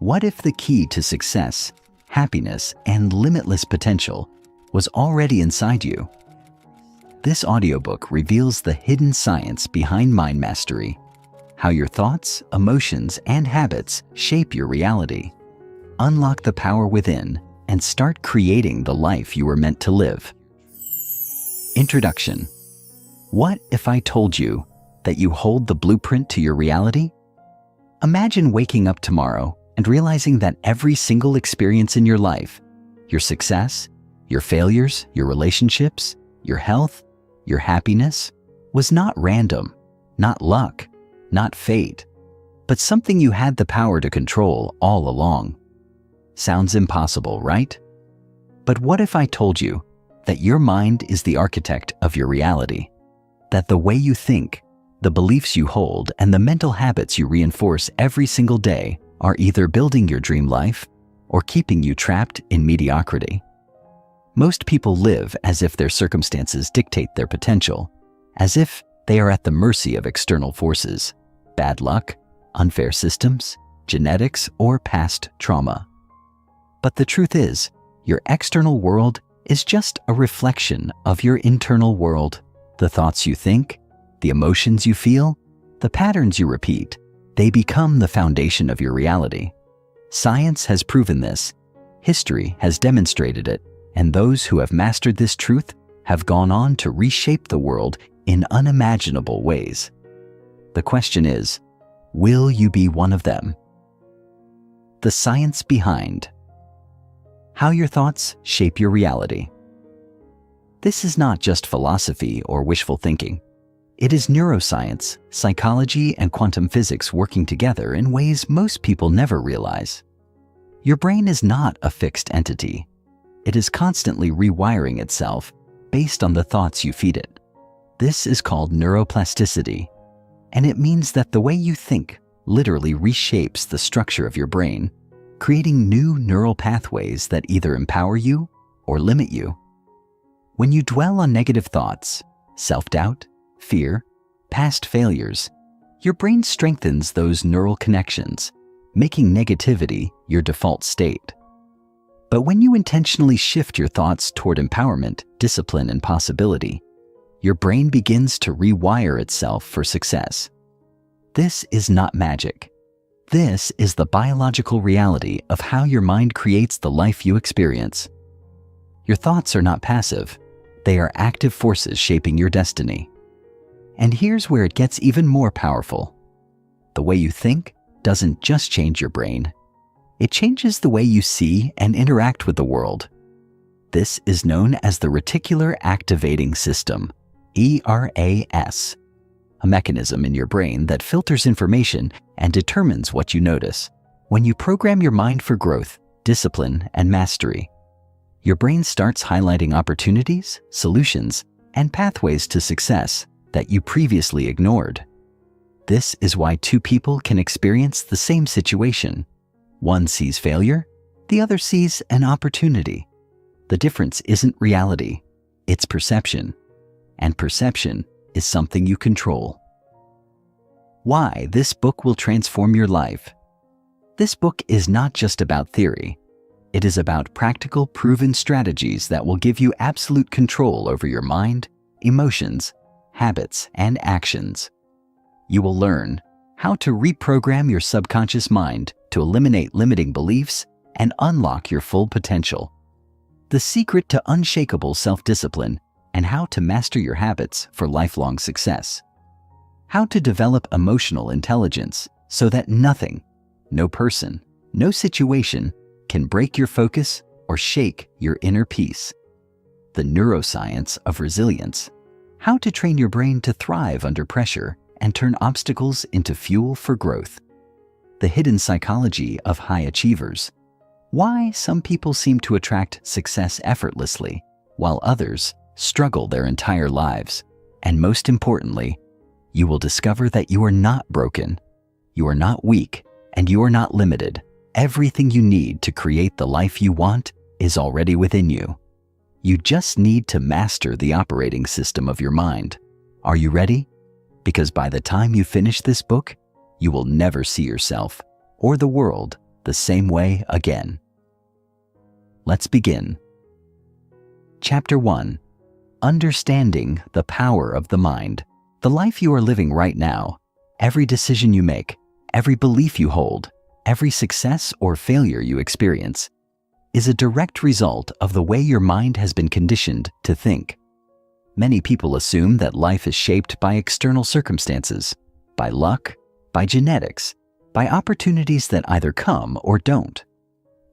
What if the key to success, happiness, and limitless potential was already inside you? This audiobook reveals the hidden science behind mind mastery, how your thoughts, emotions, and habits shape your reality. Unlock the power within and start creating the life you were meant to live. Introduction. What if I told you that you hold the blueprint to your reality? Imagine waking up tomorrow and realizing that every single experience in your life, your success, your failures, your relationships, your health, your happiness, was not random, not luck, not fate, but something you had the power to control all along. Sounds impossible, right? But what if I told you that your mind is the architect of your reality, that the way you think, the beliefs you hold, and the mental habits you reinforce every single day are either building your dream life or keeping you trapped in mediocrity? Most people live as if their circumstances dictate their potential, as if they are at the mercy of external forces, bad luck, unfair systems, genetics, or past trauma. But the truth is, your external world is just a reflection of your internal world. The thoughts you think, the emotions you feel, the patterns you repeat, they become the foundation of your reality. Science has proven this, history has demonstrated it, and those who have mastered this truth have gone on to reshape the world in unimaginable ways. The question is, will you be one of them? The science behind how your thoughts shape your reality. This is not just philosophy or wishful thinking. It is neuroscience, psychology, and quantum physics working together in ways most people never realize. Your brain is not a fixed entity. It is constantly rewiring itself based on the thoughts you feed it. This is called neuroplasticity, and it means that the way you think literally reshapes the structure of your brain, creating new neural pathways that either empower you or limit you. When you dwell on negative thoughts, self-doubt, fear, past failures, your brain strengthens those neural connections, making negativity your default state. But when you intentionally shift your thoughts toward empowerment, discipline, and possibility, your brain begins to rewire itself for success. This is not magic. This is the biological reality of how your mind creates the life you experience. Your thoughts are not passive. They are active forces shaping your destiny. And here's where it gets even more powerful. The way you think doesn't just change your brain. It changes the way you see and interact with the world. This is known as the reticular activating system, ERAS, a mechanism in your brain that filters information and determines what you notice. When you program your mind for growth, discipline, and mastery, your brain starts highlighting opportunities, solutions, and pathways to success that you previously ignored. This is why two people can experience the same situation. One sees failure, the other sees an opportunity. The difference isn't reality, it's perception. And perception is something you control. Why this book will transform your life. This book is not just about theory. It is about practical, proven strategies that will give you absolute control over your mind, emotions, habits, and actions. You will learn how to reprogram your subconscious mind to eliminate limiting beliefs and unlock your full potential. The secret to unshakable self-discipline and how to master your habits for lifelong success. How to develop emotional intelligence so that nothing, no person, no situation can break your focus or shake your inner peace. The neuroscience of resilience. How to train your brain to thrive under pressure and turn obstacles into fuel for growth. The hidden psychology of high achievers. Why some people seem to attract success effortlessly, while others struggle their entire lives. And most importantly, you will discover that you are not broken, you are not weak, and you are not limited. Everything you need to create the life you want is already within you. You just need to master the operating system of your mind. Are you ready? Because by the time you finish this book, you will never see yourself or the world the same way again. Let's begin. Chapter 1. Understanding the power of the mind. The life you are living right now, every decision you make, every belief you hold, every success or failure you experience, is a direct result of the way your mind has been conditioned to think. Many people assume that life is shaped by external circumstances, by luck, by genetics, by opportunities that either come or don't.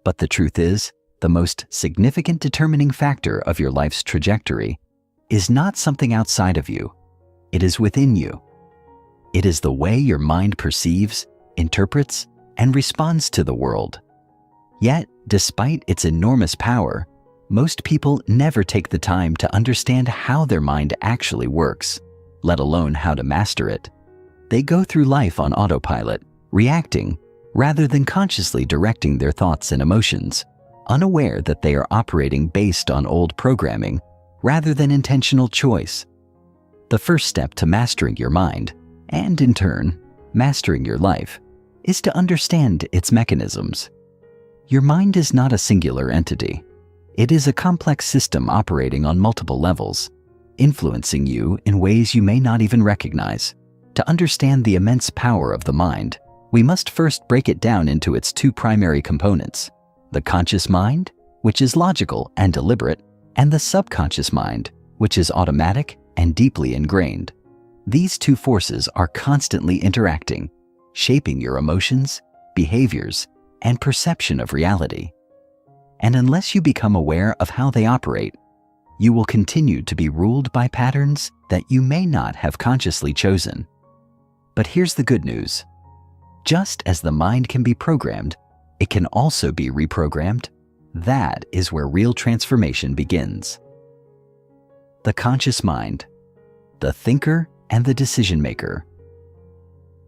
But the truth is, the most significant determining factor of your life's trajectory is not something outside of you. It is within you. It is the way your mind perceives, interprets, and responds to the world. Yet, despite its enormous power, most people never take the time to understand how their mind actually works, let alone how to master it. They go through life on autopilot, reacting rather than consciously directing their thoughts and emotions, unaware that they are operating based on old programming rather than intentional choice. The first step to mastering your mind, and in turn, mastering your life, is to understand its mechanisms. Your mind is not a singular entity. It is a complex system operating on multiple levels, influencing you in ways you may not even recognize. To understand the immense power of the mind, we must first break it down into its two primary components: the conscious mind, which is logical and deliberate, and the subconscious mind, which is automatic and deeply ingrained. These two forces are constantly interacting, shaping your emotions, behaviors, and perception of reality. And unless you become aware of how they operate, you will continue to be ruled by patterns that you may not have consciously chosen. But here's the good news. Just as the mind can be programmed, it can also be reprogrammed. That is where real transformation begins. The conscious mind, the thinker and the decision maker.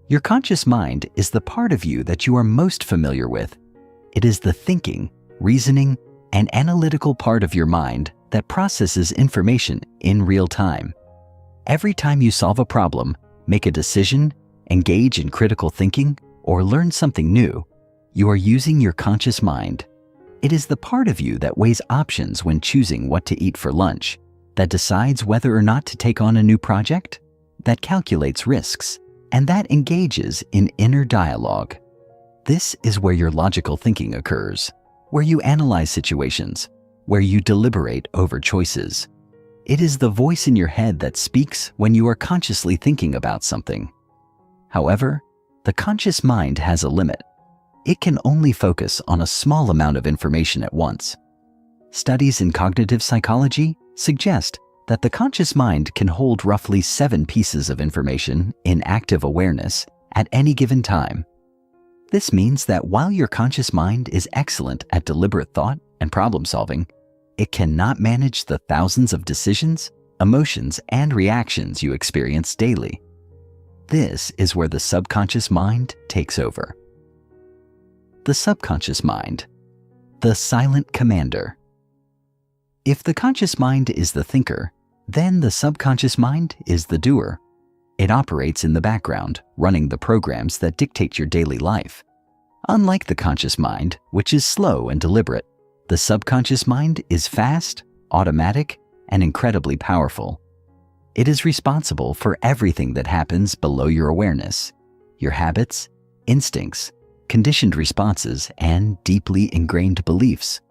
Your conscious mind is the part of you that you are most familiar with. It is the thinking, reasoning, and analytical part of your mind that processes information in real time. Every time you solve a problem, make a decision, engage in critical thinking, or learn something new, you are using your conscious mind. It is the part of you that weighs options when choosing what to eat for lunch, that decides whether or not to take on a new project, that calculates risks, and that engages in inner dialogue. This is where your logical thinking occurs, where you analyze situations, where you deliberate over choices. It is the voice in your head that speaks when you are consciously thinking about something. However, the conscious mind has a limit. It can only focus on a small amount of information at once. Studies in cognitive psychology suggest that the conscious mind can hold roughly 7 pieces of information in active awareness at any given time. This means that while your conscious mind is excellent at deliberate thought and problem solving, it cannot manage the thousands of decisions, emotions, and reactions you experience daily. This is where the subconscious mind takes over. The subconscious mind, the silent commander. If the conscious mind is the thinker, then the subconscious mind is the doer. It operates in the background, running the programs that dictate your daily life. Unlike the conscious mind, which is slow and deliberate, the subconscious mind is fast, automatic, and incredibly powerful. It is responsible for everything that happens below your awareness: your habits, instincts, conditioned responses, and deeply ingrained beliefs.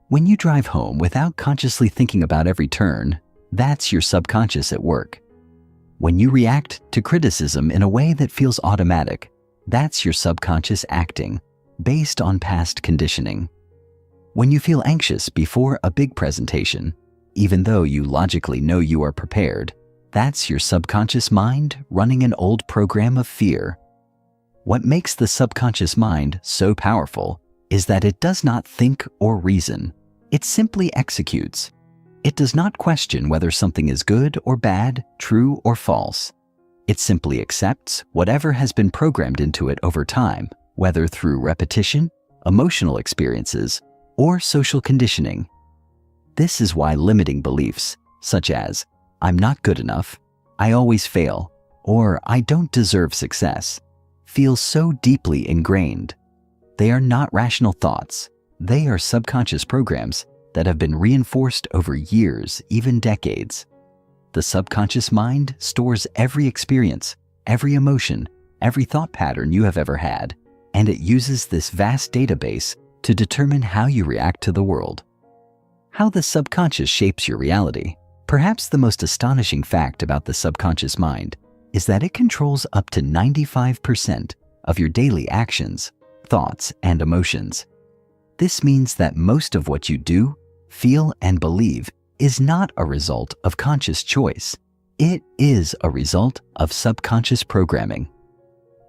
When you drive home without consciously thinking about every turn, that's your subconscious at work. When you react to criticism in a way that feels automatic, that's your subconscious acting, based on past conditioning. When you feel anxious before a big presentation, even though you logically know you are prepared, that's your subconscious mind running an old program of fear. What makes the subconscious mind so powerful is that it does not think or reason. It simply executes. It does not question whether something is good or bad, true or false. It simply accepts whatever has been programmed into it over time, whether through repetition, emotional experiences, or social conditioning. This is why limiting beliefs, such as, "I'm not good enough," "I always fail," or "I don't deserve success," feel so deeply ingrained. They are not rational thoughts. They are subconscious programs that have been reinforced over years, even decades. The subconscious mind stores every experience, every emotion, every thought pattern you have ever had, and it uses this vast database to determine how you react to the world. How the subconscious shapes your reality. Perhaps the most astonishing fact about the subconscious mind is that it controls up to 95% of your daily actions, thoughts, and emotions. This means that most of what you do, feel, and believe is not a result of conscious choice. It is a result of subconscious programming.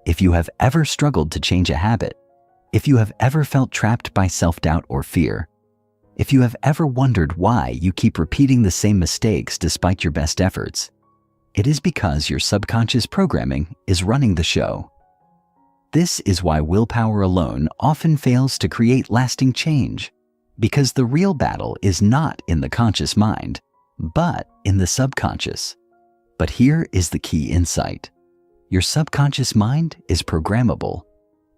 If you have ever struggled to change a habit, if you have ever felt trapped by self-doubt or fear, if you have ever wondered why you keep repeating the same mistakes despite your best efforts, it is because your subconscious programming is running the show. This is why willpower alone often fails to create lasting change, because the real battle is not in the conscious mind, but in the subconscious. But here is the key insight. Your subconscious mind is programmable.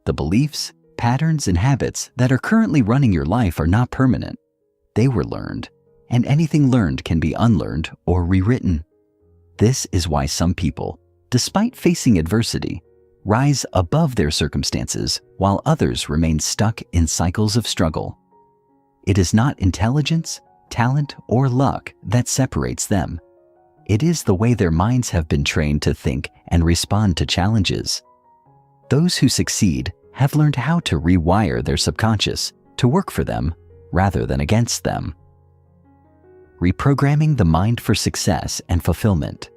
The beliefs, patterns, and habits that are currently running your life are not permanent. They were learned, and anything learned can be unlearned or rewritten. This is why some people, despite facing adversity, rise above their circumstances while others remain stuck in cycles of struggle. It is not intelligence, talent, or luck that separates them. It is the way their minds have been trained to think and respond to challenges. Those who succeed have learned how to rewire their subconscious to work for them rather than against them. Reprogramming the mind for success and fulfillment.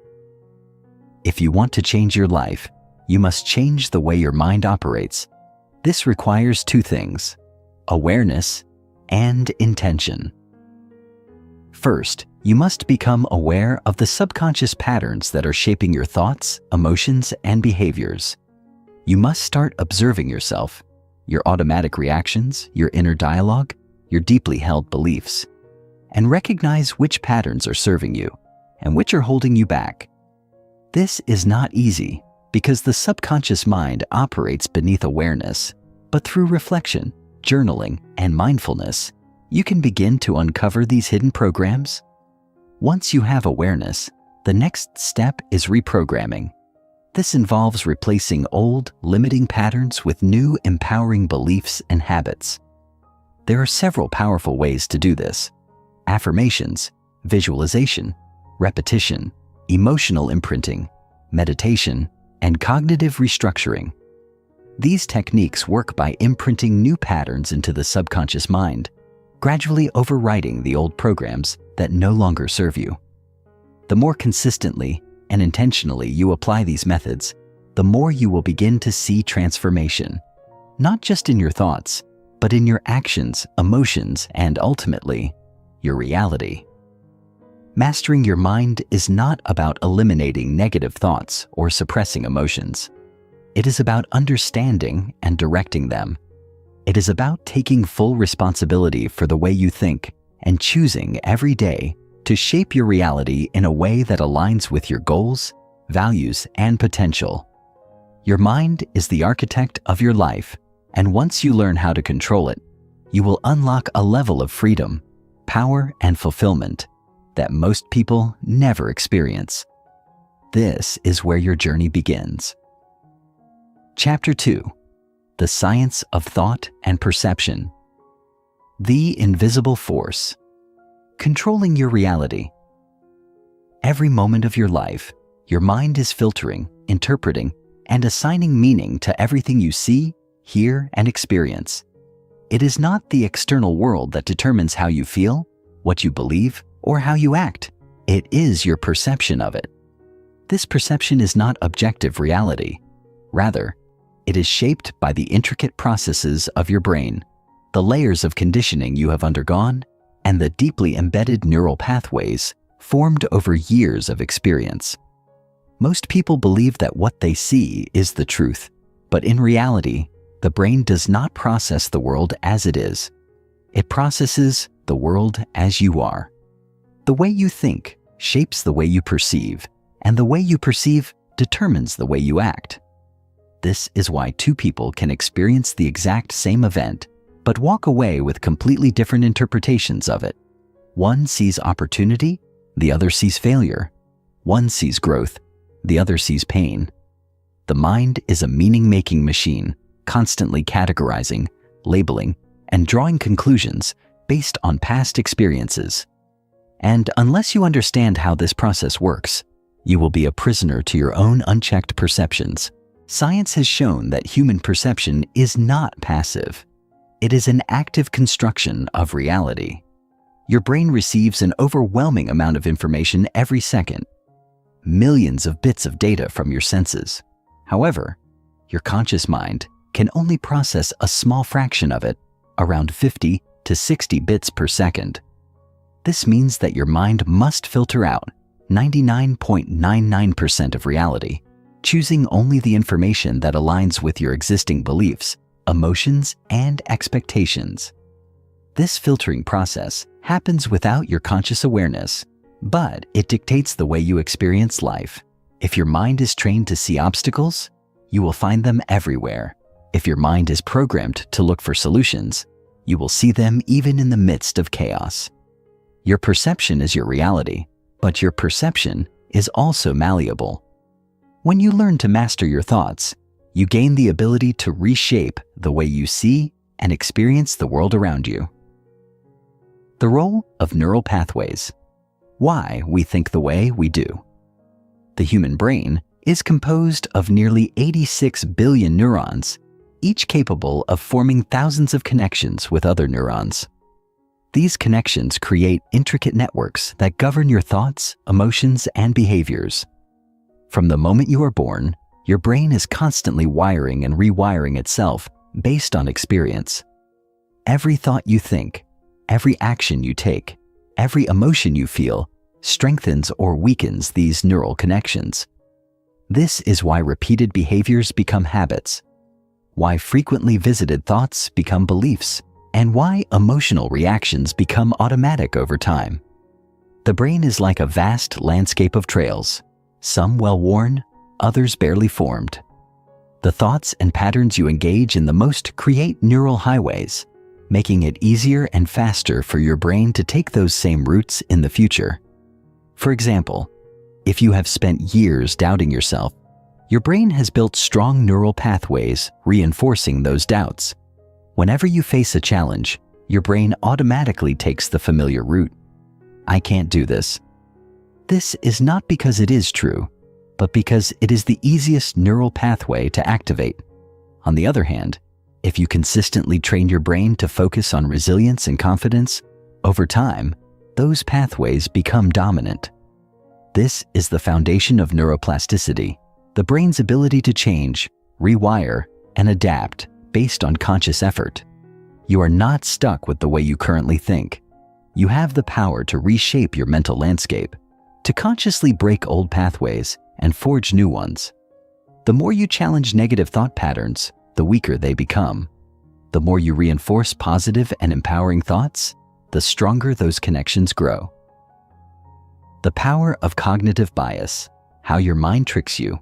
If you want to change your life, you must change the way your mind operates. This requires two things: awareness and intention. First, you must become aware of the subconscious patterns that are shaping your thoughts, emotions, and behaviors. You must start observing yourself, your automatic reactions, your inner dialogue, your deeply held beliefs, and recognize which patterns are serving you and which are holding you back. This is not easy because the subconscious mind operates beneath awareness, but through reflection, journaling, and mindfulness, you can begin to uncover these hidden programs. Once you have awareness, the next step is reprogramming. This involves replacing old, limiting patterns with new, empowering beliefs and habits. There are several powerful ways to do this: affirmations, visualization, repetition, emotional imprinting, meditation, and cognitive restructuring. These techniques work by imprinting new patterns into the subconscious mind, gradually overriding the old programs that no longer serve you. The more consistently and intentionally you apply these methods, the more you will begin to see transformation, not just in your thoughts, but in your actions, emotions, and ultimately, your reality. Mastering your mind is not about eliminating negative thoughts or suppressing emotions. It is about understanding and directing them. It is about taking full responsibility for the way you think and choosing every day to shape your reality in a way that aligns with your goals, values, and potential. Your mind is the architect of your life, and once you learn how to control it, you will unlock a level of freedom, power, and fulfillment that most people never experience. This is where your journey begins. Chapter 2: The Science of Thought and Perception. The Invisible Force. Controlling your reality. Every moment of your life, your mind is filtering, interpreting, and assigning meaning to everything you see, hear, and experience. It is not the external world that determines how you feel, what you believe, or how you act. It is your perception of it. This perception is not objective reality. Rather, it is shaped by the intricate processes of your brain, the layers of conditioning you have undergone, and the deeply embedded neural pathways formed over years of experience. Most people believe that what they see is the truth, but in reality, the brain does not process the world as it is. It processes the world as you are. The way you think shapes the way you perceive, and the way you perceive determines the way you act. This is why two people can experience the exact same event, but walk away with completely different interpretations of it. One sees opportunity, the other sees failure. One sees growth, the other sees pain. The mind is a meaning-making machine, constantly categorizing, labeling, and drawing conclusions based on past experiences. And unless you understand how this process works, you will be a prisoner to your own unchecked perceptions. Science has shown that human perception is not passive. It is an active construction of reality. Your brain receives an overwhelming amount of information every second, millions of bits of data from your senses. However, your conscious mind can only process a small fraction of it, around 50 to 60 bits per second. This means that your mind must filter out 99.99% of reality, choosing only the information that aligns with your existing beliefs, emotions, and expectations. This filtering process happens without your conscious awareness, but it dictates the way you experience life. If your mind is trained to see obstacles, you will find them everywhere. If your mind is programmed to look for solutions, you will see them even in the midst of chaos. Your perception is your reality, but your perception is also malleable. When you learn to master your thoughts, you gain the ability to reshape the way you see and experience the world around you. The role of neural pathways. Why we think the way we do. The human brain is composed of nearly 86 billion neurons, each capable of forming thousands of connections with other neurons. These connections create intricate networks that govern your thoughts, emotions, and behaviors. From the moment you are born, your brain is constantly wiring and rewiring itself based on experience. Every thought you think, every action you take, every emotion you feel strengthens or weakens these neural connections. This is why repeated behaviors become habits, why frequently visited thoughts become beliefs, and why emotional reactions become automatic over time. The brain is like a vast landscape of trails, some well-worn, others barely formed. The thoughts and patterns you engage in the most create neural highways, making it easier and faster for your brain to take those same routes in the future. For example, if you have spent years doubting yourself, your brain has built strong neural pathways reinforcing those doubts. Whenever you face a challenge, your brain automatically takes the familiar route. I can't do this. This is not because it is true, but because it is the easiest neural pathway to activate. On the other hand, if you consistently train your brain to focus on resilience and confidence, over time, those pathways become dominant. This is the foundation of neuroplasticity, the brain's ability to change, rewire, and adapt based on conscious effort. You are not stuck with the way you currently think. You have the power to reshape your mental landscape, to consciously break old pathways and forge new ones. The more you challenge negative thought patterns, the weaker they become. The more you reinforce positive and empowering thoughts, the stronger those connections grow. The power of cognitive bias, how your mind tricks you.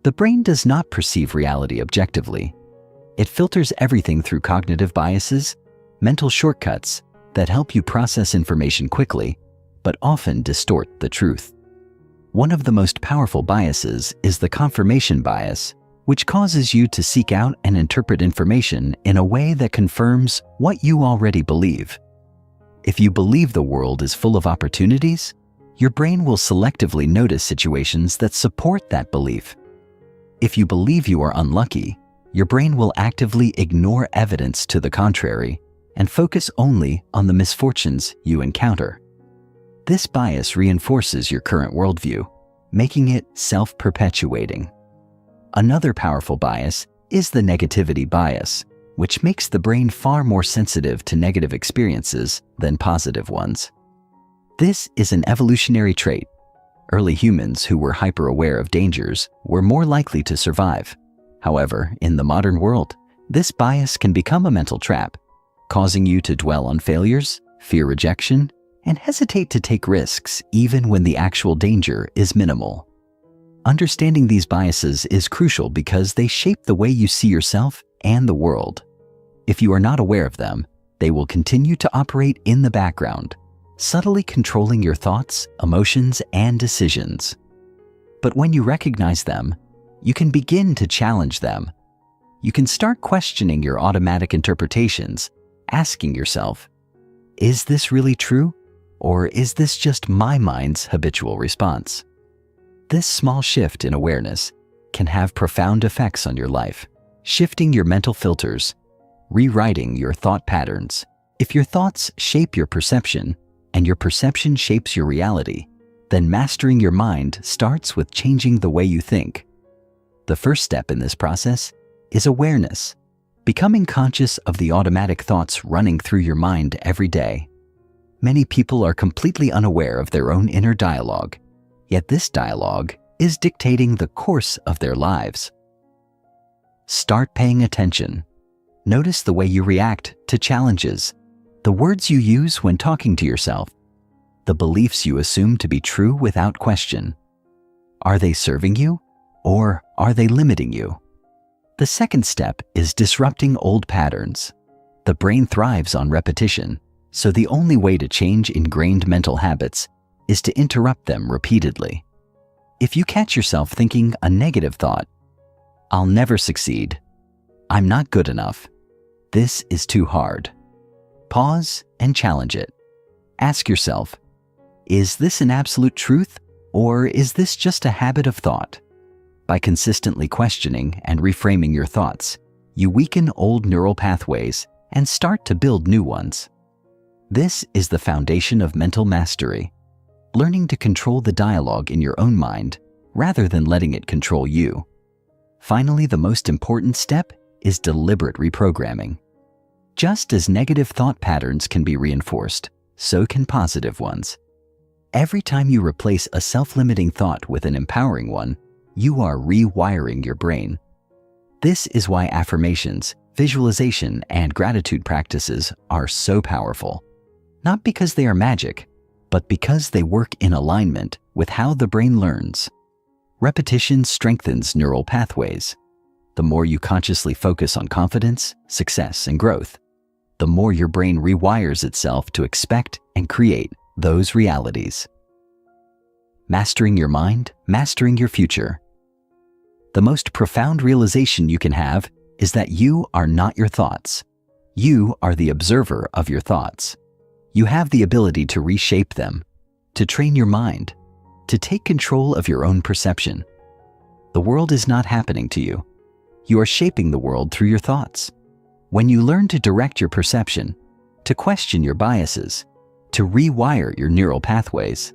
The brain does not perceive reality objectively. It filters everything through cognitive biases, mental shortcuts that help you process information quickly, but often distort the truth. One of the most powerful biases is the confirmation bias, which causes you to seek out and interpret information in a way that confirms what you already believe. If you believe the world is full of opportunities, your brain will selectively notice situations that support that belief. If you believe you are unlucky, your brain will actively ignore evidence to the contrary and focus only on the misfortunes you encounter. This bias reinforces your current worldview, making it self-perpetuating. Another powerful bias is the negativity bias, which makes the brain far more sensitive to negative experiences than positive ones. This is an evolutionary trait. Early humans who were hyper-aware of dangers were more likely to survive. However, in the modern world, this bias can become a mental trap, causing you to dwell on failures, fear rejection, and hesitate to take risks even when the actual danger is minimal. Understanding these biases is crucial because they shape the way you see yourself and the world. If you are not aware of them, they will continue to operate in the background, subtly controlling your thoughts, emotions, and decisions. But when you recognize them, you can begin to challenge them. You can start questioning your automatic interpretations, asking yourself, is this really true? Or is this just my mind's habitual response? This small shift in awareness can have profound effects on your life, shifting your mental filters, rewriting your thought patterns. If your thoughts shape your perception, and your perception shapes your reality, then mastering your mind starts with changing the way you think. The first step in this process is awareness, becoming conscious of the automatic thoughts running through your mind every day. Many people are completely unaware of their own inner dialogue, yet this dialogue is dictating the course of their lives. Start paying attention. Notice the way you react to challenges, the words you use when talking to yourself, the beliefs you assume to be true without question. Are they serving you, or are they limiting you? The second step is disrupting old patterns. The brain thrives on repetition, so the only way to change ingrained mental habits is to interrupt them repeatedly. If you catch yourself thinking a negative thought, "I'll never succeed," "I'm not good enough," "This is too hard," pause and challenge it. Ask yourself, is this an absolute truth, or is this just a habit of thought? By consistently questioning and reframing your thoughts, you weaken old neural pathways and start to build new ones. This is the foundation of mental mastery, learning to control the dialogue in your own mind rather than letting it control you. Finally, the most important step is deliberate reprogramming. Just as negative thought patterns can be reinforced, so can positive ones. Every time you replace a self-limiting thought with an empowering one, you are rewiring your brain. This is why affirmations, visualization, and gratitude practices are so powerful. Not because they are magic, but because they work in alignment with how the brain learns. Repetition strengthens neural pathways. The more you consciously focus on confidence, success, and growth, the more your brain rewires itself to expect and create those realities. Mastering your mind, mastering your future. The most profound realization you can have is that you are not your thoughts. You are the observer of your thoughts. You have the ability to reshape them, to train your mind, to take control of your own perception. The world is not happening to you. You are shaping the world through your thoughts. When you learn to direct your perception, to question your biases, to rewire your neural pathways,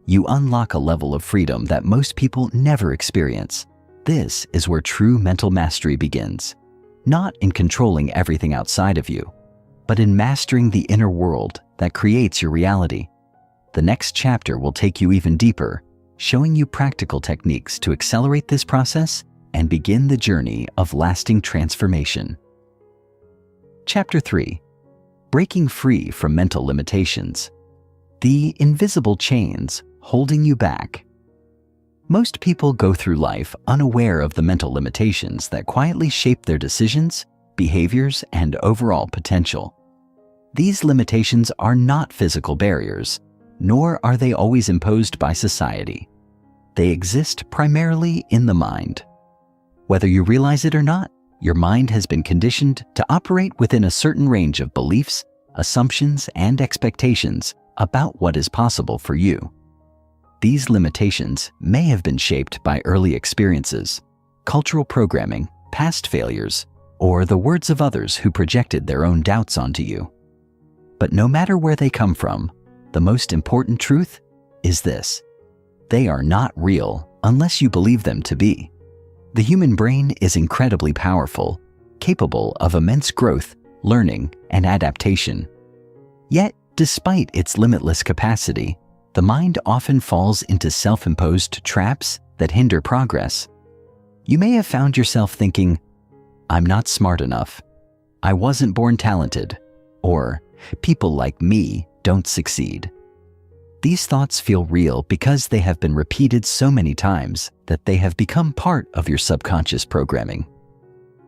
you unlock a level of freedom that most people never experience. This is where true mental mastery begins, not in controlling everything outside of you, but in mastering the inner world that creates your reality. The next chapter will take you even deeper, showing you practical techniques to accelerate this process and begin the journey of lasting transformation. Chapter 3. Breaking free from mental limitations. The invisible chains holding you back. Most people go through life unaware of the mental limitations that quietly shape their decisions, behaviors, and overall potential. These limitations are not physical barriers, nor are they always imposed by society. They exist primarily in the mind. Whether you realize it or not, your mind has been conditioned to operate within a certain range of beliefs, assumptions, and expectations about what is possible for you. These limitations may have been shaped by early experiences, cultural programming, past failures, or the words of others who projected their own doubts onto you. But no matter where they come from, the most important truth is this: they are not real unless you believe them to be. The human brain is incredibly powerful, capable of immense growth, learning, and adaptation. Yet, despite its limitless capacity, the mind often falls into self-imposed traps that hinder progress. You may have found yourself thinking, "I'm not smart enough," "I wasn't born talented," or "people like me don't succeed." These thoughts feel real because they have been repeated so many times that they have become part of your subconscious programming.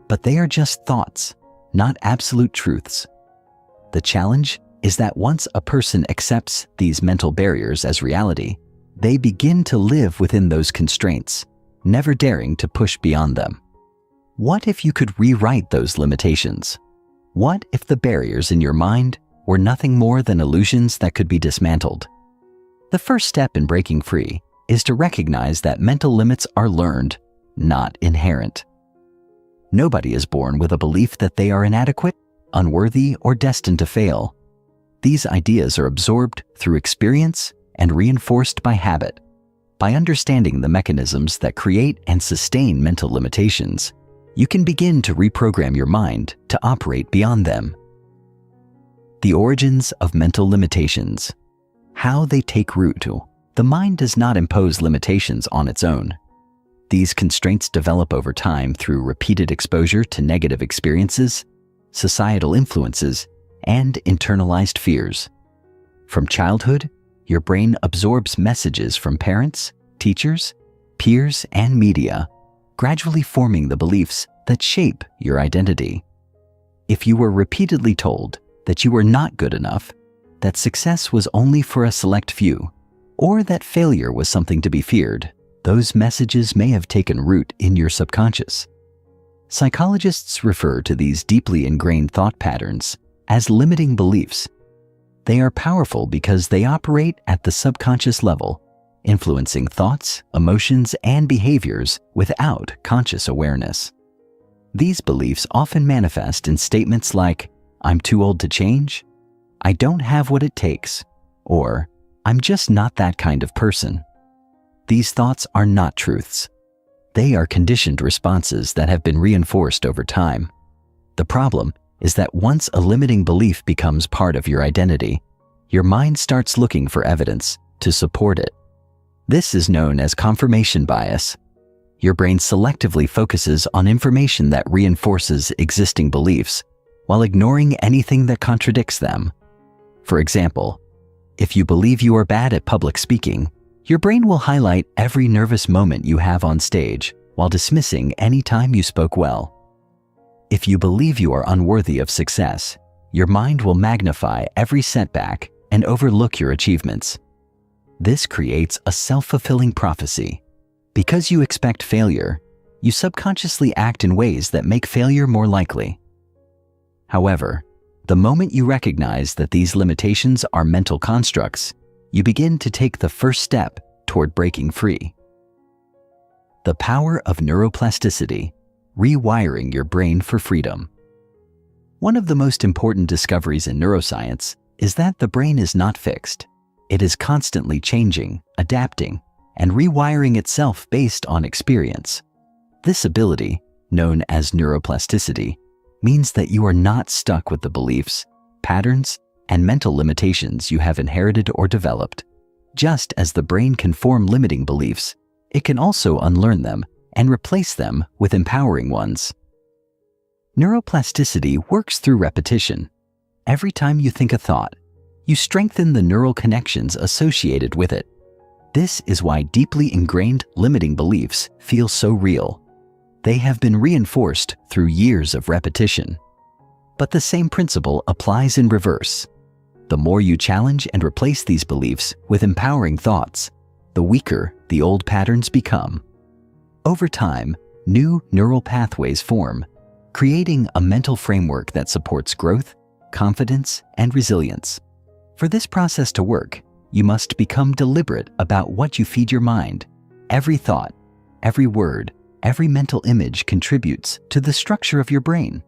But they are just thoughts, not absolute truths. The challenge is that once a person accepts these mental barriers as reality, they begin to live within those constraints, never daring to push beyond them. What if you could rewrite those limitations? What if the barriers in your mind were nothing more than illusions that could be dismantled? The first step in breaking free is to recognize that mental limits are learned, not inherent. Nobody is born with a belief that they are inadequate, unworthy, or destined to fail. These ideas are absorbed through experience and reinforced by habit. By understanding the mechanisms that create and sustain mental limitations, you can begin to reprogram your mind to operate beyond them. The origins of mental limitations. How they take root. The mind does not impose limitations on its own. These constraints develop over time through repeated exposure to negative experiences, societal influences, and internalized fears. From childhood, your brain absorbs messages from parents, teachers, peers, and media, gradually forming the beliefs that shape your identity. If you were repeatedly told that you were not good enough, that success was only for a select few, or that failure was something to be feared, those messages may have taken root in your subconscious. Psychologists refer to these deeply ingrained thought patterns as limiting beliefs. They are powerful because they operate at the subconscious level, influencing thoughts, emotions, and behaviors without conscious awareness. These beliefs often manifest in statements like, "I'm too old to change," "I don't have what it takes," or "I'm just not that kind of person." These thoughts are not truths. They are conditioned responses that have been reinforced over time. The problem is that once a limiting belief becomes part of your identity, your mind starts looking for evidence to support it. This is known as confirmation bias. Your brain selectively focuses on information that reinforces existing beliefs while ignoring anything that contradicts them. For example, if you believe you are bad at public speaking, your brain will highlight every nervous moment you have on stage while dismissing any time you spoke well. If you believe you are unworthy of success, your mind will magnify every setback and overlook your achievements. This creates a self-fulfilling prophecy. Because you expect failure, you subconsciously act in ways that make failure more likely. However, the moment you recognize that these limitations are mental constructs, you begin to take the first step toward breaking free. The power of neuroplasticity, rewiring your brain for freedom. One of the most important discoveries in neuroscience is that the brain is not fixed. It is constantly changing, adapting, and rewiring itself based on experience. This ability, known as neuroplasticity, means that you are not stuck with the beliefs, patterns, and mental limitations you have inherited or developed. Just as the brain can form limiting beliefs, it can also unlearn them and replace them with empowering ones. Neuroplasticity works through repetition. Every time you think a thought, you strengthen the neural connections associated with it. This is why deeply ingrained limiting beliefs feel so real. They have been reinforced through years of repetition. But the same principle applies in reverse. The more you challenge and replace these beliefs with empowering thoughts, the weaker the old patterns become. Over time, new neural pathways form, creating a mental framework that supports growth, confidence, and resilience. For this process to work, you must become deliberate about what you feed your mind. Every thought, every word, every mental image contributes to the structure of your brain.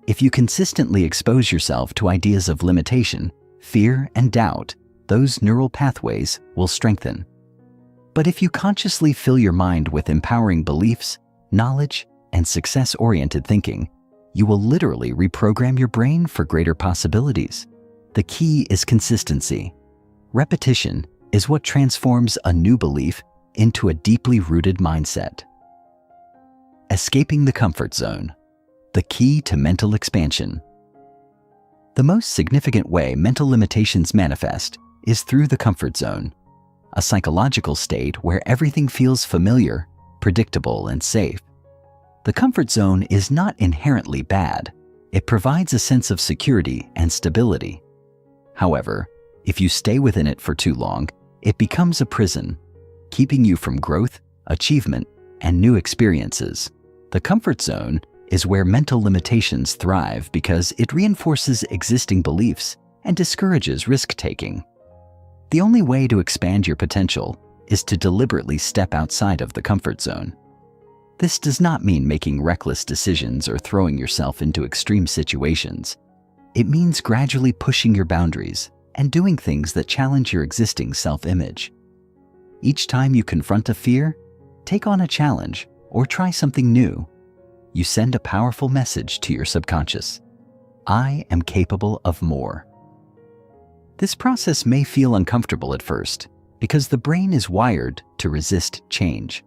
If you consistently expose yourself to ideas of limitation, fear, and doubt, those neural pathways will strengthen. But if you consciously fill your mind with empowering beliefs, knowledge, and success-oriented thinking, you will literally reprogram your brain for greater possibilities. The key is consistency. Repetition is what transforms a new belief into a deeply rooted mindset. Escaping the comfort zone. The key to mental expansion. The most significant way mental limitations manifest is through the comfort zone, a psychological state where everything feels familiar, predictable, and safe. The comfort zone is not inherently bad. It provides a sense of security and stability. However, if you stay within it for too long, it becomes a prison, keeping you from growth, achievement, and new experiences. The comfort zone is where mental limitations thrive because it reinforces existing beliefs and discourages risk-taking. The only way to expand your potential is to deliberately step outside of the comfort zone. This does not mean making reckless decisions or throwing yourself into extreme situations. It means gradually pushing your boundaries and doing things that challenge your existing self-image. Each time you confront a fear, take on a challenge, or try something new, you send a powerful message to your subconscious. I am capable of more. This process may feel uncomfortable at first because the brain is wired to resist change.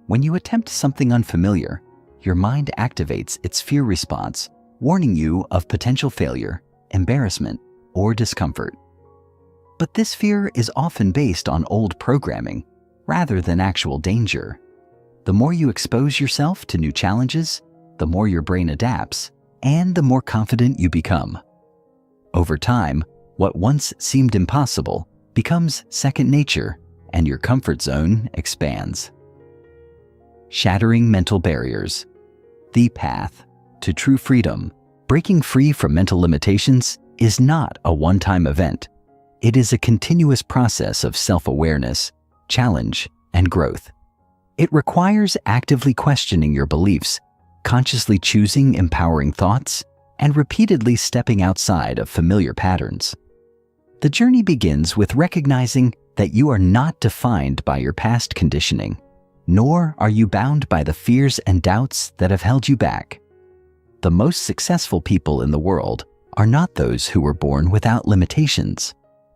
When you attempt something unfamiliar, your mind activates its fear response, warning you of potential failure, embarrassment, or discomfort. But this fear is often based on old programming rather than actual danger. The more you expose yourself to new challenges, the more your brain adapts, and the more confident you become. Over time, what once seemed impossible becomes second nature, and your comfort zone expands. Shattering mental barriers. The path to true freedom, breaking free from mental limitations, is not a one-time event. It is a continuous process of self-awareness, challenge, and growth. It requires actively questioning your beliefs, consciously choosing empowering thoughts, and repeatedly stepping outside of familiar patterns. The journey begins with recognizing that you are not defined by your past conditioning, nor are you bound by the fears and doubts that have held you back. The most successful people in the world are not those who were born without limitations.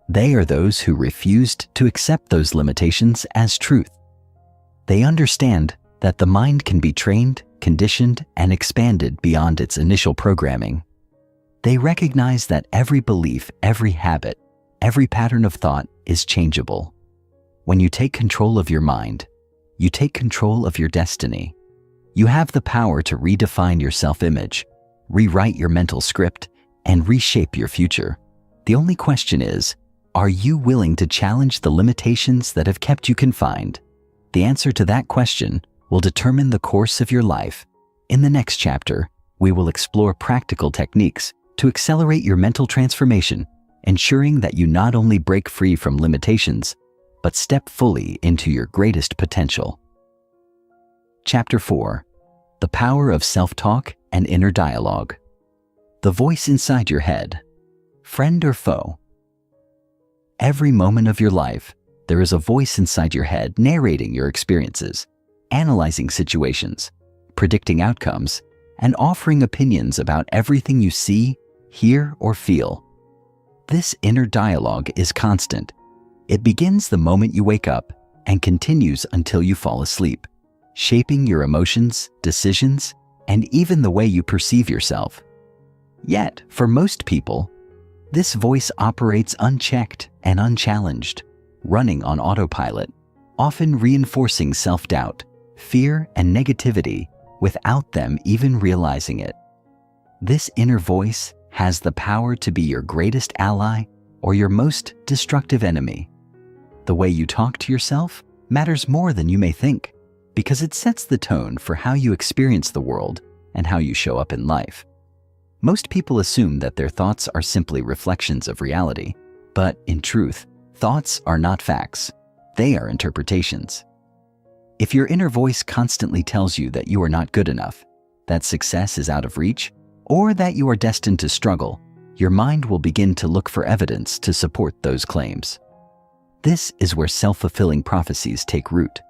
They are those who refused to accept those limitations as truth. They understand that the mind can be trained, conditioned, and expanded beyond its initial programming. They recognize that every belief, every habit, every pattern of thought is changeable. When you take control of your mind, you take control of your destiny. You have the power to redefine your self-image, rewrite your mental script, and reshape your future. The only question is, are you willing to challenge the limitations that have kept you confined? The answer to that question will determine the course of your life. In the next chapter, we will explore practical techniques to accelerate your mental transformation, ensuring that you not only break free from limitations, but step fully into your greatest potential. Chapter 4. The Power of Self-Talk and Inner Dialogue. The voice inside your head. Friend or foe? Every moment of your life, there is a voice inside your head narrating your experiences, analyzing situations, predicting outcomes, and offering opinions about everything you see, hear, or feel. This inner dialogue is constant. It begins the moment you wake up and continues until you fall asleep, shaping your emotions, decisions, and even the way you perceive yourself. Yet, for most people, this voice operates unchecked and unchallenged, running on autopilot, often reinforcing self-doubt, fear, and negativity without them even realizing it. This inner voice has the power to be your greatest ally or your most destructive enemy. The way you talk to yourself matters more than you may think, because it sets the tone for how you experience the world and how you show up in life. Most people assume that their thoughts are simply reflections of reality, but in truth, thoughts are not facts. They are interpretations. If your inner voice constantly tells you that you are not good enough, that success is out of reach, or that you are destined to struggle, your mind will begin to look for evidence to support those claims. This is where self-fulfilling prophecies take root.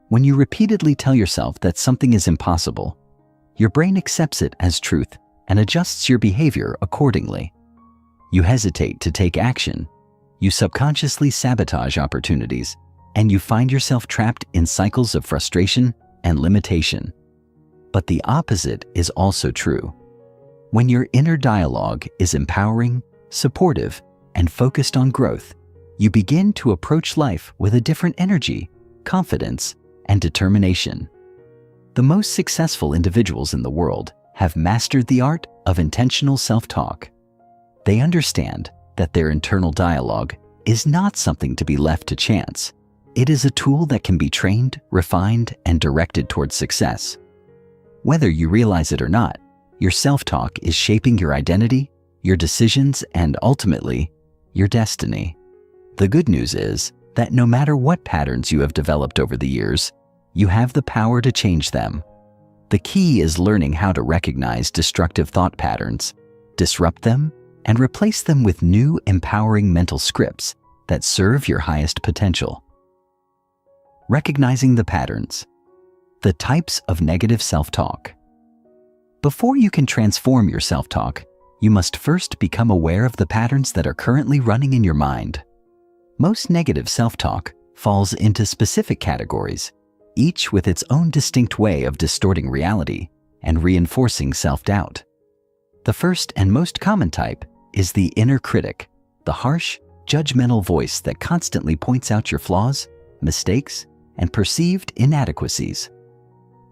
When you repeatedly tell yourself that something is impossible, your brain accepts it as truth and adjusts your behavior accordingly. You hesitate to take action, you subconsciously sabotage opportunities, and you find yourself trapped in cycles of frustration and limitation. But the opposite is also true. When your inner dialogue is empowering, supportive, and focused on growth, you begin to approach life with a different energy, confidence, and determination. The most successful individuals in the world have mastered the art of intentional self-talk. They understand that their internal dialogue is not something to be left to chance. It is a tool that can be trained, refined, and directed towards success. Whether you realize it or not, your self-talk is shaping your identity, your decisions, and ultimately, your destiny. The good news is that no matter what patterns you have developed over the years, you have the power to change them. The key is learning how to recognize destructive thought patterns, disrupt them, and replace them with new, empowering mental scripts that serve your highest potential. Recognizing the patterns. The types of negative self-talk. Before you can transform your self-talk, you must first become aware of the patterns that are currently running in your mind. Most negative self-talk falls into specific categories, each with its own distinct way of distorting reality and reinforcing self-doubt. The first and most common type is the inner critic, the harsh, judgmental voice that constantly points out your flaws, mistakes, and perceived inadequacies.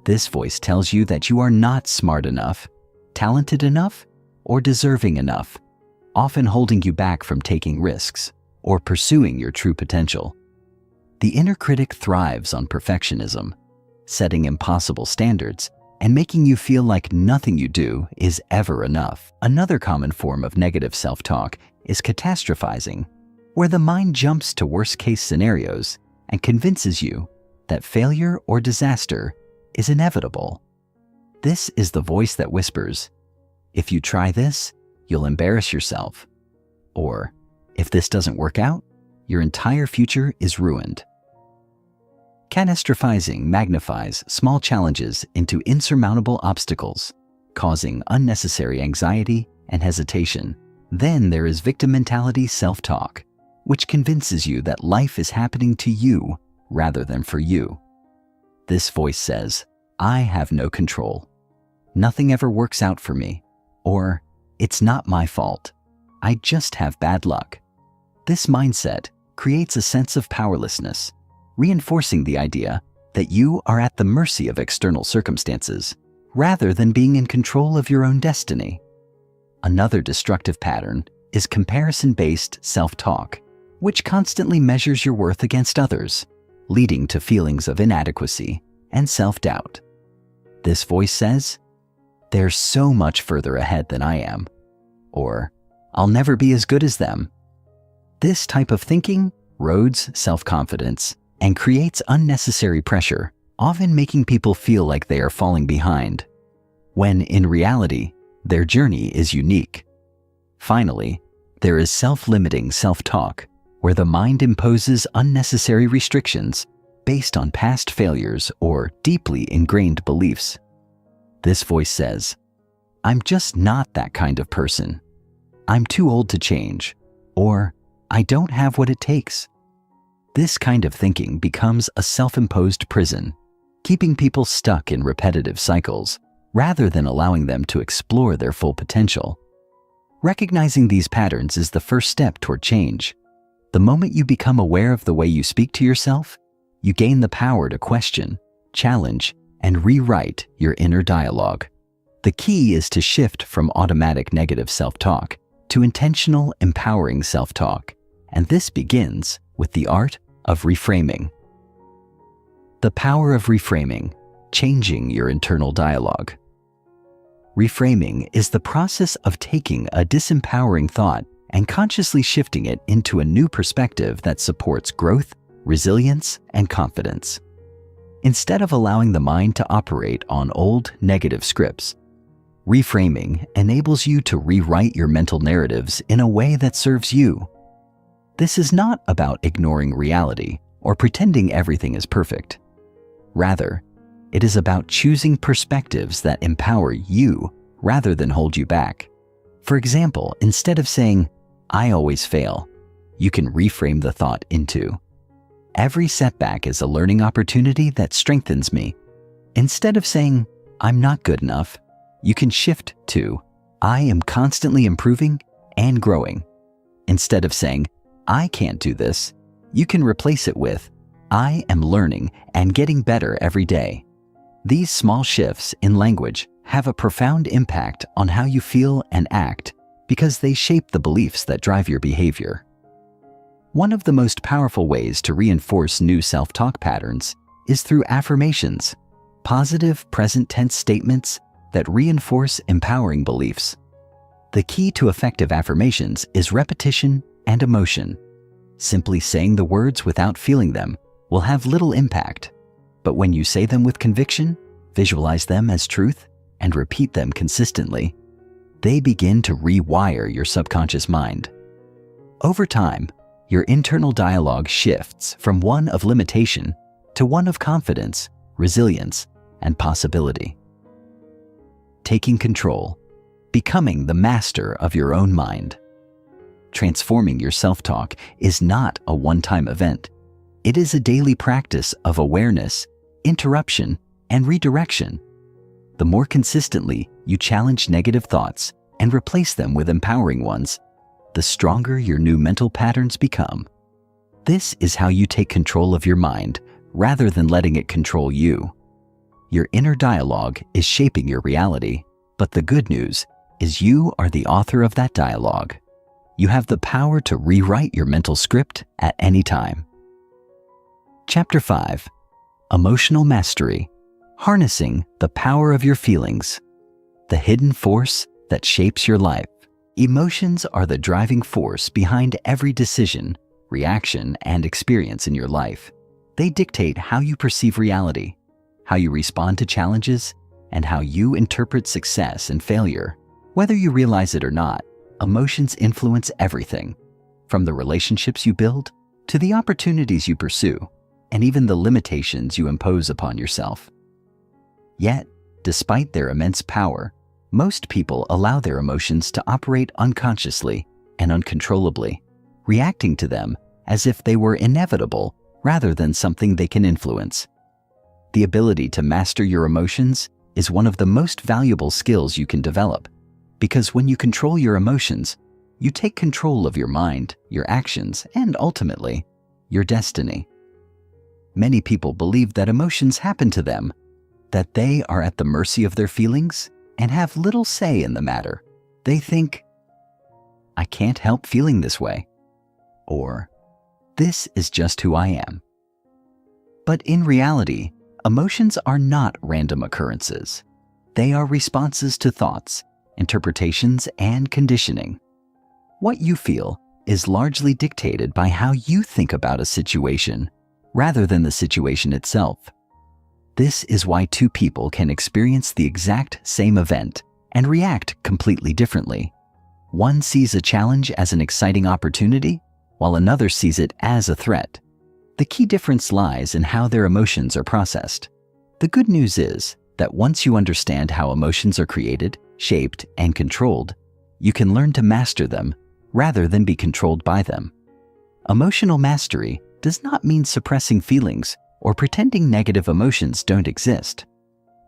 This voice tells you that you are not smart enough, talented enough, or deserving enough, often holding you back from taking risks or pursuing your true potential. The inner critic thrives on perfectionism, setting impossible standards and making you feel like nothing you do is ever enough. Another common form of negative self-talk is catastrophizing, where the mind jumps to worst-case scenarios and convinces you that failure or disaster is inevitable. This is the voice that whispers, "If you try this, you'll embarrass yourself," or "If this doesn't work out, your entire future is ruined." Catastrophizing magnifies small challenges into insurmountable obstacles, causing unnecessary anxiety and hesitation. Then there is victim mentality self-talk, which convinces you that life is happening to you rather than for you. This voice says, "I have no control. Nothing ever works out for me," or "It's not my fault. I just have bad luck." This mindset creates a sense of powerlessness, reinforcing the idea that you are at the mercy of external circumstances rather than being in control of your own destiny. Another destructive pattern is comparison-based self-talk, which constantly measures your worth against others, leading to feelings of inadequacy and self-doubt. This voice says, "They're so much further ahead than I am," or "I'll never be as good as them." This type of thinking erodes self-confidence and creates unnecessary pressure, often making people feel like they are falling behind, when in reality, their journey is unique. Finally, there is self-limiting self-talk, where the mind imposes unnecessary restrictions based on past failures or deeply ingrained beliefs. This voice says, "I'm just not that kind of person. I'm too old to change," or "I don't have what it takes." This kind of thinking becomes a self-imposed prison, keeping people stuck in repetitive cycles rather than allowing them to explore their full potential. Recognizing these patterns is the first step toward change. The moment you become aware of the way you speak to yourself, you gain the power to question, challenge, and rewrite your inner dialogue. The key is to shift from automatic negative self-talk to intentional, empowering self-talk, and this begins with the art of reframing. The power of reframing, changing your internal dialogue. Reframing is the process of taking a disempowering thought and consciously shifting it into a new perspective that supports growth, resilience, and confidence. Instead of allowing the mind to operate on old, negative scripts, reframing enables you to rewrite your mental narratives in a way that serves you. This is not about ignoring reality or pretending everything is perfect. Rather, it is about choosing perspectives that empower you rather than hold you back. For example, instead of saying, "I always fail," you can reframe the thought into, "Every setback is a learning opportunity that strengthens me." Instead of saying, "I'm not good enough," you can shift to, "I am constantly improving and growing." Instead of saying, "I can't do this," you can replace it with, "I am learning and getting better every day." These small shifts in language have a profound impact on how you feel and act because they shape the beliefs that drive your behavior. One of the most powerful ways to reinforce new self-talk patterns is through affirmations, positive present tense statements that reinforce empowering beliefs. The key to effective affirmations is repetition and emotion. Simply saying the words without feeling them will have little impact, but when you say them with conviction, visualize them as truth, and repeat them consistently, they begin to rewire your subconscious mind. Over time, your internal dialogue shifts from one of limitation to one of confidence, resilience, and possibility. Taking control, becoming the master of your own mind. Transforming your self-talk is not a one-time event. It is a daily practice of awareness, interruption, and redirection. The more consistently you challenge negative thoughts and replace them with empowering ones, the stronger your new mental patterns become. This is how you take control of your mind rather than letting it control you. Your inner dialogue is shaping your reality, but the good news is you are the author of that dialogue. You have the power to rewrite your mental script at any time. Chapter 5. Emotional Mastery. Harnessing the power of your feelings. The hidden force that shapes your life. Emotions are the driving force behind every decision, reaction, and experience in your life. They dictate how you perceive reality, how you respond to challenges, and how you interpret success and failure. Whether you realize it or not, emotions influence everything, from the relationships you build to the opportunities you pursue, and even the limitations you impose upon yourself. Yet, despite their immense power, most people allow their emotions to operate unconsciously and uncontrollably, reacting to them as if they were inevitable rather than something they can influence. The ability to master your emotions is one of the most valuable skills you can develop, because when you control your emotions, you take control of your mind, your actions, and ultimately, your destiny. Many people believe that emotions happen to them, that they are at the mercy of their feelings and have little say in the matter. They think, "I can't help feeling this way," or "This is just who I am." But in reality, emotions are not random occurrences. They are responses to thoughts, interpretations, and conditioning. What you feel is largely dictated by how you think about a situation, rather than the situation itself. This is why two people can experience the exact same event and react completely differently. One sees a challenge as an exciting opportunity, while another sees it as a threat. The key difference lies in how their emotions are processed. The good news is that once you understand how emotions are created, shaped, and controlled, you can learn to master them rather than be controlled by them. Emotional mastery does not mean suppressing feelings or pretending negative emotions don't exist.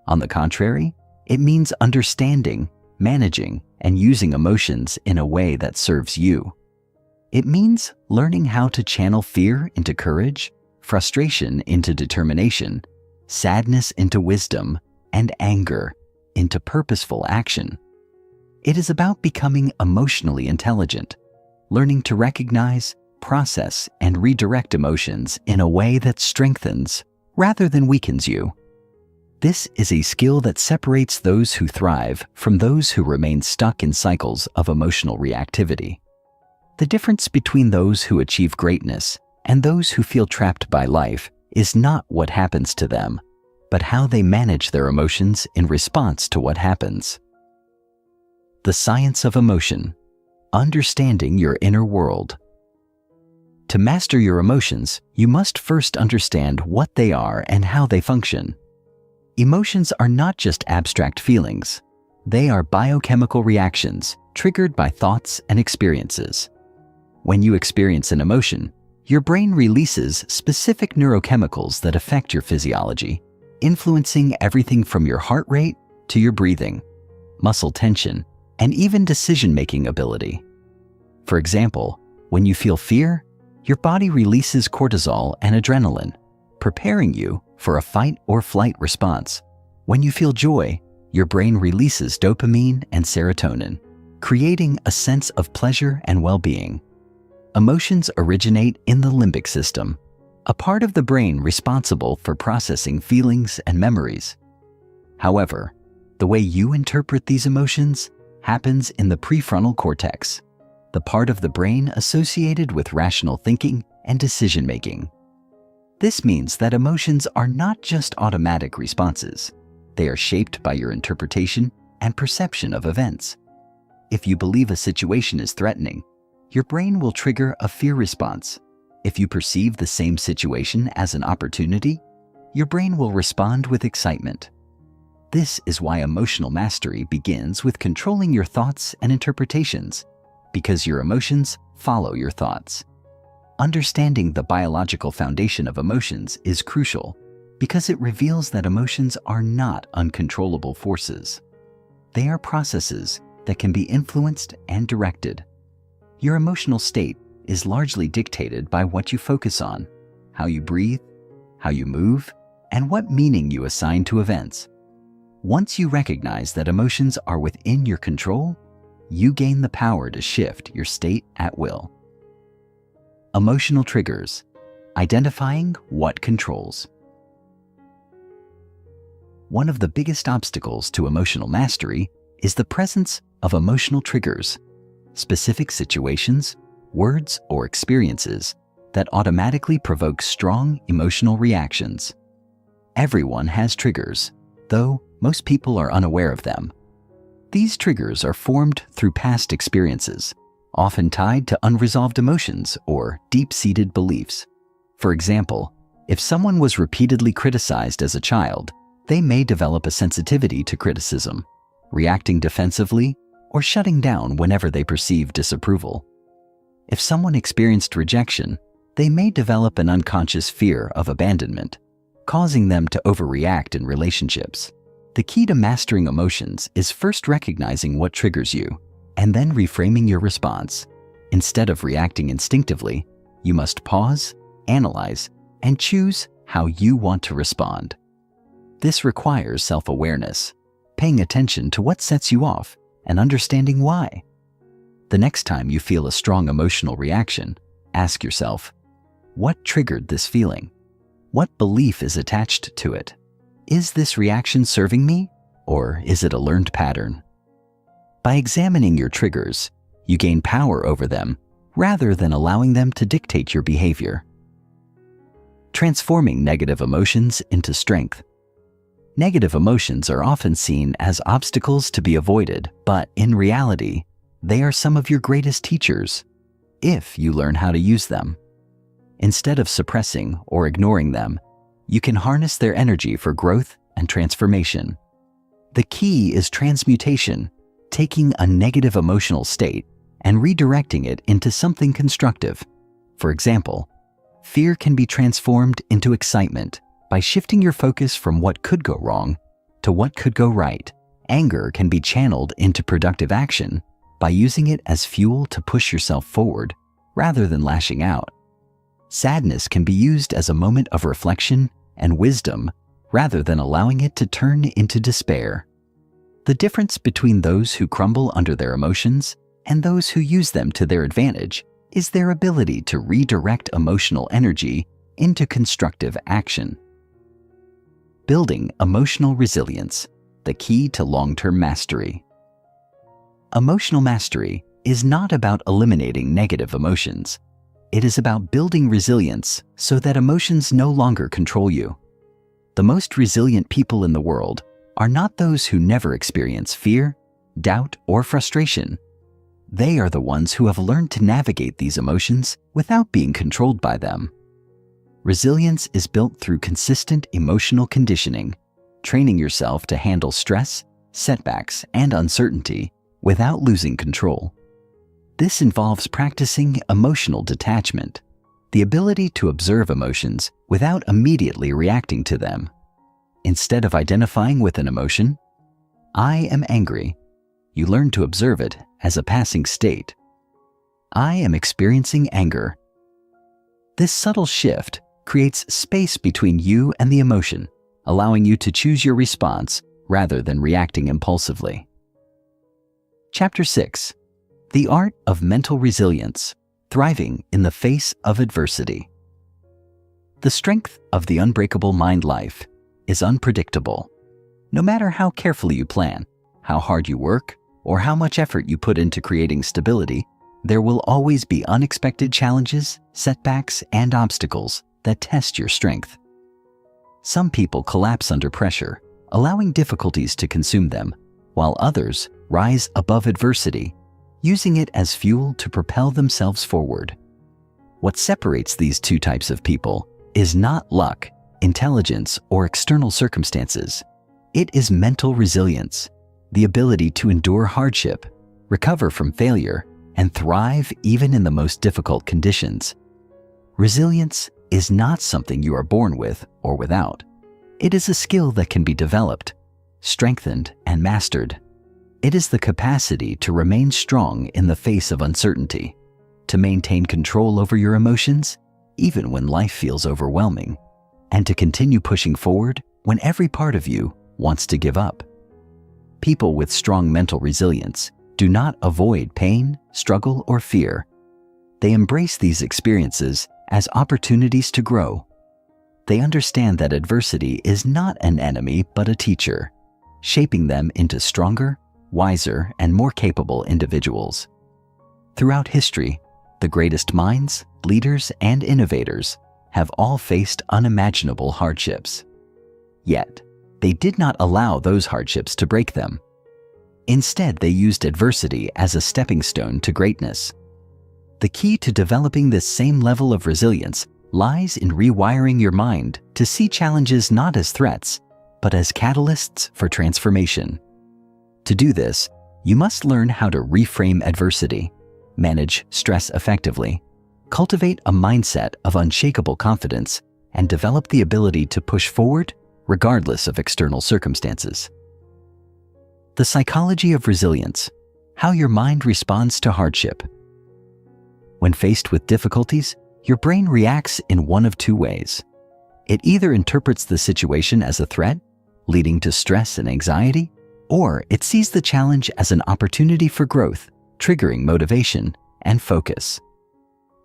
On the contrary, it means understanding, managing, and using emotions in a way that serves you. It means learning how to channel fear into courage, frustration into determination, sadness into wisdom, and anger into purposeful action. It is about becoming emotionally intelligent, learning to recognize, process, and redirect emotions in a way that strengthens rather than weakens you. This is a skill that separates those who thrive from those who remain stuck in cycles of emotional reactivity. The difference between those who achieve greatness and those who feel trapped by life is not what happens to them, but how they manage their emotions in response to what happens. The science of emotion. Understanding your inner world. To master your emotions, you must first understand what they are and how they function. Emotions are not just abstract feelings. They are biochemical reactions triggered by thoughts and experiences. When you experience an emotion, your brain releases specific neurochemicals that affect your physiology, influencing everything from your heart rate to your breathing, muscle tension, and even decision-making ability. For example, when you feel fear, your body releases cortisol and adrenaline, preparing you for a fight or flight response. When you feel joy, your brain releases dopamine and serotonin, creating a sense of pleasure and well-being. Emotions originate in the limbic system, a part of the brain responsible for processing feelings and memories. However, the way you interpret these emotions happens in the prefrontal cortex, the part of the brain associated with rational thinking and decision-making. This means that emotions are not just automatic responses. They are shaped by your interpretation and perception of events. If you believe a situation is threatening, your brain will trigger a fear response. If you perceive the same situation as an opportunity, your brain will respond with excitement. This is why emotional mastery begins with controlling your thoughts and interpretations, because your emotions follow your thoughts. Understanding the biological foundation of emotions is crucial because it reveals that emotions are not uncontrollable forces. They are processes that can be influenced and directed. Your emotional state is largely dictated by what you focus on, how you breathe, how you move, and what meaning you assign to events. Once you recognize that emotions are within your control, you gain the power to shift your state at will. Emotional triggers. Identifying what controls. One of the biggest obstacles to emotional mastery is the presence of emotional triggers, specific situations, words, or experiences that automatically provoke strong emotional reactions. Everyone has triggers, though most people are unaware of them. These triggers are formed through past experiences, often tied to unresolved emotions or deep-seated beliefs. For example, if someone was repeatedly criticized as a child, they may develop a sensitivity to criticism, reacting defensively or shutting down whenever they perceive disapproval. If someone experienced rejection, they may develop an unconscious fear of abandonment, causing them to overreact in relationships. The key to mastering emotions is first recognizing what triggers you, and then reframing your response. Instead of reacting instinctively, you must pause, analyze, and choose how you want to respond. This requires self-awareness, paying attention to what sets you off, and understanding why. The next time you feel a strong emotional reaction, ask yourself, what triggered this feeling? What belief is attached to it? Is this reaction serving me, or is it a learned pattern? By examining your triggers, you gain power over them rather than allowing them to dictate your behavior. Transforming negative emotions into strength. Negative emotions are often seen as obstacles to be avoided, but in reality, they are some of your greatest teachers, if you learn how to use them. Instead of suppressing or ignoring them, you can harness their energy for growth and transformation. The key is transmutation, taking a negative emotional state and redirecting it into something constructive. For example, fear can be transformed into excitement by shifting your focus from what could go wrong to what could go right. Anger can be channeled into productive action by using it as fuel to push yourself forward rather than lashing out. Sadness can be used as a moment of reflection and wisdom rather than allowing it to turn into despair. The difference between those who crumble under their emotions and those who use them to their advantage is their ability to redirect emotional energy into constructive action. Building emotional resilience, the key to long-term mastery. Emotional mastery is not about eliminating negative emotions. It is about building resilience so that emotions no longer control you. The most resilient people in the world are not those who never experience fear, doubt, or frustration. They are the ones who have learned to navigate these emotions without being controlled by them. Resilience is built through consistent emotional conditioning, training yourself to handle stress, setbacks, and uncertainty without losing control. This involves practicing emotional detachment, the ability to observe emotions without immediately reacting to them. Instead of identifying with an emotion, I am angry, you learn to observe it as a passing state. I am experiencing anger. This subtle shift creates space between you and the emotion, allowing you to choose your response rather than reacting impulsively. Chapter 6. The Art of Mental Resilience, Thriving in the Face of Adversity. The strength of the unbreakable mind life is unpredictable. No matter how carefully you plan, how hard you work, or how much effort you put into creating stability, there will always be unexpected challenges, setbacks, and obstacles that test your strength. Some people collapse under pressure, allowing difficulties to consume them, while others rise above adversity, using it as fuel to propel themselves forward. What separates these two types of people is not luck, intelligence, or external circumstances. It is mental resilience, the ability to endure hardship, recover from failure, and thrive even in the most difficult conditions. Resilience is not something you are born with or without. It is a skill that can be developed, strengthened, and mastered. It is the capacity to remain strong in the face of uncertainty, to maintain control over your emotions even when life feels overwhelming, and to continue pushing forward when every part of you wants to give up. People with strong mental resilience do not avoid pain, struggle, or fear. They embrace these experiences as opportunities to grow. They understand that adversity is not an enemy but a teacher, shaping them into stronger, wiser, and more capable individuals. Throughout history, the greatest minds, leaders, and innovators have all faced unimaginable hardships. Yet, they did not allow those hardships to break them. Instead, they used adversity as a stepping stone to greatness. The key to developing this same level of resilience lies in rewiring your mind to see challenges not as threats, but as catalysts for transformation. To do this, you must learn how to reframe adversity, manage stress effectively, cultivate a mindset of unshakable confidence, and develop the ability to push forward regardless of external circumstances. The psychology of resilience, how your mind responds to hardship. When faced with difficulties, your brain reacts in one of two ways. It either interprets the situation as a threat, leading to stress and anxiety, or it sees the challenge as an opportunity for growth, triggering motivation and focus.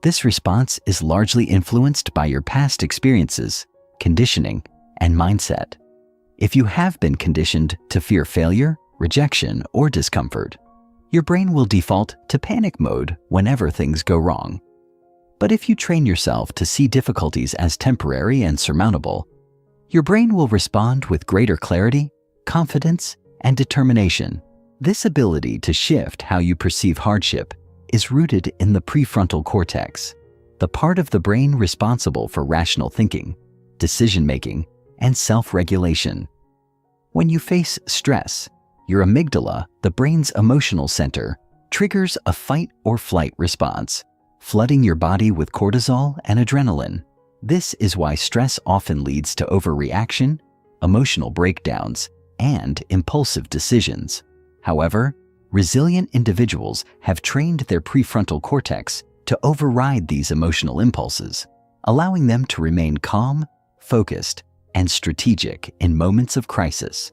This response is largely influenced by your past experiences, conditioning, and mindset. If you have been conditioned to fear failure, rejection, or discomfort, your brain will default to panic mode whenever things go wrong. But if you train yourself to see difficulties as temporary and surmountable, your brain will respond with greater clarity, confidence, and determination. This ability to shift how you perceive hardship is rooted in the prefrontal cortex, the part of the brain responsible for rational thinking, decision-making, and self-regulation. When you face stress, your amygdala, the brain's emotional center, triggers a fight or flight response, flooding your body with cortisol and adrenaline. This is why stress often leads to overreaction, emotional breakdowns, and impulsive decisions. However, resilient individuals have trained their prefrontal cortex to override these emotional impulses, allowing them to remain calm, focused, and strategic in moments of crisis.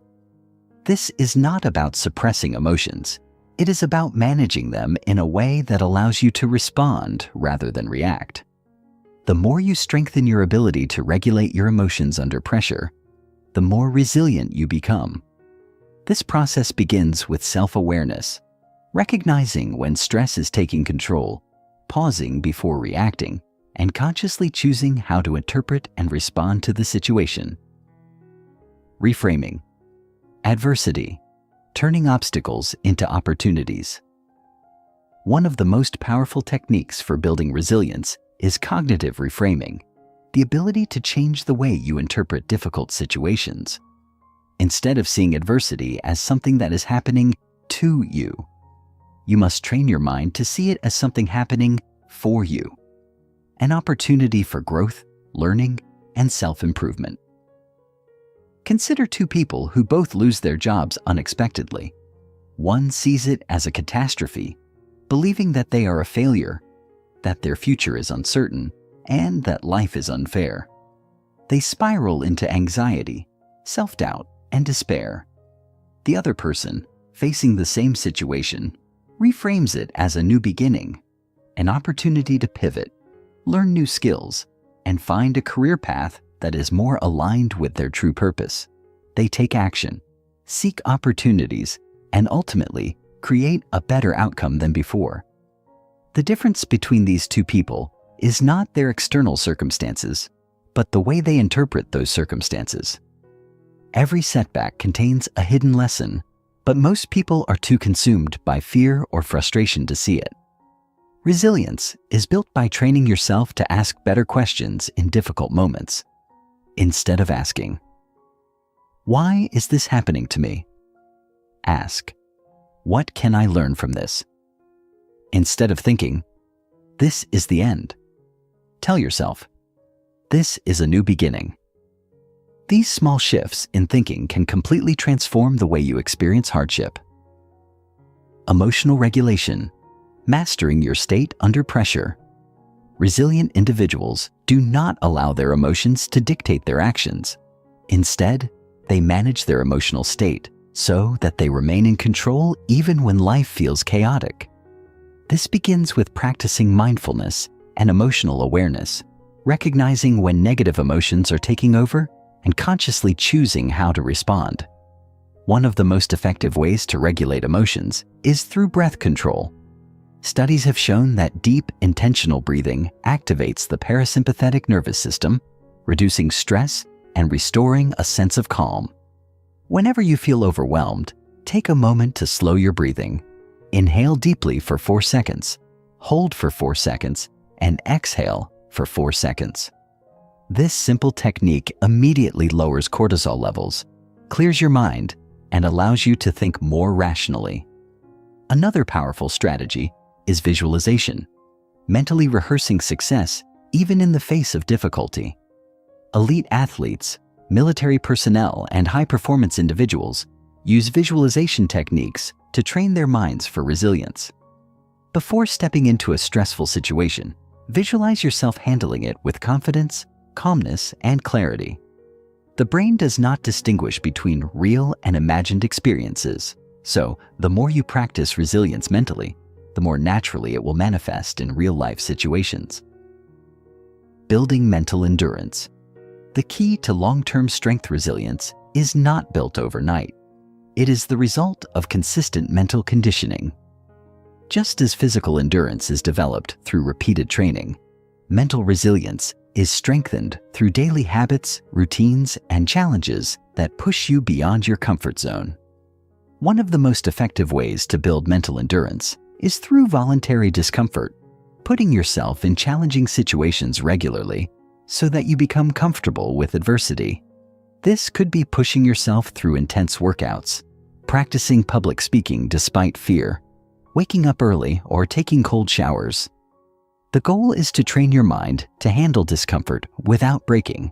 This is not about suppressing emotions. It is about managing them in a way that allows you to respond rather than react. The more you strengthen your ability to regulate your emotions under pressure, the more resilient you become. This process begins with self-awareness, recognizing when stress is taking control, pausing before reacting, and consciously choosing how to interpret and respond to the situation. Reframing. Adversity, turning obstacles into opportunities. One of the most powerful techniques for building resilience is cognitive reframing, the ability to change the way you interpret difficult situations. Instead of seeing adversity as something that is happening to you, you must train your mind to see it as something happening for you, an opportunity for growth, learning, and self-improvement. Consider two people who both lose their jobs unexpectedly. One sees it as a catastrophe, believing that they are a failure, that their future is uncertain, and that life is unfair. They spiral into anxiety, self-doubt, and despair. The other person, facing the same situation, reframes it as a new beginning, an opportunity to pivot, learn new skills, and find a career path that is more aligned with their true purpose. They take action, seek opportunities, and ultimately create a better outcome than before. The difference between these two people is not their external circumstances, but the way they interpret those circumstances. Every setback contains a hidden lesson, but most people are too consumed by fear or frustration to see it. Resilience is built by training yourself to ask better questions in difficult moments. Instead of asking, "Why is this happening to me?" ask, "What can I learn from this?" Instead of thinking, "This is the end," tell yourself, "This is a new beginning." These small shifts in thinking can completely transform the way you experience hardship. Emotional regulation, mastering your state under pressure. Resilient individuals do not allow their emotions to dictate their actions. Instead, they manage their emotional state so that they remain in control even when life feels chaotic. This begins with practicing mindfulness and emotional awareness, recognizing when negative emotions are taking over and consciously choosing how to respond. One of the most effective ways to regulate emotions is through breath control. Studies have shown that deep, intentional breathing activates the parasympathetic nervous system, reducing stress and restoring a sense of calm. Whenever you feel overwhelmed, take a moment to slow your breathing. Inhale deeply for 4 seconds, hold for 4 seconds, and exhale for 4 seconds. This simple technique immediately lowers cortisol levels, clears your mind, and allows you to think more rationally. Another powerful strategy is visualization, mentally rehearsing success even in the face of difficulty. Elite athletes, military personnel, and high-performance individuals use visualization techniques to train their minds for resilience. Before stepping into a stressful situation, visualize yourself handling it with confidence, calmness, and clarity. The brain does not distinguish between real and imagined experiences, so the more you practice resilience mentally, the more naturally it will manifest in real-life situations. Building mental endurance. The key to long-term strength resilience is not built overnight. It is the result of consistent mental conditioning. Just as physical endurance is developed through repeated training, mental resilience is strengthened through daily habits, routines, and challenges that push you beyond your comfort zone. One of the most effective ways to build mental endurance is through voluntary discomfort, putting yourself in challenging situations regularly so that you become comfortable with adversity. This could be pushing yourself through intense workouts, practicing public speaking despite fear, waking up early, or taking cold showers. The goal is to train your mind to handle discomfort without breaking.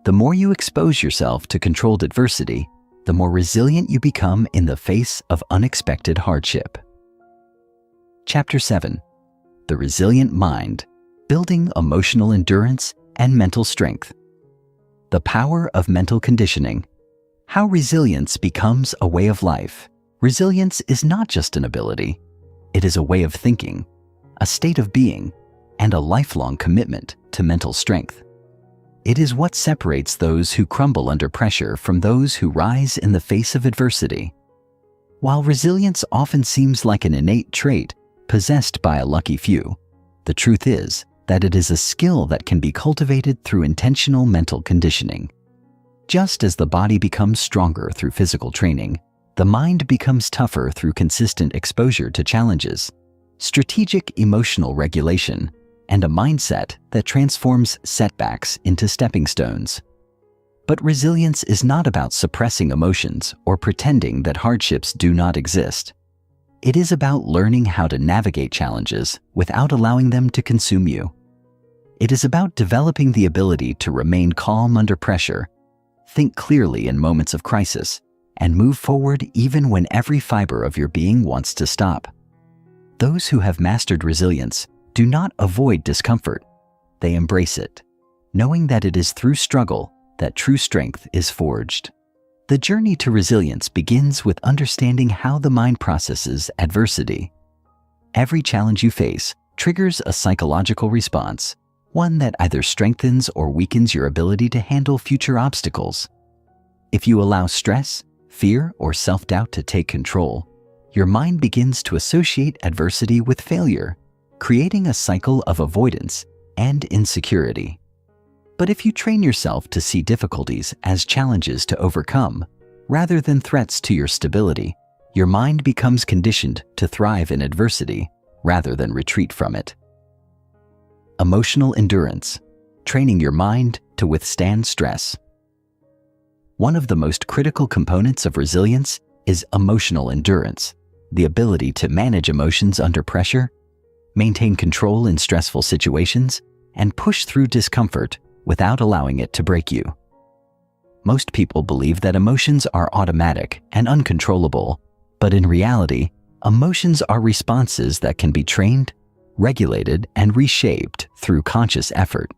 The more you expose yourself to controlled adversity, the more resilient you become in the face of unexpected hardship. Chapter 7. The Resilient Mind, Building Emotional Endurance and Mental Strength. The Power of Mental Conditioning. How resilience becomes a way of life. Resilience is not just an ability. It is a way of thinking, a state of being, and a lifelong commitment to mental strength. It is what separates those who crumble under pressure from those who rise in the face of adversity. While resilience often seems like an innate trait possessed by a lucky few, the truth is that it is a skill that can be cultivated through intentional mental conditioning. Just as the body becomes stronger through physical training, the mind becomes tougher through consistent exposure to challenges, strategic emotional regulation, and a mindset that transforms setbacks into stepping stones. But resilience is not about suppressing emotions or pretending that hardships do not exist. It is about learning how to navigate challenges without allowing them to consume you. It is about developing the ability to remain calm under pressure, think clearly in moments of crisis, and move forward even when every fiber of your being wants to stop. Those who have mastered resilience do not avoid discomfort. they embrace it, knowing that it is through struggle that true strength is forged. The journey to resilience begins with understanding how the mind processes adversity. Every challenge you face triggers a psychological response, one that either strengthens or weakens your ability to handle future obstacles. If you allow stress, fear, or self-doubt to take control, your mind begins to associate adversity with failure, creating a cycle of avoidance and insecurity. But if you train yourself to see difficulties as challenges to overcome, rather than threats to your stability, your mind becomes conditioned to thrive in adversity rather than retreat from it. Emotional endurance, training your mind to withstand stress. One of the most critical components of resilience is emotional endurance, the ability to manage emotions under pressure, maintain control in stressful situations, and push through discomfort without allowing it to break you. Most people believe that emotions are automatic and uncontrollable, but in reality, emotions are responses that can be trained, regulated, and reshaped through conscious effort.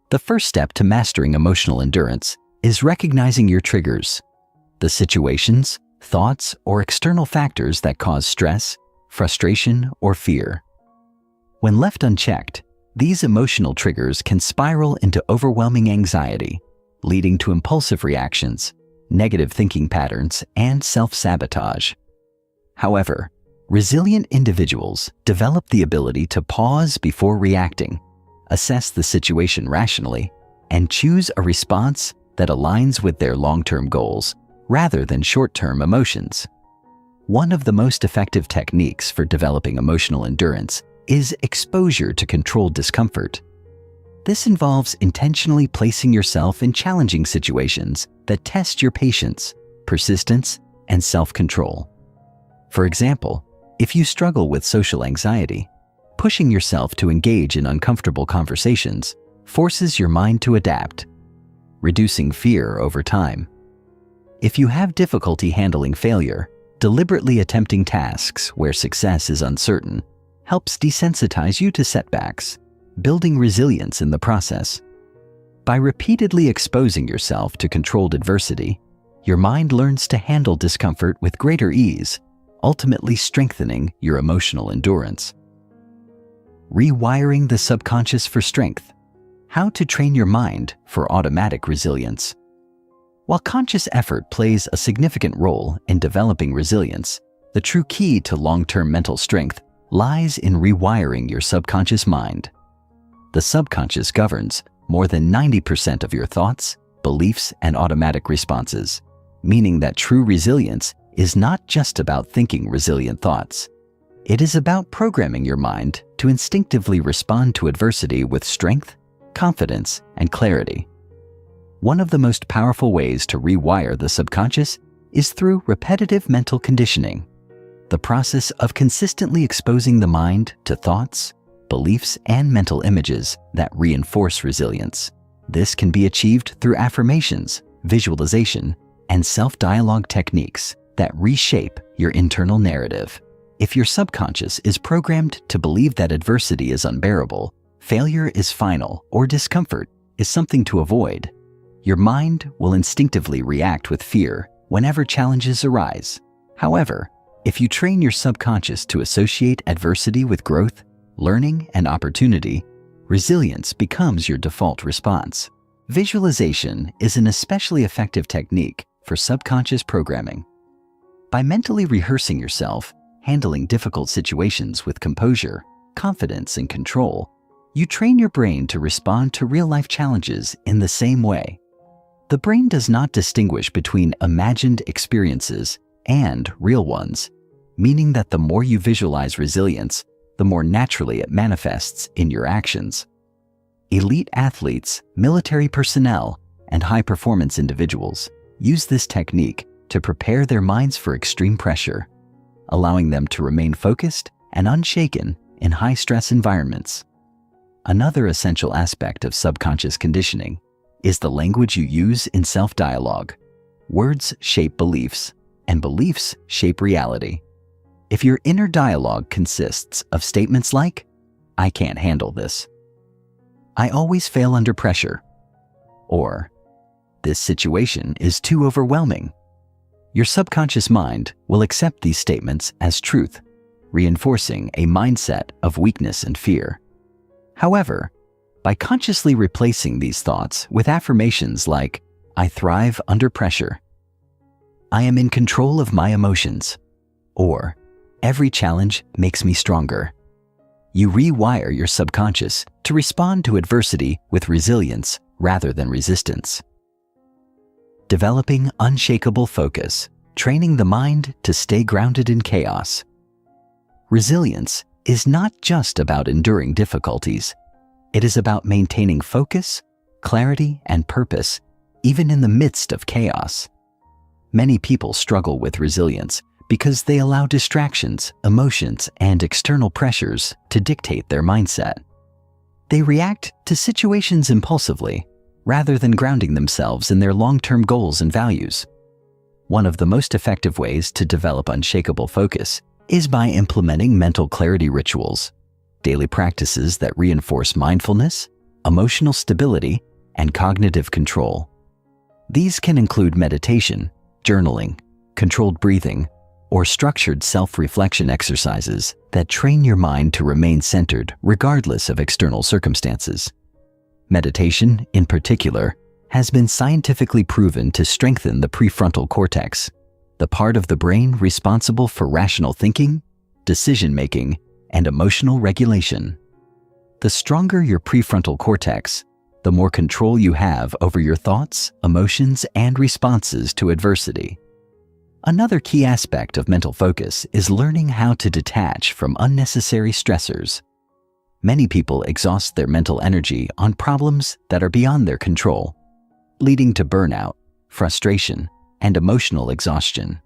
The first step to mastering emotional endurance is recognizing your triggers, the situations, thoughts, or external factors that cause stress, frustration, or fear. When left unchecked, these emotional triggers can spiral into overwhelming anxiety, leading to impulsive reactions, negative thinking patterns, and self-sabotage. However, resilient individuals develop the ability to pause before reacting, assess the situation rationally, and choose a response that aligns with their long-term goals rather than short-term emotions. One of the most effective techniques for developing emotional endurance is exposure to controlled discomfort. This involves intentionally placing yourself in challenging situations that test your patience, persistence, and self-control. For example, if you struggle with social anxiety, pushing yourself to engage in uncomfortable conversations forces your mind to adapt, reducing fear over time. If you have difficulty handling failure, deliberately attempting tasks where success is uncertain helps desensitize you to setbacks, building resilience in the process. By repeatedly exposing yourself to controlled adversity, your mind learns to handle discomfort with greater ease, ultimately strengthening your emotional endurance. Rewiring the subconscious for strength. How to train your mind for automatic resilience. While conscious effort plays a significant role in developing resilience, the true key to long-term mental strength lies in rewiring your subconscious mind. The subconscious governs more than 90% of your thoughts, beliefs, and automatic responses, meaning that true resilience is not just about thinking resilient thoughts. It is about programming your mind to instinctively respond to adversity with strength, confidence, and clarity. One of the most powerful ways to rewire the subconscious is through repetitive mental conditioning, the process of consistently exposing the mind to thoughts, beliefs, and mental images that reinforce resilience. This can be achieved through affirmations, visualization, and self-dialogue techniques that reshape your internal narrative. If your subconscious is programmed to believe that adversity is unbearable, failure is final, or discomfort is something to avoid, your mind will instinctively react with fear whenever challenges arise. However, if you train your subconscious to associate adversity with growth, learning, and opportunity, resilience becomes your default response. Visualization is an especially effective technique for subconscious programming. By mentally rehearsing yourself handling difficult situations with composure, confidence, and control, you train your brain to respond to real-life challenges in the same way. The brain does not distinguish between imagined experiences and real ones, meaning that the more you visualize resilience, the more naturally it manifests in your actions. Elite athletes, military personnel, and high-performance individuals use this technique to prepare their minds for extreme pressure, allowing them to remain focused and unshaken in high-stress environments. Another essential aspect of subconscious conditioning is the language you use in self-dialogue. Words shape beliefs, and beliefs shape reality. If your inner dialogue consists of statements like, "I can't handle this," I always fail under pressure. Or, this situation is too overwhelming. Your subconscious mind will accept these statements as truth, reinforcing a mindset of weakness and fear. However, by consciously replacing these thoughts with affirmations like, I thrive under pressure, I am in control of my emotions, or every challenge makes me stronger, you rewire your subconscious to respond to adversity with resilience rather than resistance. Developing unshakable focus, training the mind to stay grounded in chaos. Resilience is not just about enduring difficulties. It is about maintaining focus, clarity, and purpose, even in the midst of chaos. Many people struggle with resilience because they allow distractions, emotions, and external pressures to dictate their mindset. They react to situations impulsively, rather than grounding themselves in their long-term goals and values. One of the most effective ways to develop unshakable focus is by implementing mental clarity rituals, daily practices that reinforce mindfulness, emotional stability, and cognitive control. These can include meditation, journaling, controlled breathing, or structured self-reflection exercises that train your mind to remain centered regardless of external circumstances. Meditation, in particular, has been scientifically proven to strengthen the prefrontal cortex, the part of the brain responsible for rational thinking, decision-making, and emotional regulation. The stronger your prefrontal cortex, the more control you have over your thoughts, emotions, and responses to adversity. Another key aspect of mental focus is learning how to detach from unnecessary stressors. Many people exhaust their mental energy on problems that are beyond their control, leading to burnout, frustration, and emotional exhaustion.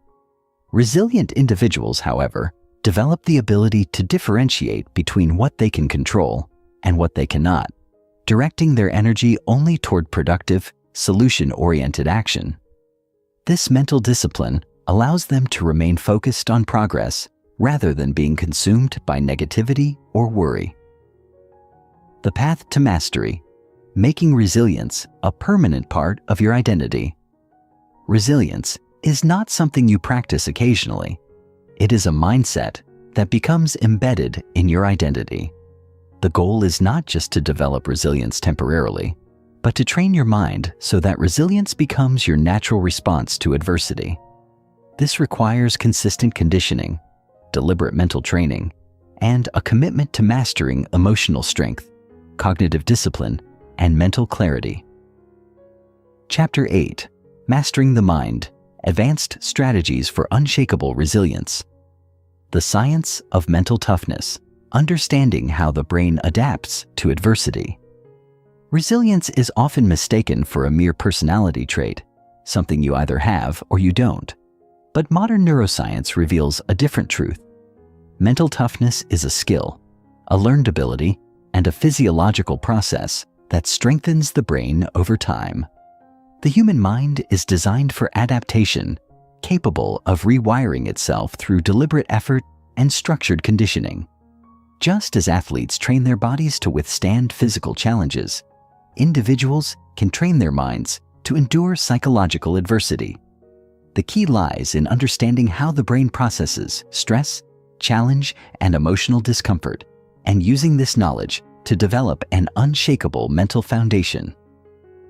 Resilient individuals, however, develop the ability to differentiate between what they can control and what they cannot, directing their energy only toward productive, solution-oriented action. This mental discipline allows them to remain focused on progress rather than being consumed by negativity or worry. The path to mastery, making resilience a permanent part of your identity. Resilience is not something you practice occasionally. It is a mindset that becomes embedded in your identity. The goal is not just to develop resilience temporarily, but to train your mind so that resilience becomes your natural response to adversity. This requires consistent conditioning, deliberate mental training, and a commitment to mastering emotional strength, cognitive discipline, and mental clarity. Chapter 8: Mastering the Mind, Advanced Strategies for Unshakable Resilience. The Science of Mental Toughness, Understanding how the brain adapts to adversity. Resilience is often mistaken for a mere personality trait, something you either have or you don't. But modern neuroscience reveals a different truth. Mental toughness is a skill, a learned ability, and a physiological process that strengthens the brain over time. The human mind is designed for adaptation, capable of rewiring itself through deliberate effort and structured conditioning. Just as athletes train their bodies to withstand physical challenges, individuals can train their minds to endure psychological adversity. The key lies in understanding how the brain processes stress, challenge, and emotional discomfort, and using this knowledge to develop an unshakable mental foundation.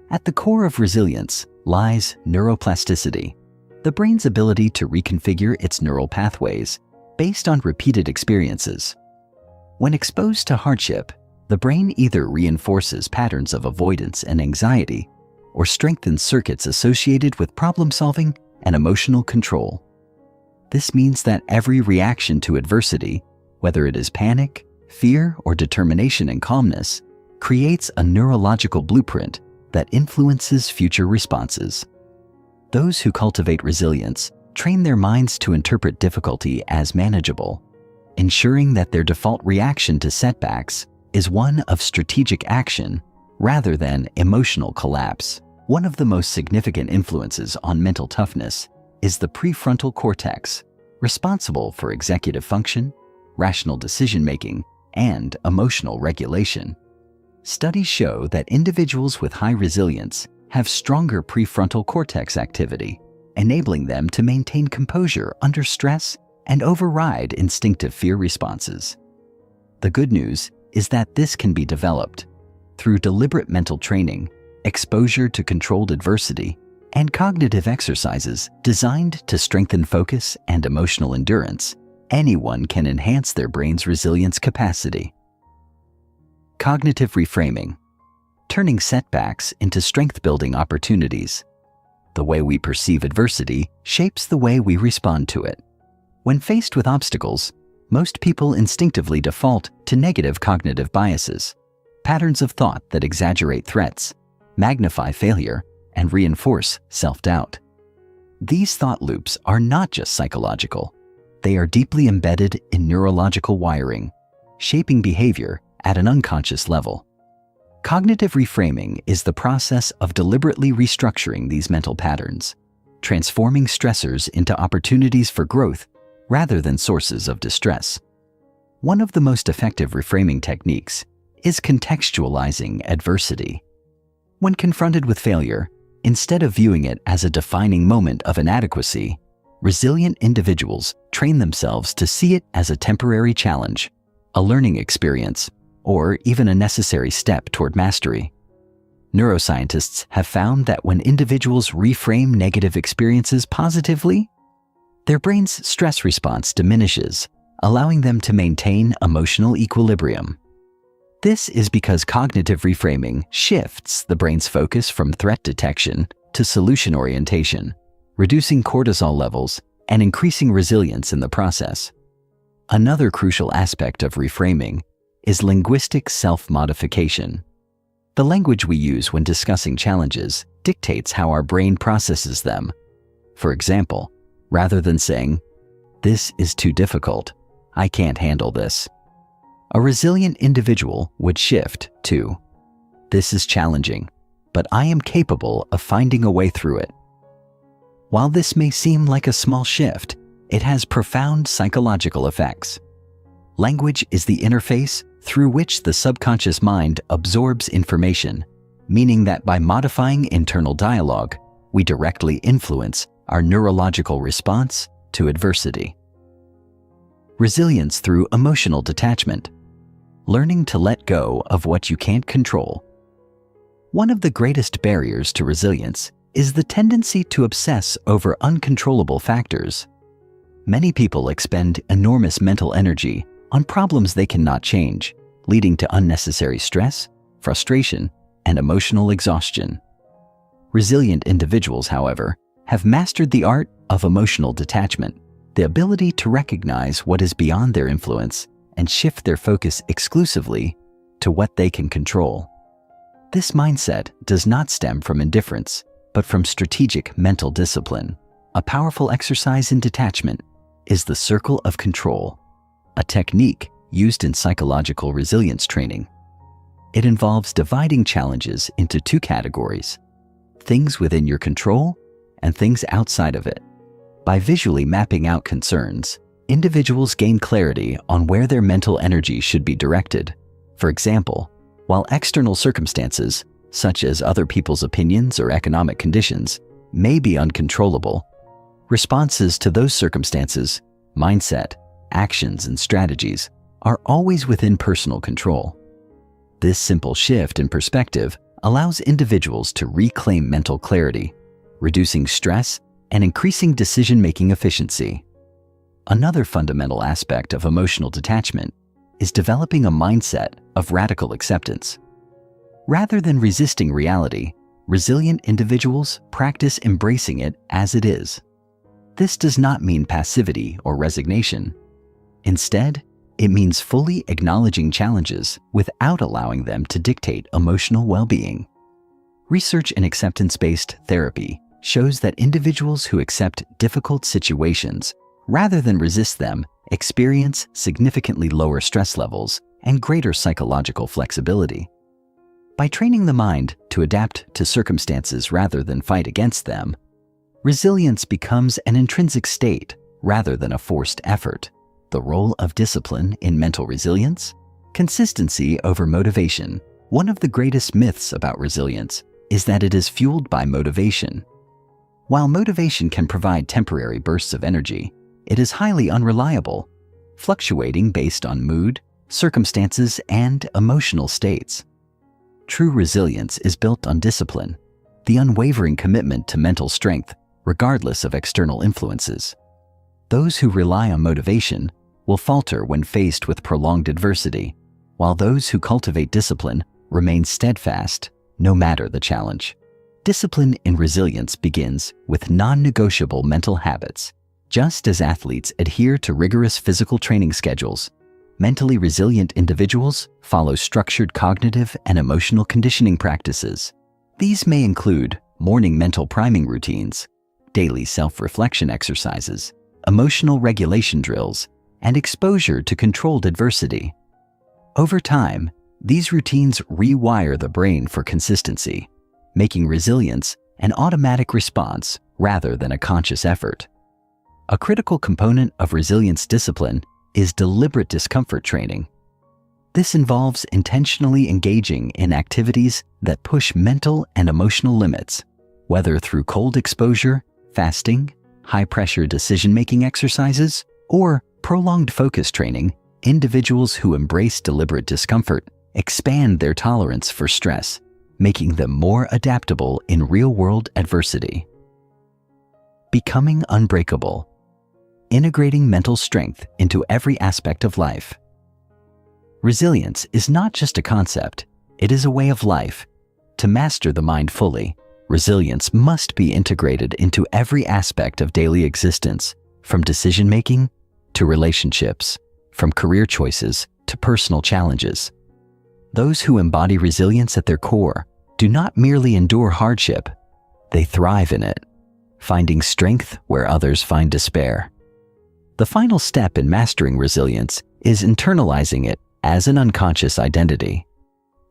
At the core of resilience lies neuroplasticity, the brain's ability to reconfigure its neural pathways based on repeated experiences. When exposed to hardship, the brain either reinforces patterns of avoidance and anxiety or strengthens circuits associated with problem-solving and emotional control. This means that every reaction to adversity, whether it is panic, fear, or determination and calmness, creates a neurological blueprint that influences future responses. Those who cultivate resilience train their minds to interpret difficulty as manageable, ensuring that their default reaction to setbacks is one of strategic action rather than emotional collapse. One of the most significant influences on mental toughness is the prefrontal cortex, responsible for executive function, rational decision-making, and emotional regulation. Studies show that individuals with high resilience have stronger prefrontal cortex activity, enabling them to maintain composure under stress and override instinctive fear responses. The good news is that this can be developed through deliberate mental training, exposure to controlled adversity, and cognitive exercises designed to strengthen focus and emotional endurance. Anyone can enhance their brain's resilience capacity. Cognitive reframing, turning setbacks into strength-building opportunities. The way we perceive adversity shapes the way we respond to it. When faced with obstacles, most people instinctively default to negative cognitive biases, patterns of thought that exaggerate threats, magnify failure, and reinforce self-doubt. These thought loops are not just psychological. They are deeply embedded in neurological wiring, shaping behavior at an unconscious level. Cognitive reframing is the process of deliberately restructuring these mental patterns, transforming stressors into opportunities for growth rather than sources of distress. One of the most effective reframing techniques is contextualizing adversity. When confronted with failure, instead of viewing it as a defining moment of inadequacy, resilient individuals train themselves to see it as a temporary challenge, a learning experience, or even a necessary step toward mastery. Neuroscientists have found that when individuals reframe negative experiences positively, their brain's stress response diminishes, allowing them to maintain emotional equilibrium. This is because cognitive reframing shifts the brain's focus from threat detection to solution orientation, reducing cortisol levels and increasing resilience in the process. Another crucial aspect of reframing is linguistic self-modification. The language we use when discussing challenges dictates how our brain processes them. For example, rather than saying, "This is too difficult, I can't handle this," a resilient individual would shift to, "This is challenging, but I am capable of finding a way through it." While this may seem like a small shift, it has profound psychological effects. Language is the interface through which the subconscious mind absorbs information, meaning that by modifying internal dialogue, we directly influence our neurological response to adversity. Resilience through emotional detachment, learning to let go of what you can't control. One of the greatest barriers to resilience is the tendency to obsess over uncontrollable factors. Many people expend enormous mental energy on problems they cannot change, leading to unnecessary stress, frustration, and emotional exhaustion. Resilient individuals, however, have mastered the art of emotional detachment, the ability to recognize what is beyond their influence and shift their focus exclusively to what they can control. This mindset does not stem from indifference, but from strategic mental discipline. A powerful exercise in detachment is the circle of control, a technique used in psychological resilience training. It involves dividing challenges into two categories: things within your control and things outside of it. By visually mapping out concerns, individuals gain clarity on where their mental energy should be directed. For example, while external circumstances, such as other people's opinions or economic conditions, may be uncontrollable, responses to those circumstances, mindset, actions, and strategies are always within personal control. This simple shift in perspective allows individuals to reclaim mental clarity, reducing stress and increasing decision-making efficiency. Another fundamental aspect of emotional detachment is developing a mindset of radical acceptance. Rather than resisting reality, resilient individuals practice embracing it as it is. This does not mean passivity or resignation. Instead, it means fully acknowledging challenges without allowing them to dictate emotional well-being. Research in acceptance-based therapy shows that individuals who accept difficult situations rather than resist them experience significantly lower stress levels and greater psychological flexibility. By training the mind to adapt to circumstances rather than fight against them, resilience becomes an intrinsic state rather than a forced effort. The role of discipline in mental resilience: consistency over motivation. One of the greatest myths about resilience is that it is fueled by motivation. While motivation can provide temporary bursts of energy, it is highly unreliable, fluctuating based on mood, circumstances, and emotional states. True resilience is built on discipline, the unwavering commitment to mental strength, regardless of external influences. Those who rely on motivation will falter when faced with prolonged adversity, while those who cultivate discipline remain steadfast, no matter the challenge. Discipline in resilience begins with non-negotiable mental habits. Just as athletes adhere to rigorous physical training schedules, mentally resilient individuals follow structured cognitive and emotional conditioning practices. These may include morning mental priming routines, daily self-reflection exercises, emotional regulation drills, and exposure to controlled adversity. Over time, these routines rewire the brain for consistency, making resilience an automatic response rather than a conscious effort. A critical component of resilience discipline is deliberate discomfort training. This involves intentionally engaging in activities that push mental and emotional limits, whether through cold exposure, fasting, high-pressure decision-making exercises, or prolonged focus training. Individuals who embrace deliberate discomfort expand their tolerance for stress, making them more adaptable in real-world adversity. Becoming unbreakable. Integrating mental strength into every aspect of life. Resilience is not just a concept, it is a way of life. To master the mind fully, resilience must be integrated into every aspect of daily existence, from decision-making to relationships, from career choices to personal challenges. Those who embody resilience at their core do not merely endure hardship, they thrive in it, finding strength where others find despair. The final step in mastering resilience is internalizing it as an unconscious identity.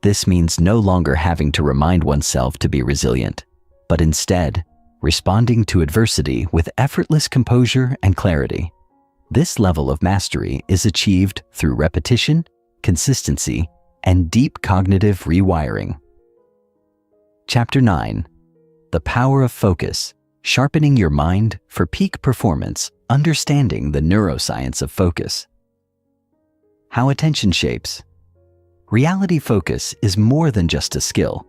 This means no longer having to remind oneself to be resilient, but instead responding to adversity with effortless composure and clarity. This level of mastery is achieved through repetition, consistency, and deep cognitive rewiring. Chapter 9. The Power of Focus, Sharpening Your Mind for Peak Performance, Understanding the Neuroscience of Focus. How attention shapes. Reality focus is more than just a skill.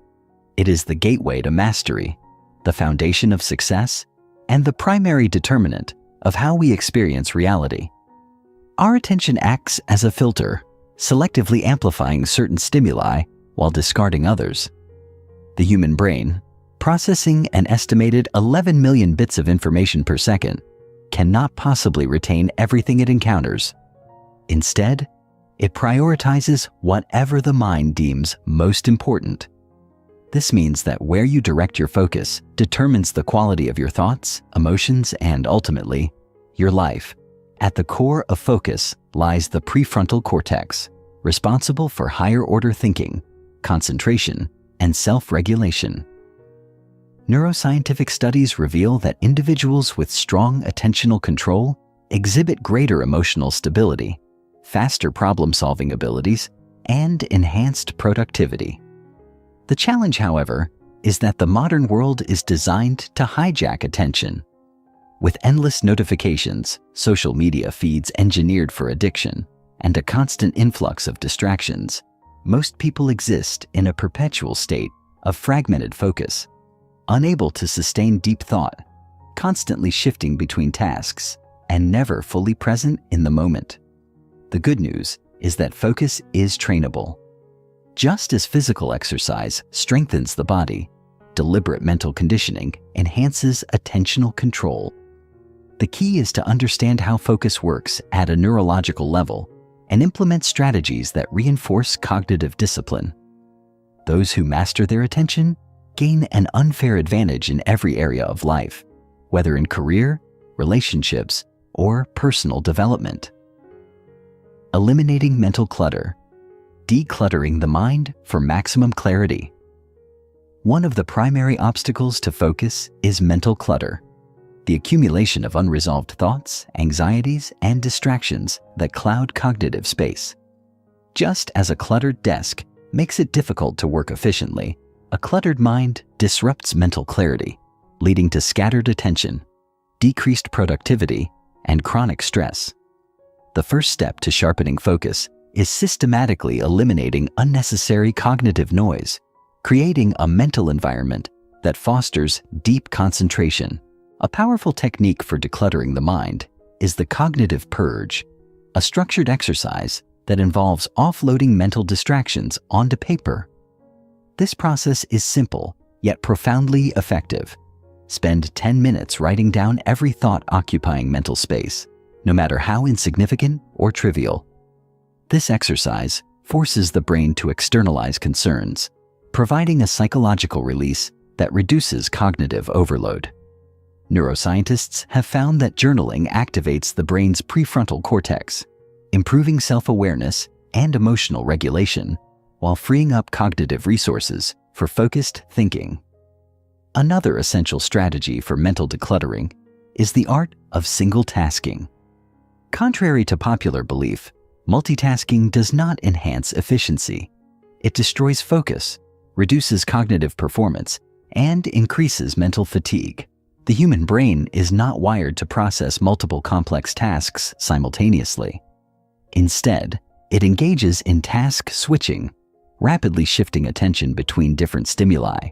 It is the gateway to mastery, the foundation of success, and the primary determinant of how we experience reality. Our attention acts as a filter, selectively amplifying certain stimuli while discarding others. The human brain, processing an estimated 11 million bits of information per second, cannot possibly retain everything it encounters. Instead, it prioritizes whatever the mind deems most important. This means that where you direct your focus determines the quality of your thoughts, emotions, and ultimately, your life. At the core of focus lies the prefrontal cortex, responsible for higher-order thinking, concentration, and self-regulation. Neuroscientific studies reveal that individuals with strong attentional control exhibit greater emotional stability, faster problem-solving abilities, and enhanced productivity. The challenge, however, is that the modern world is designed to hijack attention. With endless notifications, social media feeds engineered for addiction, and a constant influx of distractions, most people exist in a perpetual state of fragmented focus, unable to sustain deep thought, constantly shifting between tasks, and never fully present in the moment. The good news is that focus is trainable. Just as physical exercise strengthens the body, deliberate mental conditioning enhances attentional control. The key is to understand how focus works at a neurological level and implement strategies that reinforce cognitive discipline. Those who master their attention gain an unfair advantage in every area of life, whether in career, relationships, or personal development. Eliminating mental clutter. Decluttering the mind for maximum clarity. One of the primary obstacles to focus is mental clutter, the accumulation of unresolved thoughts, anxieties, and distractions that cloud cognitive space. Just as a cluttered desk makes it difficult to work efficiently. A cluttered mind disrupts mental clarity, leading to scattered attention, decreased productivity, and chronic stress. The first step to sharpening focus is systematically eliminating unnecessary cognitive noise, creating a mental environment that fosters deep concentration. A powerful technique for decluttering the mind is the cognitive purge, a structured exercise that involves offloading mental distractions onto paper. This process is simple, yet profoundly effective. Spend 10 minutes writing down every thought occupying mental space, no matter how insignificant or trivial. This exercise forces the brain to externalize concerns, providing a psychological release that reduces cognitive overload. Neuroscientists have found that journaling activates the brain's prefrontal cortex, improving self-awareness and emotional regulation, while freeing up cognitive resources for focused thinking. Another essential strategy for mental decluttering is the art of single tasking. Contrary to popular belief, multitasking does not enhance efficiency. It destroys focus, reduces cognitive performance, and increases mental fatigue. The human brain is not wired to process multiple complex tasks simultaneously. Instead, it engages in task switching, rapidly shifting attention between different stimuli.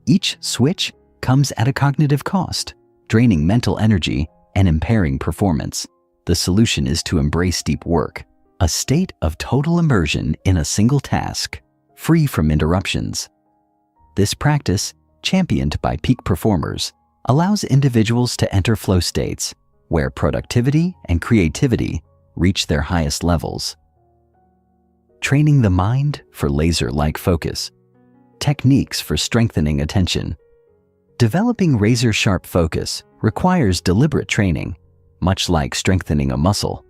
Each switch comes at a cognitive cost, draining mental energy and impairing performance. The solution is to embrace deep work, a state of total immersion in a single task, free from interruptions. This practice, championed by peak performers, allows individuals to enter flow states where productivity and creativity reach their highest levels. Training the mind for laser-like focus. Techniques for strengthening attention. Developing razor-sharp focus requires deliberate training, much like strengthening a muscle.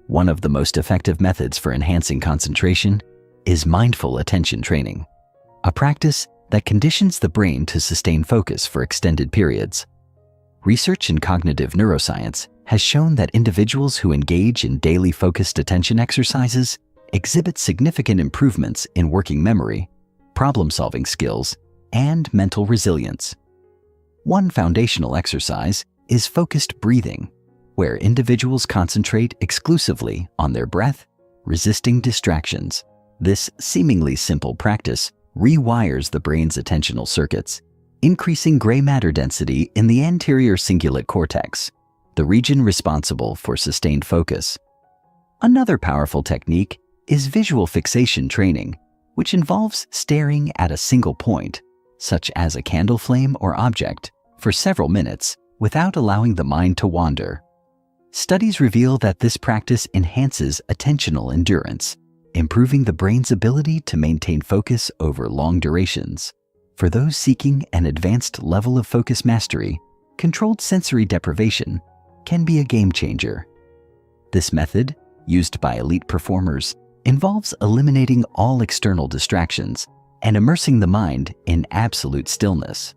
One of the most effective methods for enhancing concentration is mindful attention training, a practice that conditions the brain to sustain focus for extended periods. Research in cognitive neuroscience has shown that individuals who engage in daily focused attention exercises exhibit significant improvements in working memory, problem-solving skills, and mental resilience. One foundational exercise is focused breathing, where individuals concentrate exclusively on their breath, resisting distractions. This seemingly simple practice rewires the brain's attentional circuits, increasing gray matter density in the anterior cingulate cortex, the region responsible for sustained focus. Another powerful technique is visual fixation training, which involves staring at a single point, such as a candle flame or object, for several minutes without allowing the mind to wander. Studies reveal that this practice enhances attentional endurance, improving the brain's ability to maintain focus over long durations. For those seeking an advanced level of focus mastery, controlled sensory deprivation can be a game changer. This method, used by elite performers, involves eliminating all external distractions and immersing the mind in absolute stillness.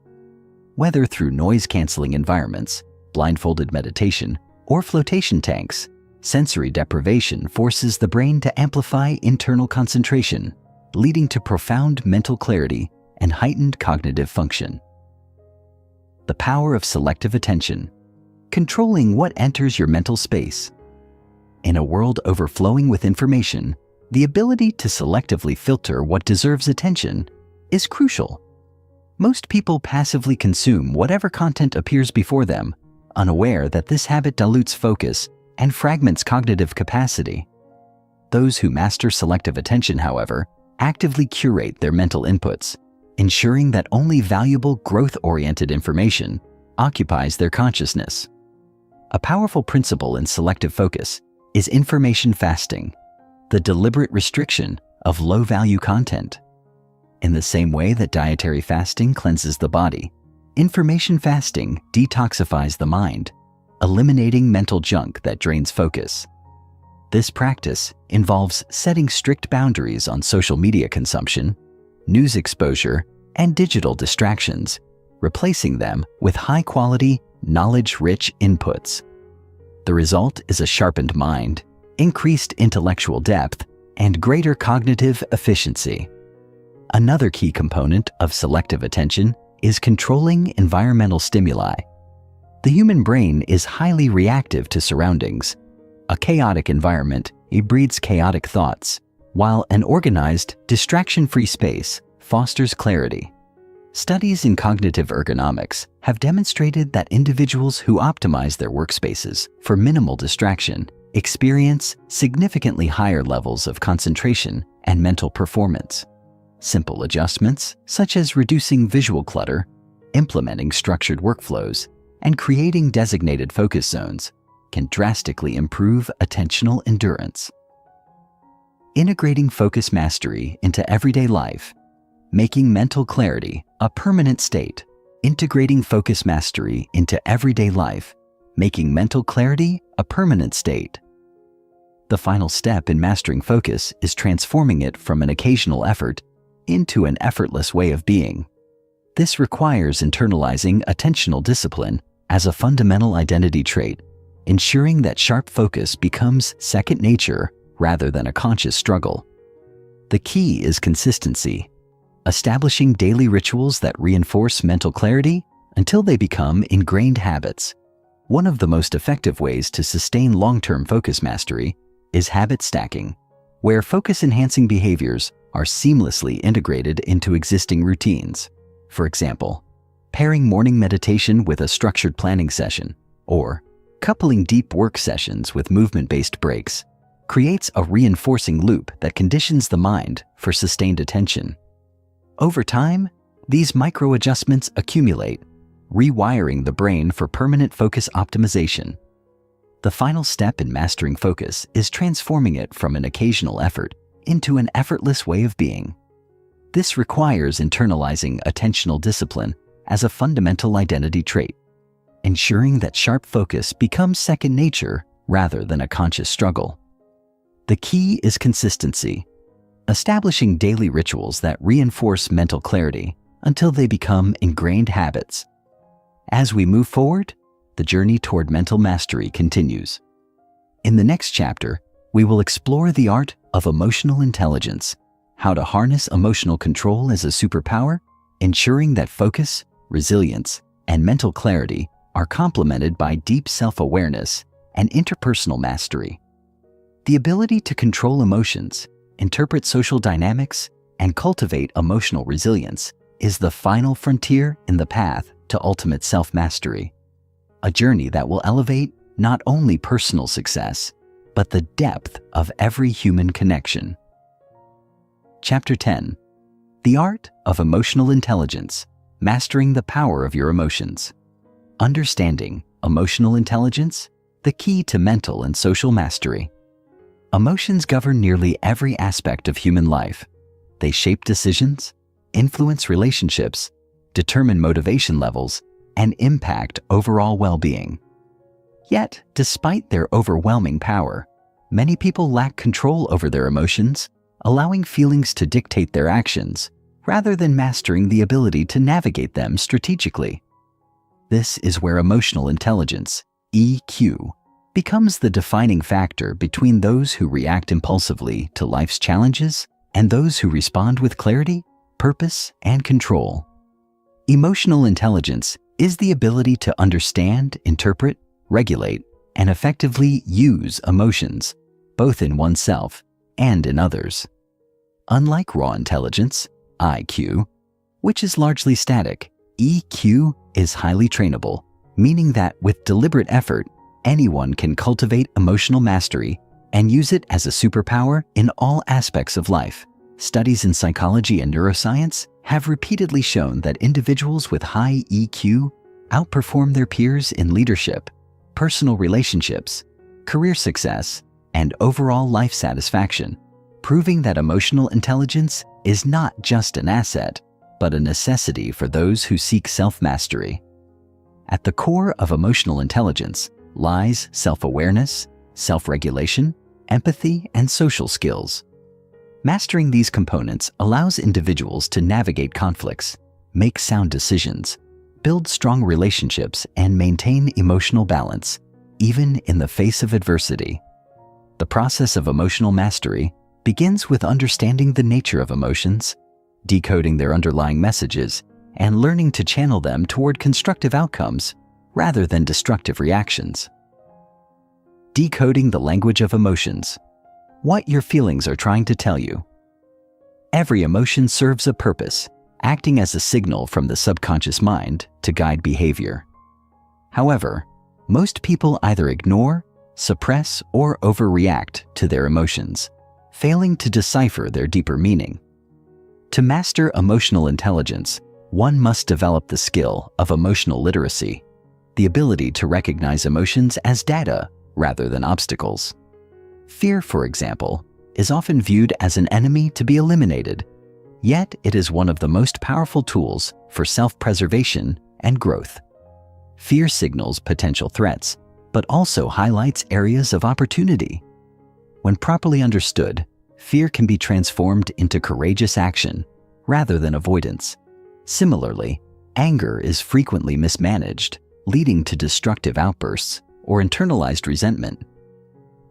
Whether through noise-canceling environments, blindfolded meditation, or flotation tanks, sensory deprivation forces the brain to amplify internal concentration, leading to profound mental clarity and heightened cognitive function. The power of selective attention, controlling what enters your mental space. In a world overflowing with information, the ability to selectively filter what deserves attention is crucial. Most people passively consume whatever content appears before them, unaware that this habit dilutes focus and fragments cognitive capacity. Those who master selective attention, however, actively curate their mental inputs, ensuring that only valuable growth-oriented information occupies their consciousness. A powerful principle in selective focus is information fasting, the deliberate restriction of low-value content. In the same way that dietary fasting cleanses the body, information fasting detoxifies the mind, eliminating mental junk that drains focus. This practice involves setting strict boundaries on social media consumption, news exposure, and digital distractions, replacing them with high-quality, knowledge-rich inputs. The result is a sharpened mind, increased intellectual depth, and greater cognitive efficiency. Another key component of selective attention is controlling environmental stimuli. The human brain is highly reactive to surroundings. A chaotic environment breeds chaotic thoughts, while an organized, distraction-free space fosters clarity. Studies in cognitive ergonomics have demonstrated that individuals who optimize their workspaces for minimal distraction experience significantly higher levels of concentration and mental performance. Simple adjustments, such as reducing visual clutter, implementing structured workflows, and creating designated focus zones, can drastically improve attentional endurance. Integrating focus mastery into everyday life, making mental clarity a permanent state. Integrating focus mastery into everyday life, making mental clarity a permanent state. The final step in mastering focus is transforming it from an occasional effort into an effortless way of being. This requires internalizing attentional discipline as a fundamental identity trait, ensuring that sharp focus becomes second nature rather than a conscious struggle. The key is consistency, establishing daily rituals that reinforce mental clarity until they become ingrained habits. One of the most effective ways to sustain long-term focus mastery is habit stacking, where focus-enhancing behaviors are seamlessly integrated into existing routines. For example, pairing morning meditation with a structured planning session, or coupling deep work sessions with movement-based breaks, creates a reinforcing loop that conditions the mind for sustained attention. Over time, these micro-adjustments accumulate, rewiring the brain for permanent focus optimization. The final step in mastering focus is transforming it from an occasional effort into an effortless way of being. This requires internalizing attentional discipline as a fundamental identity trait, ensuring that sharp focus becomes second nature rather than a conscious struggle. The key is consistency, establishing daily rituals that reinforce mental clarity until they become ingrained habits. As we move forward, the journey toward mental mastery continues. In the next chapter, we will explore the art of emotional intelligence, how to harness emotional control as a superpower, ensuring that focus, resilience, and mental clarity are complemented by deep self-awareness and interpersonal mastery. The ability to control emotions, interpret social dynamics, and cultivate emotional resilience is the final frontier in the path to ultimate self-mastery, a journey that will elevate not only personal success, but the depth of every human connection. Chapter 10. The Art of Emotional Intelligence, Mastering the Power of Your Emotions. Understanding emotional intelligence, the key to mental and social mastery. Emotions govern nearly every aspect of human life. They shape decisions, influence relationships, determine motivation levels, and impact overall well-being. Yet, despite their overwhelming power, many people lack control over their emotions, allowing feelings to dictate their actions, rather than mastering the ability to navigate them strategically. This is where emotional intelligence, EQ, becomes the defining factor between those who react impulsively to life's challenges and those who respond with clarity, purpose, and control. Emotional intelligence is the ability to understand, interpret, regulate, and effectively use emotions, both in oneself and in others. Unlike raw intelligence, IQ, which is largely static, EQ is highly trainable, meaning that with deliberate effort, anyone can cultivate emotional mastery and use it as a superpower in all aspects of life. Studies in psychology and neuroscience have repeatedly shown that individuals with high EQ outperform their peers in leadership, personal relationships, career success, and overall life satisfaction, proving that emotional intelligence is not just an asset, but a necessity for those who seek self-mastery. At the core of emotional intelligence lies self-awareness, self-regulation, empathy, and social skills. Mastering these components allows individuals to navigate conflicts, make sound decisions, build strong relationships, and maintain emotional balance, even in the face of adversity. The process of emotional mastery begins with understanding the nature of emotions, decoding their underlying messages, and learning to channel them toward constructive outcomes rather than destructive reactions. Decoding the language of emotions. What your feelings are trying to tell you. Every emotion serves a purpose, acting as a signal from the subconscious mind to guide behavior. However, most people either ignore, suppress, or overreact to their emotions, failing to decipher their deeper meaning. To master emotional intelligence, one must develop the skill of emotional literacy, the ability to recognize emotions as data rather than obstacles. Fear, for example, is often viewed as an enemy to be eliminated, yet it is one of the most powerful tools for self-preservation and growth. Fear signals potential threats, but also highlights areas of opportunity. When properly understood, fear can be transformed into courageous action rather than avoidance. Similarly, anger is frequently mismanaged, leading to destructive outbursts or internalized resentment.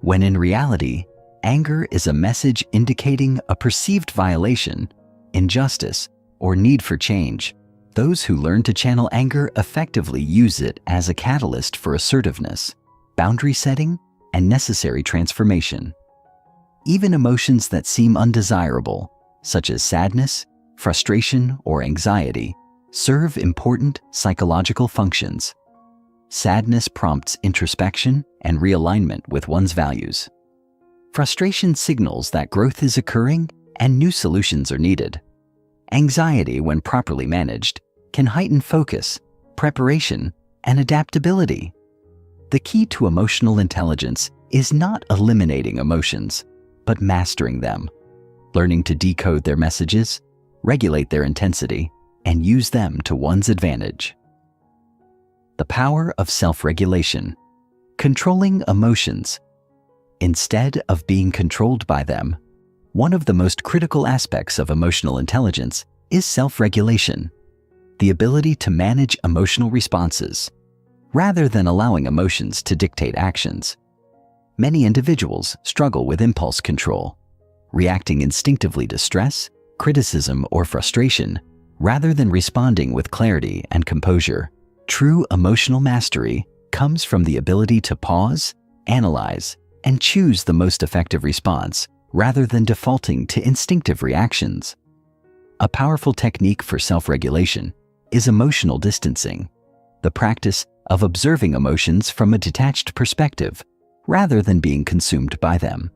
When in reality, anger is a message indicating a perceived violation, injustice, or need for change. Those who learn to channel anger effectively use it as a catalyst for assertiveness, boundary setting, and necessary transformation. Even emotions that seem undesirable, such as sadness, frustration, or anxiety, serve important psychological functions. Sadness prompts introspection and realignment with one's values. Frustration signals that growth is occurring and new solutions are needed. Anxiety, when properly managed, can heighten focus, preparation, and adaptability. The key to emotional intelligence is not eliminating emotions, but mastering them, learning to decode their messages, regulate their intensity, and use them to one's advantage. The power of self-regulation. Controlling emotions. Instead of being controlled by them, one of the most critical aspects of emotional intelligence is self-regulation, the ability to manage emotional responses, rather than allowing emotions to dictate actions. Many individuals struggle with impulse control, reacting instinctively to stress, criticism, or frustration, rather than responding with clarity and composure. True emotional mastery comes from the ability to pause, analyze, and choose the most effective response rather than defaulting to instinctive reactions. A powerful technique for self-regulation is emotional distancing, the practice of observing emotions from a detached perspective rather than being consumed by them.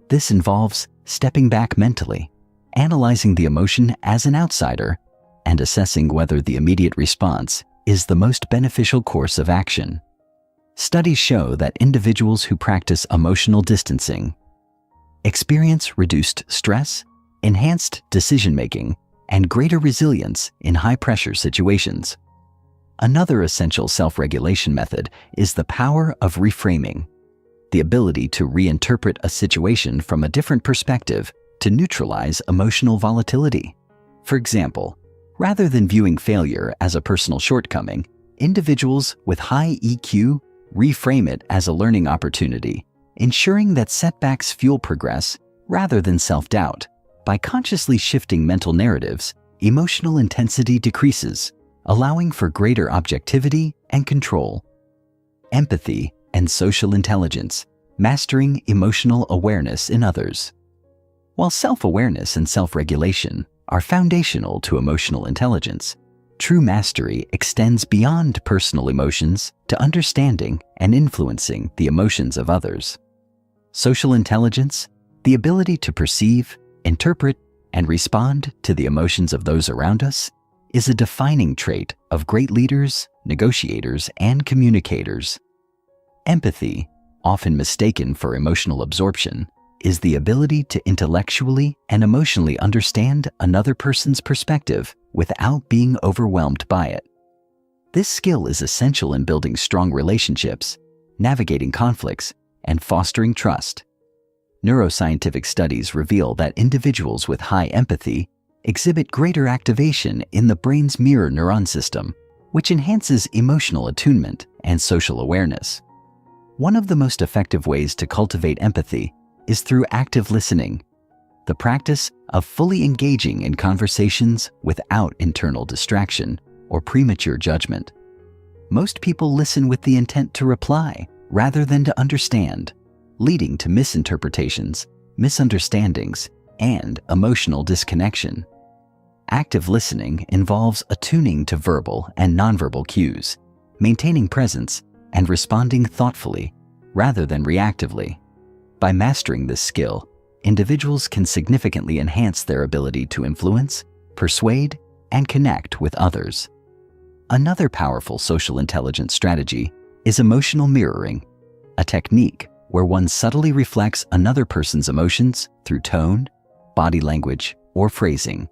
This involves stepping back mentally, analyzing the emotion as an outsider, and assessing whether the immediate response is the most beneficial course of action. Studies show that individuals who practice emotional distancing experience reduced stress, enhanced decision-making, and greater resilience in high-pressure situations. Another essential self-regulation method is the power of reframing, the ability to reinterpret a situation from a different perspective to neutralize emotional volatility. For example, rather than viewing failure as a personal shortcoming, individuals with high EQ reframe it as a learning opportunity, ensuring that setbacks fuel progress rather than self-doubt. By consciously shifting mental narratives, emotional intensity decreases, allowing for greater objectivity and control. Empathy and social intelligence, mastering emotional awareness in others. While self-awareness and self-regulation are foundational to emotional intelligence, true mastery extends beyond personal emotions to understanding and influencing the emotions of others. Social intelligence, the ability to perceive, interpret, and respond to the emotions of those around us, is a defining trait of great leaders, negotiators, and communicators. Empathy, often mistaken for emotional absorption, is the ability to intellectually and emotionally understand another person's perspective without being overwhelmed by it. This skill is essential in building strong relationships, navigating conflicts, and fostering trust. Neuroscientific studies reveal that individuals with high empathy exhibit greater activation in the brain's mirror neuron system, which enhances emotional attunement and social awareness. One of the most effective ways to cultivate empathy is through active listening, the practice of fully engaging in conversations without internal distraction or premature judgment. Most people listen with the intent to reply rather than to understand, leading to misinterpretations, misunderstandings, and emotional disconnection. Active listening involves attuning to verbal and nonverbal cues, maintaining presence, and responding thoughtfully rather than reactively. By mastering this skill, individuals can significantly enhance their ability to influence, persuade, and connect with others. Another powerful social intelligence strategy is emotional mirroring, a technique where one subtly reflects another person's emotions through tone, body language, or phrasing.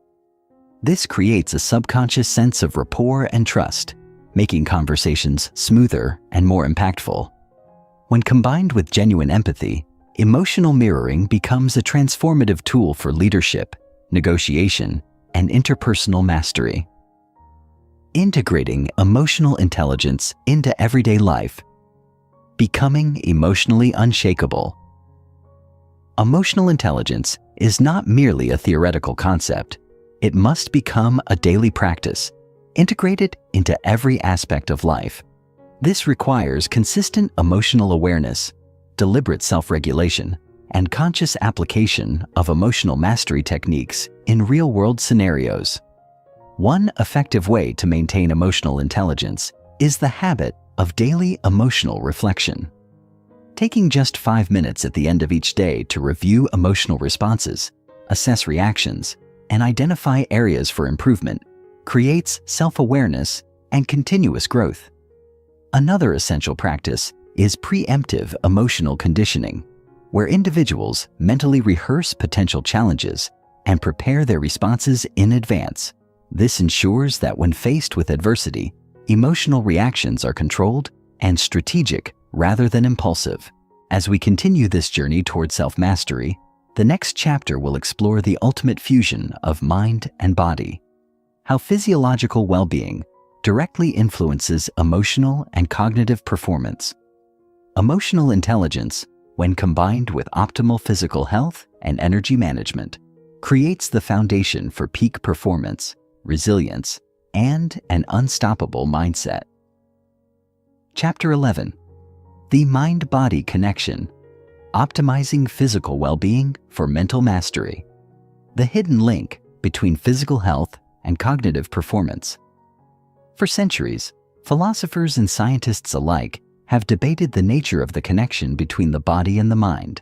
This creates a subconscious sense of rapport and trust, making conversations smoother and more impactful. When combined with genuine empathy, emotional mirroring becomes a transformative tool for leadership, negotiation, and interpersonal mastery. Integrating emotional intelligence into everyday life. Becoming emotionally unshakable. Emotional intelligence is not merely a theoretical concept. It must become a daily practice, integrated into every aspect of life. This requires consistent emotional awareness, deliberate self-regulation, and conscious application of emotional mastery techniques in real-world scenarios. One effective way to maintain emotional intelligence is the habit of daily emotional reflection. Taking just 5 minutes at the end of each day to review emotional responses, assess reactions, and identify areas for improvement creates self-awareness and continuous growth. Another essential practice is preemptive emotional conditioning, where individuals mentally rehearse potential challenges and prepare their responses in advance. This ensures that when faced with adversity, emotional reactions are controlled and strategic rather than impulsive. As we continue this journey toward self-mastery, the next chapter will explore the ultimate fusion of mind and body, how physiological well-being directly influences emotional and cognitive performance. Emotional intelligence, when combined with optimal physical health and energy management, creates the foundation for peak performance, resilience, and an unstoppable mindset. Chapter 11. The Mind-Body Connection. Optimizing physical well-being for mental mastery. The hidden link between physical health and cognitive performance. For centuries, philosophers and scientists alike have debated the nature of the connection between the body and the mind.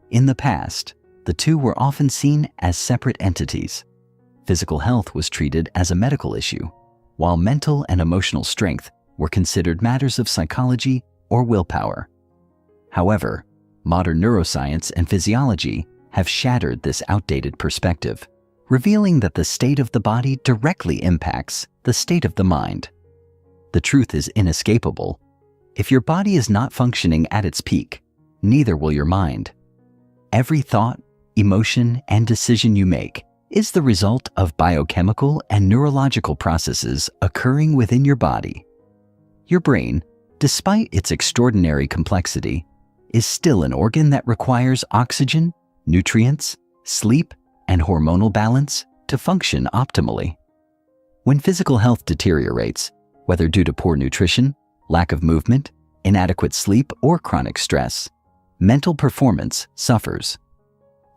In the past, the two were often seen as separate entities. Physical health was treated as a medical issue, while mental and emotional strength were considered matters of psychology or willpower. However, modern neuroscience and physiology have shattered this outdated perspective, revealing that the state of the body directly impacts the state of the mind. The truth is inescapable. If your body is not functioning at its peak, neither will your mind. Every thought, emotion, and decision you make is the result of biochemical and neurological processes occurring within your body. Your brain, despite its extraordinary complexity, is still an organ that requires oxygen, nutrients, sleep, and hormonal balance to function optimally. When physical health deteriorates, whether due to poor nutrition, lack of movement, inadequate sleep, or chronic stress, mental performance suffers.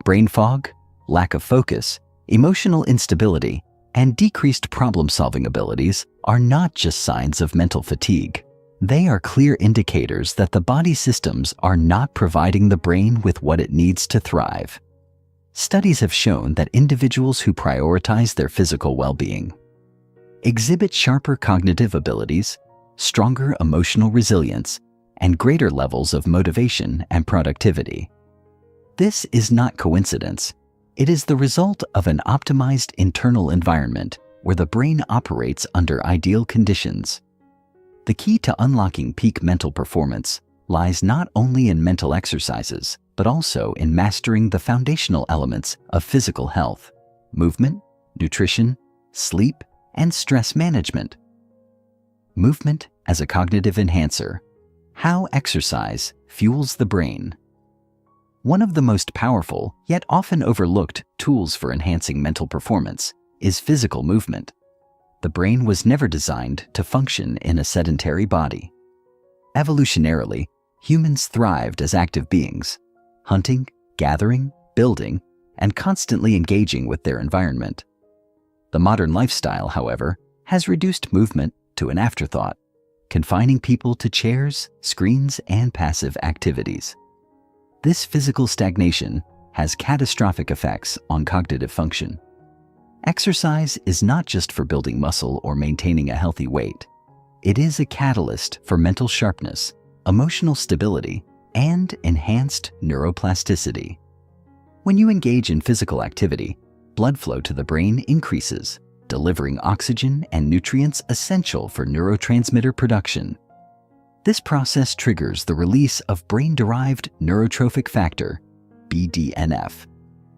Brain fog, lack of focus, emotional instability, and decreased problem-solving abilities are not just signs of mental fatigue. They are clear indicators that the body systems are not providing the brain with what it needs to thrive. Studies have shown that individuals who prioritize their physical well-being exhibit sharper cognitive abilities, stronger emotional resilience, and greater levels of motivation and productivity. This is not coincidence. It is the result of an optimized internal environment where the brain operates under ideal conditions. The key to unlocking peak mental performance lies not only in mental exercises, but also in mastering the foundational elements of physical health: movement, nutrition, sleep, and stress management. Movement as a cognitive enhancer. How exercise fuels the brain. One of the most powerful, yet often overlooked, tools for enhancing mental performance is physical movement. The brain was never designed to function in a sedentary body. Evolutionarily, humans thrived as active beings, hunting, gathering, building, and constantly engaging with their environment. The modern lifestyle, however, has reduced movement to an afterthought, confining people to chairs, screens, and passive activities. This physical stagnation has catastrophic effects on cognitive function. Exercise is not just for building muscle or maintaining a healthy weight. It is a catalyst for mental sharpness, emotional stability, and enhanced neuroplasticity. When you engage in physical activity, blood flow to the brain increases, delivering oxygen and nutrients essential for neurotransmitter production. This process triggers the release of brain-derived neurotrophic factor, BDNF,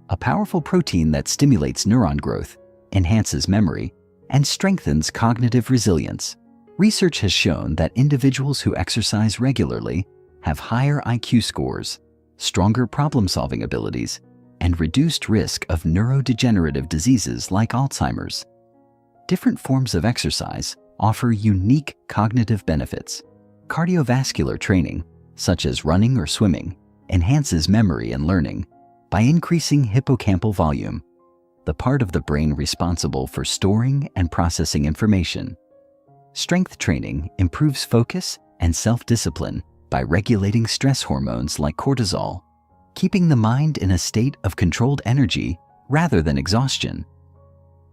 a powerful protein that stimulates neuron growth, enhances memory, and strengthens cognitive resilience. Research has shown that individuals who exercise regularly have higher IQ scores, stronger problem-solving abilities, and reduced risk of neurodegenerative diseases like Alzheimer's. Different forms of exercise offer unique cognitive benefits. Cardiovascular training, such as running or swimming, enhances memory and learning by increasing hippocampal volume, the part of the brain responsible for storing and processing information. Strength training improves focus and self-discipline by regulating stress hormones like cortisol, keeping the mind in a state of controlled energy rather than exhaustion.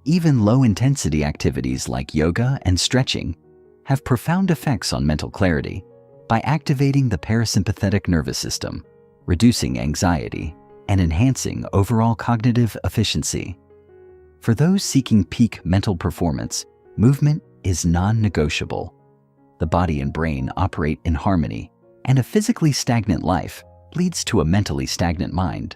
Even low-intensity activities like yoga and stretching have profound effects on mental clarity by activating the parasympathetic nervous system, reducing anxiety, and enhancing overall cognitive efficiency. For those seeking peak mental performance, movement is non-negotiable. The body and brain operate in harmony, and a physically stagnant life leads to a mentally stagnant mind.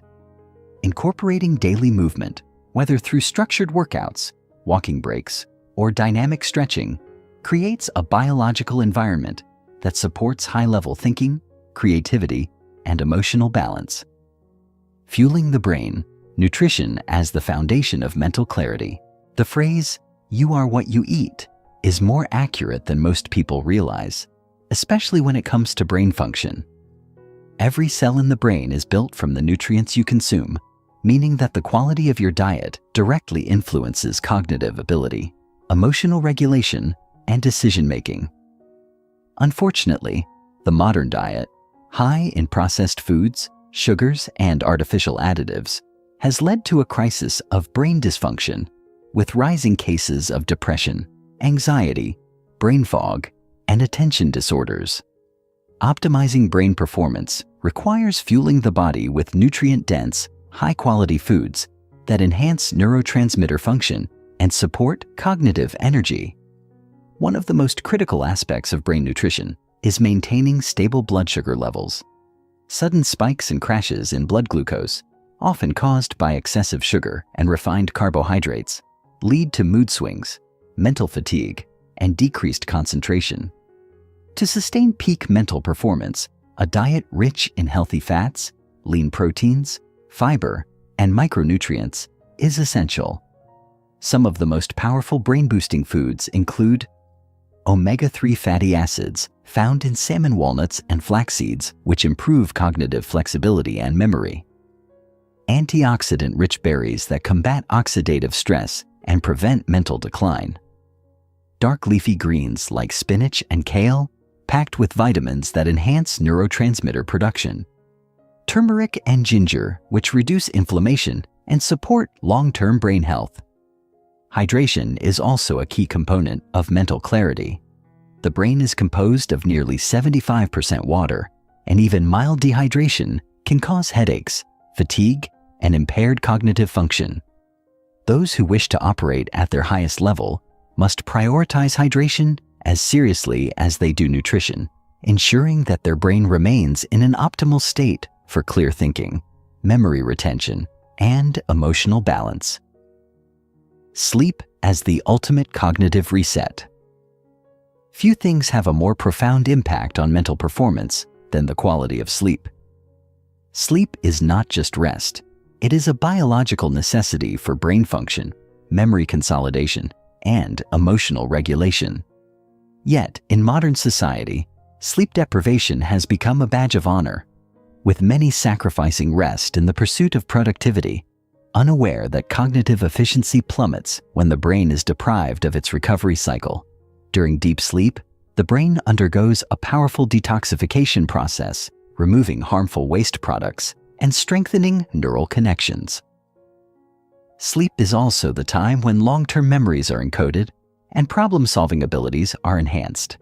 Incorporating daily movement, whether through structured workouts, walking breaks, or dynamic stretching, creates a biological environment that supports high-level thinking, creativity, and emotional balance. Fueling the brain, nutrition as the foundation of mental clarity. The phrase, "you are what you eat," is more accurate than most people realize, especially when it comes to brain function. Every cell in the brain is built from the nutrients you consume, meaning that the quality of your diet directly influences cognitive ability, emotional regulation, and decision-making. Unfortunately, the modern diet, high in processed foods, sugars, and artificial additives, has led to a crisis of brain dysfunction, with rising cases of depression, anxiety, brain fog, and attention disorders. Optimizing brain performance requires fueling the body with nutrient-dense, high-quality foods that enhance neurotransmitter function and support cognitive energy. One of the most critical aspects of brain nutrition is maintaining stable blood sugar levels. Sudden spikes and crashes in blood glucose, often caused by excessive sugar and refined carbohydrates, lead to mood swings, mental fatigue, and decreased concentration. To sustain peak mental performance, a diet rich in healthy fats, lean proteins, fiber, and micronutrients is essential. Some of the most powerful brain-boosting foods include omega-3 fatty acids found in salmon walnuts and flax seeds, which improve cognitive flexibility and memory. Antioxidant-rich berries that combat oxidative stress and prevent mental decline. Dark leafy greens like spinach and kale, packed with vitamins that enhance neurotransmitter production. Turmeric and ginger, which reduce inflammation and support long-term brain health. Hydration is also a key component of mental clarity. The brain is composed of nearly 75% water, and even mild dehydration can cause headaches, fatigue, and impaired cognitive function. Those who wish to operate at their highest level must prioritize hydration as seriously as they do nutrition, ensuring that their brain remains in an optimal state for clear thinking, memory retention, and emotional balance. Sleep as the ultimate cognitive reset. Few things have a more profound impact on mental performance than the quality of sleep. Sleep is not just rest. It is a biological necessity for brain function, memory consolidation, and emotional regulation. Yet, in modern society, sleep deprivation has become a badge of honor, with many sacrificing rest in the pursuit of productivity, unaware that cognitive efficiency plummets when the brain is deprived of its recovery cycle. During deep sleep, the brain undergoes a powerful detoxification process, removing harmful waste products and strengthening neural connections. Sleep is also the time when long-term memories are encoded and problem-solving abilities are enhanced.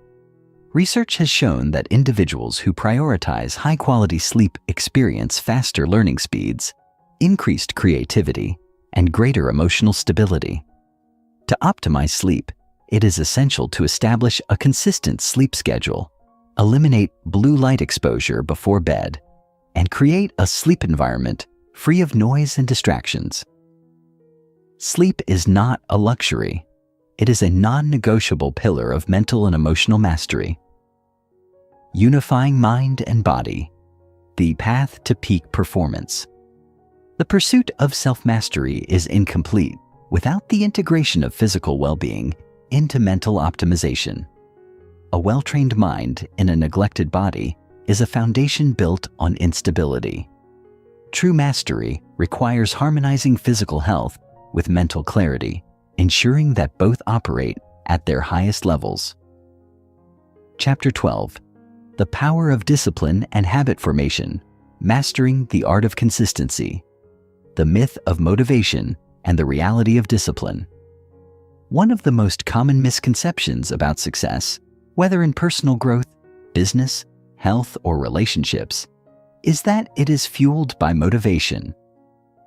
Research has shown that individuals who prioritize high-quality sleep experience faster learning speeds, increased creativity, and greater emotional stability. To optimize sleep, it is essential to establish a consistent sleep schedule, eliminate blue light exposure before bed, and create a sleep environment free of noise and distractions. Sleep is not a luxury. It is a non-negotiable pillar of mental and emotional mastery. Unifying mind and body, the path to peak performance. The pursuit of self-mastery is incomplete without the integration of physical well-being into mental optimization. A well-trained mind in a neglected body is a foundation built on instability. True mastery requires harmonizing physical health with mental clarity, ensuring that both operate at their highest levels. Chapter 12. The Power of Discipline and Habit Formation, Mastering the Art of Consistency. The Myth of Motivation and the Reality of Discipline. One of the most common misconceptions about success, whether in personal growth, business, health, or relationships, is that it is fueled by motivation.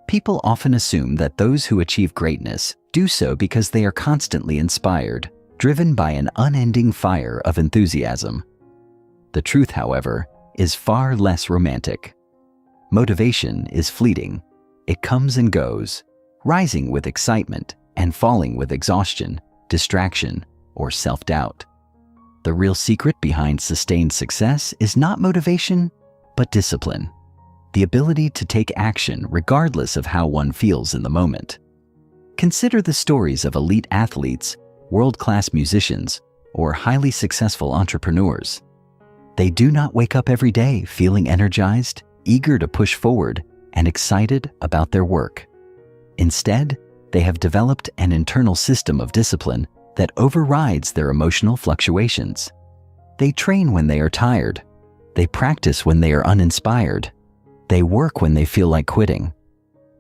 People often assume that those who achieve greatness do so because they are constantly inspired, driven by an unending fire of enthusiasm. The truth, however, is far less romantic. Motivation is fleeting. It comes and goes, rising with excitement and falling with exhaustion, distraction, or self-doubt. The real secret behind sustained success is not motivation, but discipline. The ability to take action regardless of how one feels in the moment. Consider the stories of elite athletes, world-class musicians, or highly successful entrepreneurs. They do not wake up every day feeling energized, eager to push forward, and excited about their work. Instead, they have developed an internal system of discipline that overrides their emotional fluctuations. They train when they are tired. They practice when they are uninspired. They work when they feel like quitting.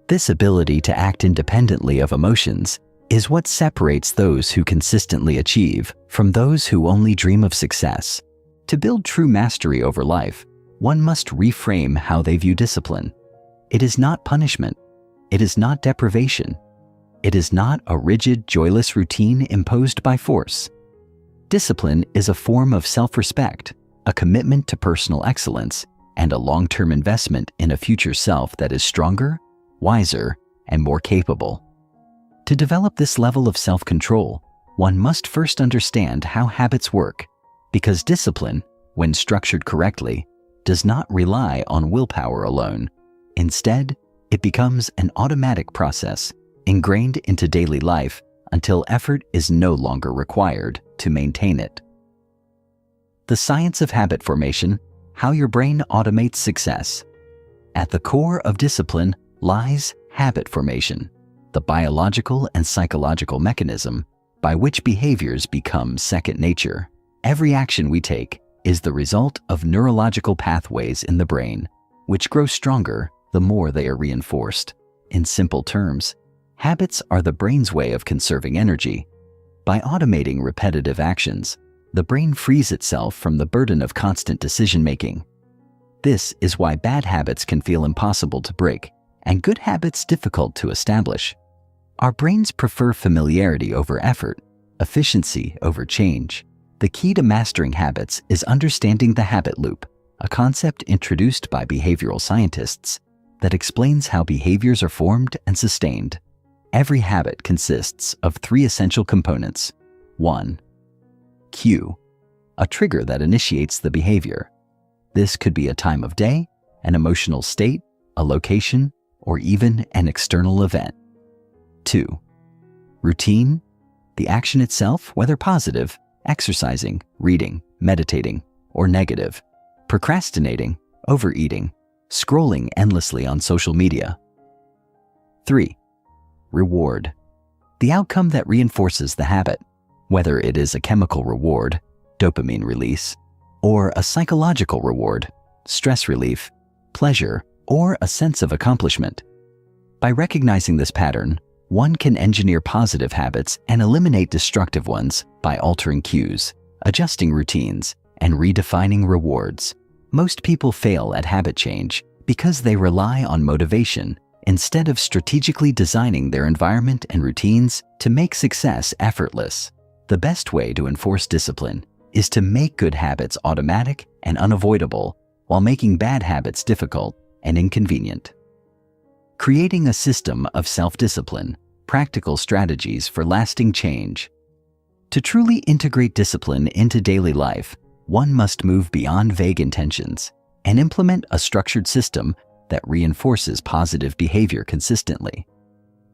This ability to act independently of emotions is what separates those who consistently achieve from those who only dream of success. To build true mastery over life, one must reframe how they view discipline. It is not punishment. It is not deprivation. It is not a rigid, joyless routine imposed by force. Discipline is a form of self-respect, a commitment to personal excellence, and a long-term investment in a future self that is stronger, wiser, and more capable. To develop this level of self-control, one must first understand how habits work, because discipline, when structured correctly, does not rely on willpower alone. Instead, it becomes an automatic process, ingrained into daily life until effort is no longer required to maintain it. The science of habit formation, how your brain automates success. At the core of discipline lies habit formation, the biological and psychological mechanism by which behaviors become second nature. Every action we take is the result of neurological pathways in the brain, which grow stronger the more they are reinforced. In simple terms, habits are the brain's way of conserving energy. By automating repetitive actions, the brain frees itself from the burden of constant decision-making. This is why bad habits can feel impossible to break and good habits difficult to establish. Our brains prefer familiarity over effort, efficiency over change. The key to mastering habits is understanding the habit loop, a concept introduced by behavioral scientists that explains how behaviors are formed and sustained. Every habit consists of three essential components. 1. Cue, a trigger that initiates the behavior. This could be a time of day, an emotional state, a location, or even an external event. 2. Routine, the action itself, whether positive, exercising, reading, meditating, or negative, procrastinating, overeating, scrolling endlessly on social media. 3. Reward, the outcome that reinforces the habit, whether it is a chemical reward, dopamine release, or a psychological reward, stress relief, pleasure, or a sense of accomplishment. By recognizing this pattern, one can engineer positive habits and eliminate destructive ones by altering cues, adjusting routines, and redefining rewards. Most people fail at habit change because they rely on motivation instead of strategically designing their environment and routines to make success effortless. The best way to enforce discipline is to make good habits automatic and unavoidable while making bad habits difficult and inconvenient. Creating a system of self-discipline, practical strategies for lasting change. To truly integrate discipline into daily life, one must move beyond vague intentions and implement a structured system that reinforces positive behavior consistently.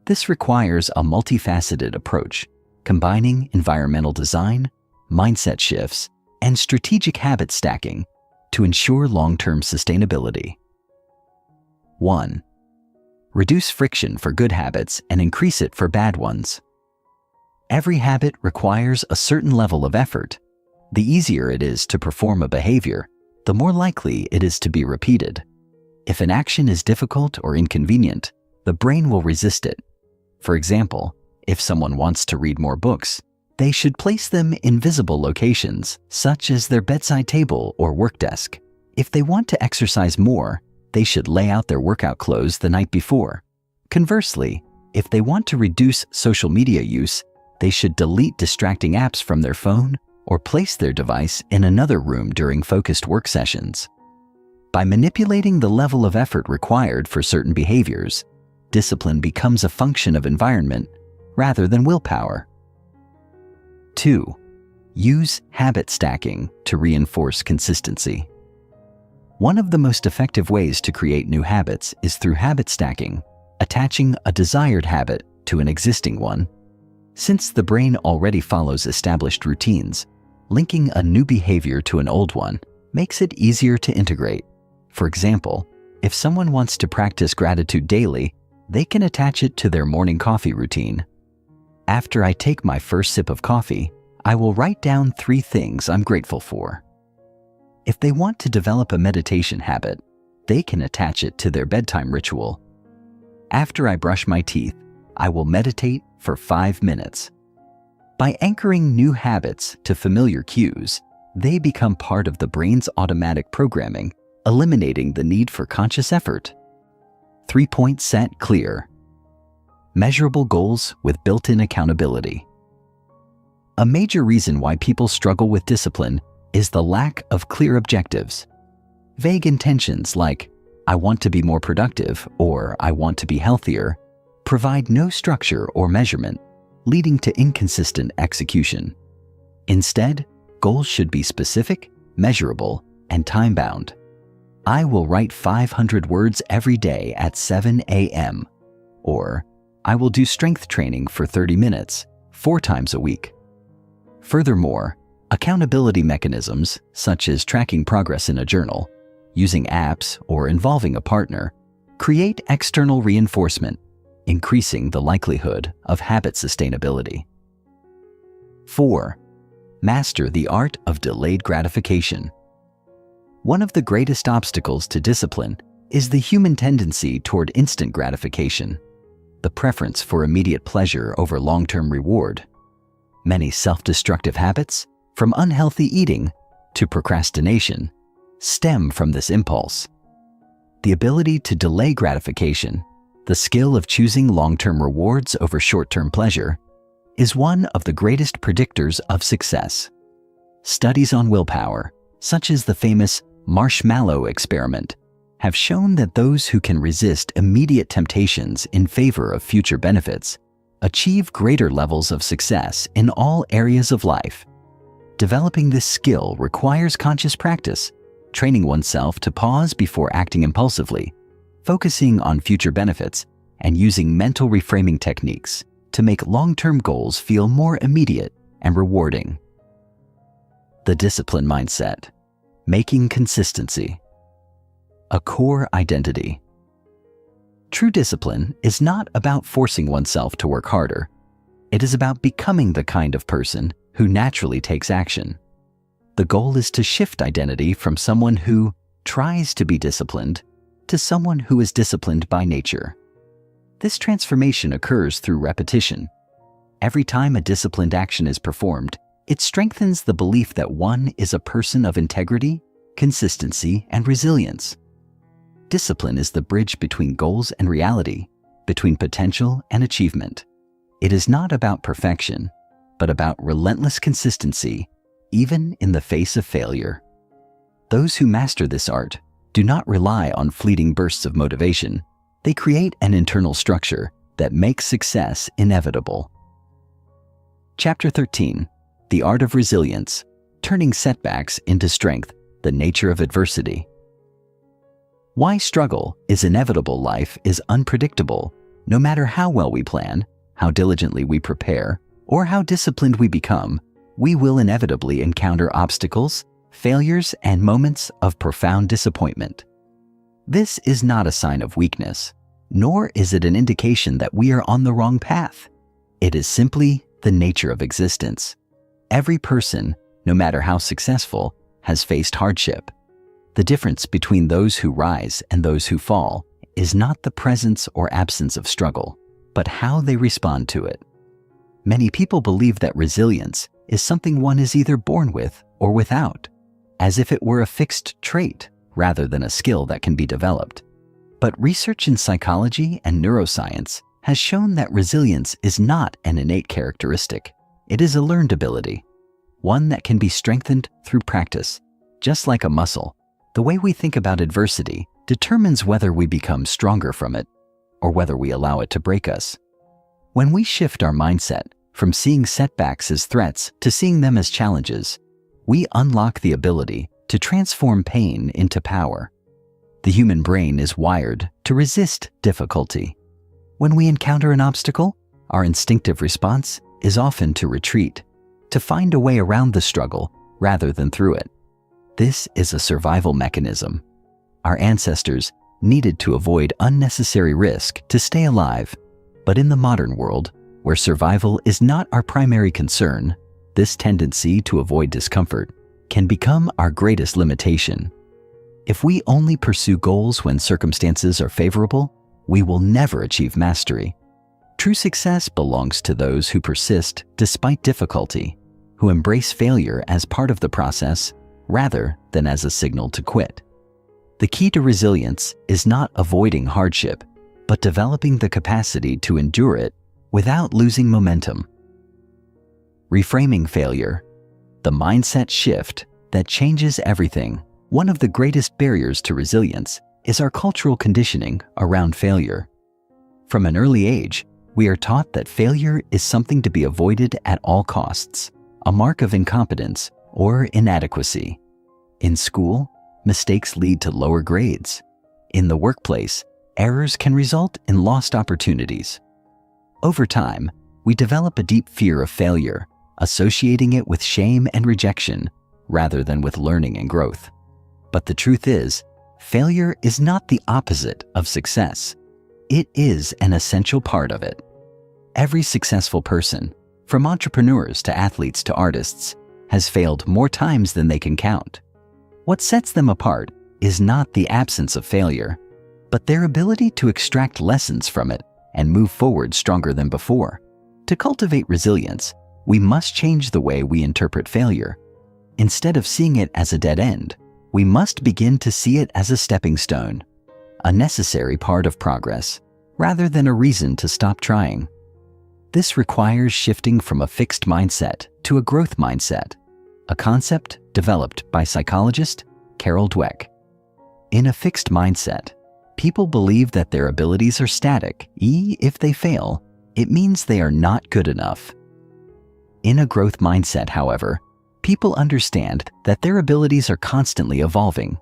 This requires a multifaceted approach, combining environmental design, mindset shifts, and strategic habit stacking to ensure long-term sustainability. 1. Reduce friction for good habits and increase it for bad ones. Every habit requires a certain level of effort. The easier it is to perform a behavior, the more likely it is to be repeated. If an action is difficult or inconvenient, the brain will resist it. For example, if someone wants to read more books, they should place them in visible locations, such as their bedside table or work desk. If they want to exercise more, they should lay out their workout clothes the night before. Conversely, if they want to reduce social media use, they should delete distracting apps from their phone or place their device in another room during focused work sessions. By manipulating the level of effort required for certain behaviors, discipline becomes a function of environment rather than willpower. 2. Use habit stacking to reinforce consistency. One of the most effective ways to create new habits is through habit stacking, attaching a desired habit to an existing one. Since the brain already follows established routines, linking a new behavior to an old one makes it easier to integrate. For example, if someone wants to practice gratitude daily, they can attach it to their morning coffee routine. After I take my first sip of coffee, I will write down 3 things I'm grateful for. If they want to develop a meditation habit, they can attach it to their bedtime ritual. After I brush my teeth, I will meditate for 5 minutes. By anchoring new habits to familiar cues, they become part of the brain's automatic programming, eliminating the need for conscious effort. 3-point set clear. Measurable goals with built-in accountability. A major reason why people struggle with discipline is the lack of clear objectives. Vague intentions like, I want to be more productive or I want to be healthier, provide no structure or measurement, leading to inconsistent execution. Instead, goals should be specific, measurable, and time-bound. I will write 500 words every day at 7 a.m. Or, I will do strength training for 30 minutes, 4 times a week. Furthermore, accountability mechanisms, such as tracking progress in a journal, using apps, or involving a partner, create external reinforcement, increasing the likelihood of habit sustainability. 4. Master the art of delayed gratification. One of the greatest obstacles to discipline is the human tendency toward instant gratification, the preference for immediate pleasure over long-term reward. Many self-destructive habits, from unhealthy eating to procrastination, stem from this impulse. The ability to delay gratification, the skill of choosing long-term rewards over short-term pleasure, is one of the greatest predictors of success. Studies on willpower, such as the famous marshmallow experiment, have shown that those who can resist immediate temptations in favor of future benefits achieve greater levels of success in all areas of life. Developing this skill requires conscious practice, training oneself to pause before acting impulsively, focusing on future benefits, and using mental reframing techniques to make long-term goals feel more immediate and rewarding. The discipline mindset, making consistency a core identity. True discipline is not about forcing oneself to work harder. It is about becoming the kind of person who naturally takes action. The goal is to shift identity from someone who tries to be disciplined to someone who is disciplined by nature. This transformation occurs through repetition. Every time a disciplined action is performed, it strengthens the belief that one is a person of integrity, consistency, and resilience. Discipline is the bridge between goals and reality, between potential and achievement. It is not about perfection, but about relentless consistency, even in the face of failure. Those who master this art do not rely on fleeting bursts of motivation. They create an internal structure that makes success inevitable. Chapter 13, The Art of Resilience, Turning Setbacks into Strength, the Nature of Adversity. Why struggle is inevitable. Life is unpredictable. No matter how well we plan, how diligently we prepare, or how disciplined we become, we will inevitably encounter obstacles, failures, and moments of profound disappointment. This is not a sign of weakness, nor is it an indication that we are on the wrong path. It is simply the nature of existence. Every person, no matter how successful, has faced hardship. The difference between those who rise and those who fall is not the presence or absence of struggle, but how they respond to it. Many people believe that resilience is something one is either born with or without, as if it were a fixed trait rather than a skill that can be developed. But research in psychology and neuroscience has shown that resilience is not an innate characteristic. It is a learned ability, one that can be strengthened through practice. Just like a muscle, the way we think about adversity determines whether we become stronger from it or whether we allow it to break us. When we shift our mindset from seeing setbacks as threats to seeing them as challenges, we unlock the ability to transform pain into power. The human brain is wired to resist difficulty. When we encounter an obstacle, our instinctive response is often to retreat, to find a way around the struggle rather than through it. This is a survival mechanism. Our ancestors needed to avoid unnecessary risk to stay alive, but in the modern world, where survival is not our primary concern, this tendency to avoid discomfort can become our greatest limitation. If we only pursue goals when circumstances are favorable, we will never achieve mastery. True success belongs to those who persist despite difficulty, who embrace failure as part of the process rather than as a signal to quit. The key to resilience is not avoiding hardship, but developing the capacity to endure it without losing momentum. Reframing failure, the mindset shift that changes everything. One of the greatest barriers to resilience is our cultural conditioning around failure. From an early age, we are taught that failure is something to be avoided at all costs, a mark of incompetence or inadequacy. In school, mistakes lead to lower grades. In the workplace, errors can result in lost opportunities. Over time, we develop a deep fear of failure, associating it with shame and rejection rather than with learning and growth. But the truth is, failure is not the opposite of success. It is an essential part of it. Every successful person, from entrepreneurs to athletes to artists, has failed more times than they can count. What sets them apart is not the absence of failure, but their ability to extract lessons from it and move forward stronger than before. To cultivate resilience, we must change the way we interpret failure. Instead of seeing it as a dead end, we must begin to see it as a stepping stone, a necessary part of progress, rather than a reason to stop trying. This requires shifting from a fixed mindset to a growth mindset, a concept developed by psychologist Carol Dweck. In a fixed mindset, people believe that their abilities are static. If they fail, it means they are not good enough. In a growth mindset, however, people understand that their abilities are constantly evolving.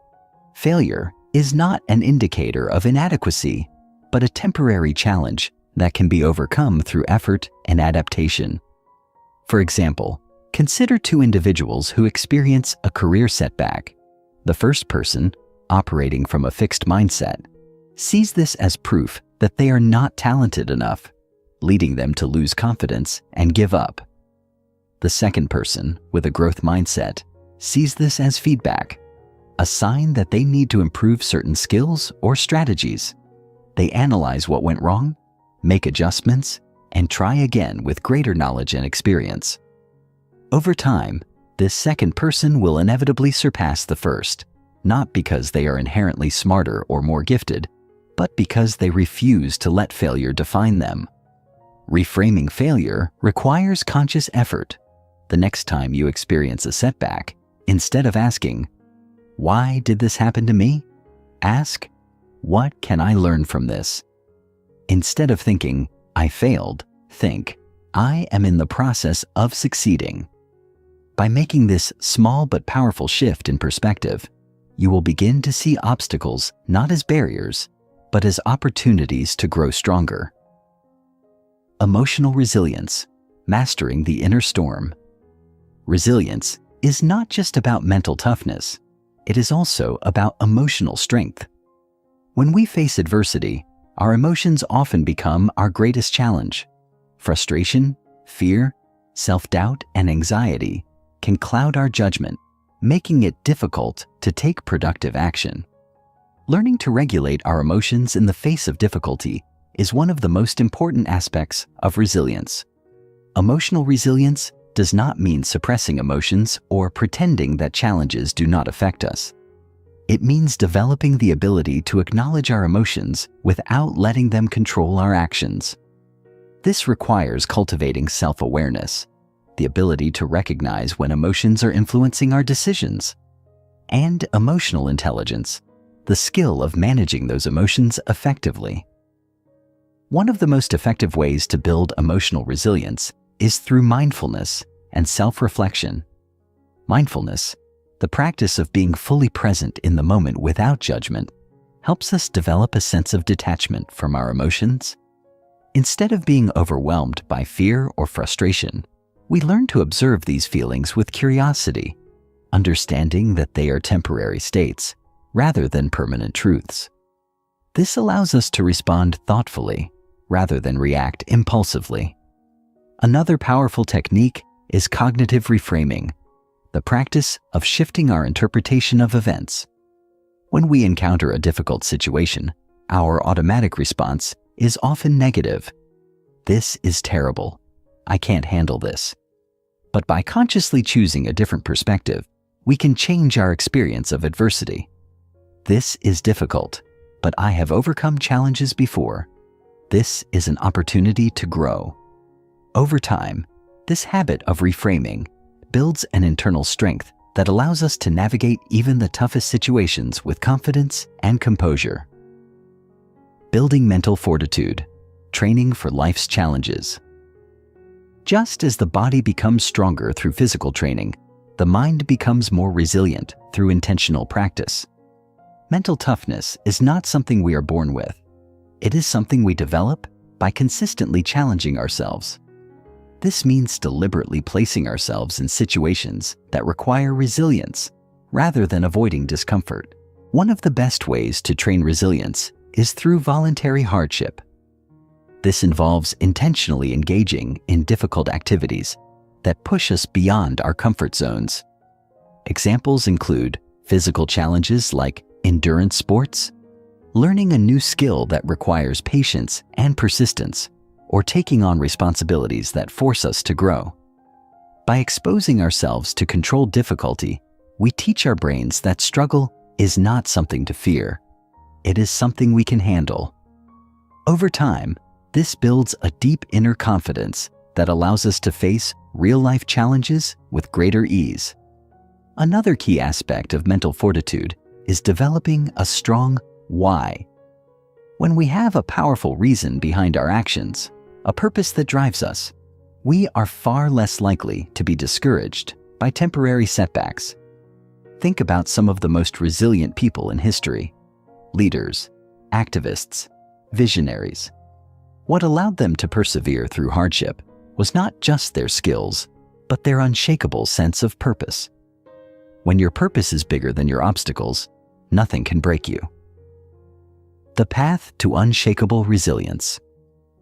Failure is not an indicator of inadequacy, but a temporary challenge that can be overcome through effort and adaptation. For example, consider two individuals who experience a career setback. The first person, operating from a fixed mindset, sees this as proof that they are not talented enough, leading them to lose confidence and give up. The second person, with a growth mindset, sees this as feedback, a sign that they need to improve certain skills or strategies. They analyze what went wrong, make adjustments, and try again with greater knowledge and experience. Over time, this second person will inevitably surpass the first, not because they are inherently smarter or more gifted, but because they refuse to let failure define them. Reframing failure requires conscious effort. The next time you experience a setback, instead of asking, "Why did this happen to me?" ask, "What can I learn from this?" Instead of thinking, "I failed," think, "I am in the process of succeeding." By making this small but powerful shift in perspective, you will begin to see obstacles not as barriers, but as opportunities to grow stronger. Emotional resilience, mastering the inner storm. Resilience is not just about mental toughness, it is also about emotional strength. When we face adversity, our emotions often become our greatest challenge. Frustration, fear, self-doubt, and anxiety can cloud our judgment, making it difficult to take productive action. Learning to regulate our emotions in the face of difficulty is one of the most important aspects of resilience. Emotional resilience does not mean suppressing emotions or pretending that challenges do not affect us. It means developing the ability to acknowledge our emotions without letting them control our actions. This requires cultivating self-awareness, the ability to recognize when emotions are influencing our decisions, and emotional intelligence, the skill of managing those emotions effectively. One of the most effective ways to build emotional resilience is through mindfulness and self-reflection. Mindfulness, the practice of being fully present in the moment without judgment, helps us develop a sense of detachment from our emotions. Instead of being overwhelmed by fear or frustration, we learn to observe these feelings with curiosity, understanding that they are temporary states rather than permanent truths. This allows us to respond thoughtfully rather than react impulsively. Another powerful technique is cognitive reframing, the practice of shifting our interpretation of events. When we encounter a difficult situation, our automatic response is often negative. "This is terrible. I can't handle this." But by consciously choosing a different perspective, we can change our experience of adversity. "This is difficult, but I have overcome challenges before. This is an opportunity to grow." Over time, this habit of reframing builds an internal strength that allows us to navigate even the toughest situations with confidence and composure. Building mental fortitude, training for life's challenges. Just as the body becomes stronger through physical training, the mind becomes more resilient through intentional practice. Mental toughness is not something we are born with. It is something we develop by consistently challenging ourselves. This means deliberately placing ourselves in situations that require resilience rather than avoiding discomfort. One of the best ways to train resilience is through voluntary hardship. This involves intentionally engaging in difficult activities that push us beyond our comfort zones. Examples include physical challenges like endurance sports, learning a new skill that requires patience and persistence, or taking on responsibilities that force us to grow. By exposing ourselves to controlled difficulty, we teach our brains that struggle is not something to fear. It is something we can handle. Over time, this builds a deep inner confidence that allows us to face real-life challenges with greater ease. Another key aspect of mental fortitude is developing a strong why. When we have a powerful reason behind our actions, a purpose that drives us, we are far less likely to be discouraged by temporary setbacks. Think about some of the most resilient people in history: leaders, activists, visionaries. What allowed them to persevere through hardship was not just their skills, but their unshakable sense of purpose. When your purpose is bigger than your obstacles, nothing can break you. The path to unshakable resilience.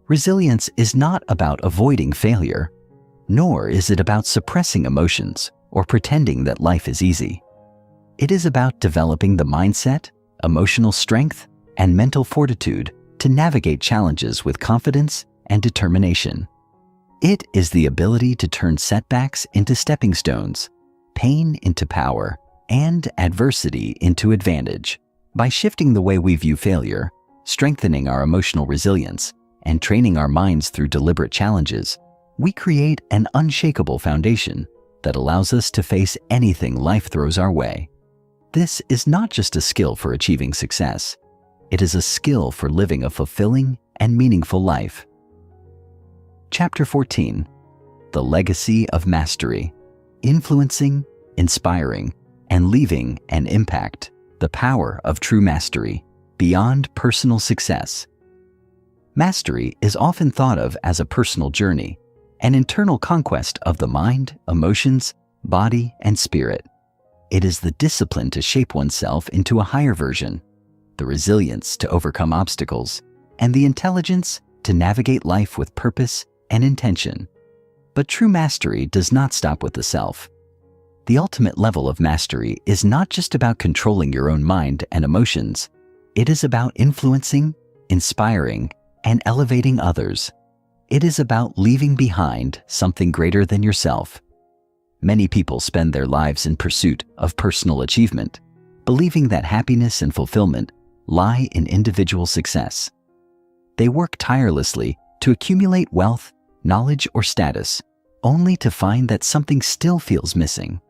Resilience is not about avoiding failure, nor is it about suppressing emotions or pretending that life is easy. It is about developing the mindset, emotional strength, and mental fortitude to navigate challenges with confidence and determination. It is the ability to turn setbacks into stepping stones, pain into power, and adversity into advantage. By shifting the way we view failure, strengthening our emotional resilience, and training our minds through deliberate challenges, we create an unshakable foundation that allows us to face anything life throws our way. This is not just a skill for achieving success. It is a skill for living a fulfilling and meaningful life. Chapter 14. The Legacy of Mastery. Influencing, inspiring, and leaving an impact. The power of true mastery beyond personal success. Mastery is often thought of as a personal journey, an internal conquest of the mind, emotions, body, and spirit. It is the discipline to shape oneself into a higher version, the resilience to overcome obstacles, and the intelligence to navigate life with purpose and intention. But true mastery does not stop with the self. The ultimate level of mastery is not just about controlling your own mind and emotions. It is about influencing, inspiring, and elevating others. It is about leaving behind something greater than yourself. Many people spend their lives in pursuit of personal achievement, believing that happiness and fulfillment lie in individual success. They work tirelessly to accumulate wealth, knowledge, or status, only to find that something still feels missing.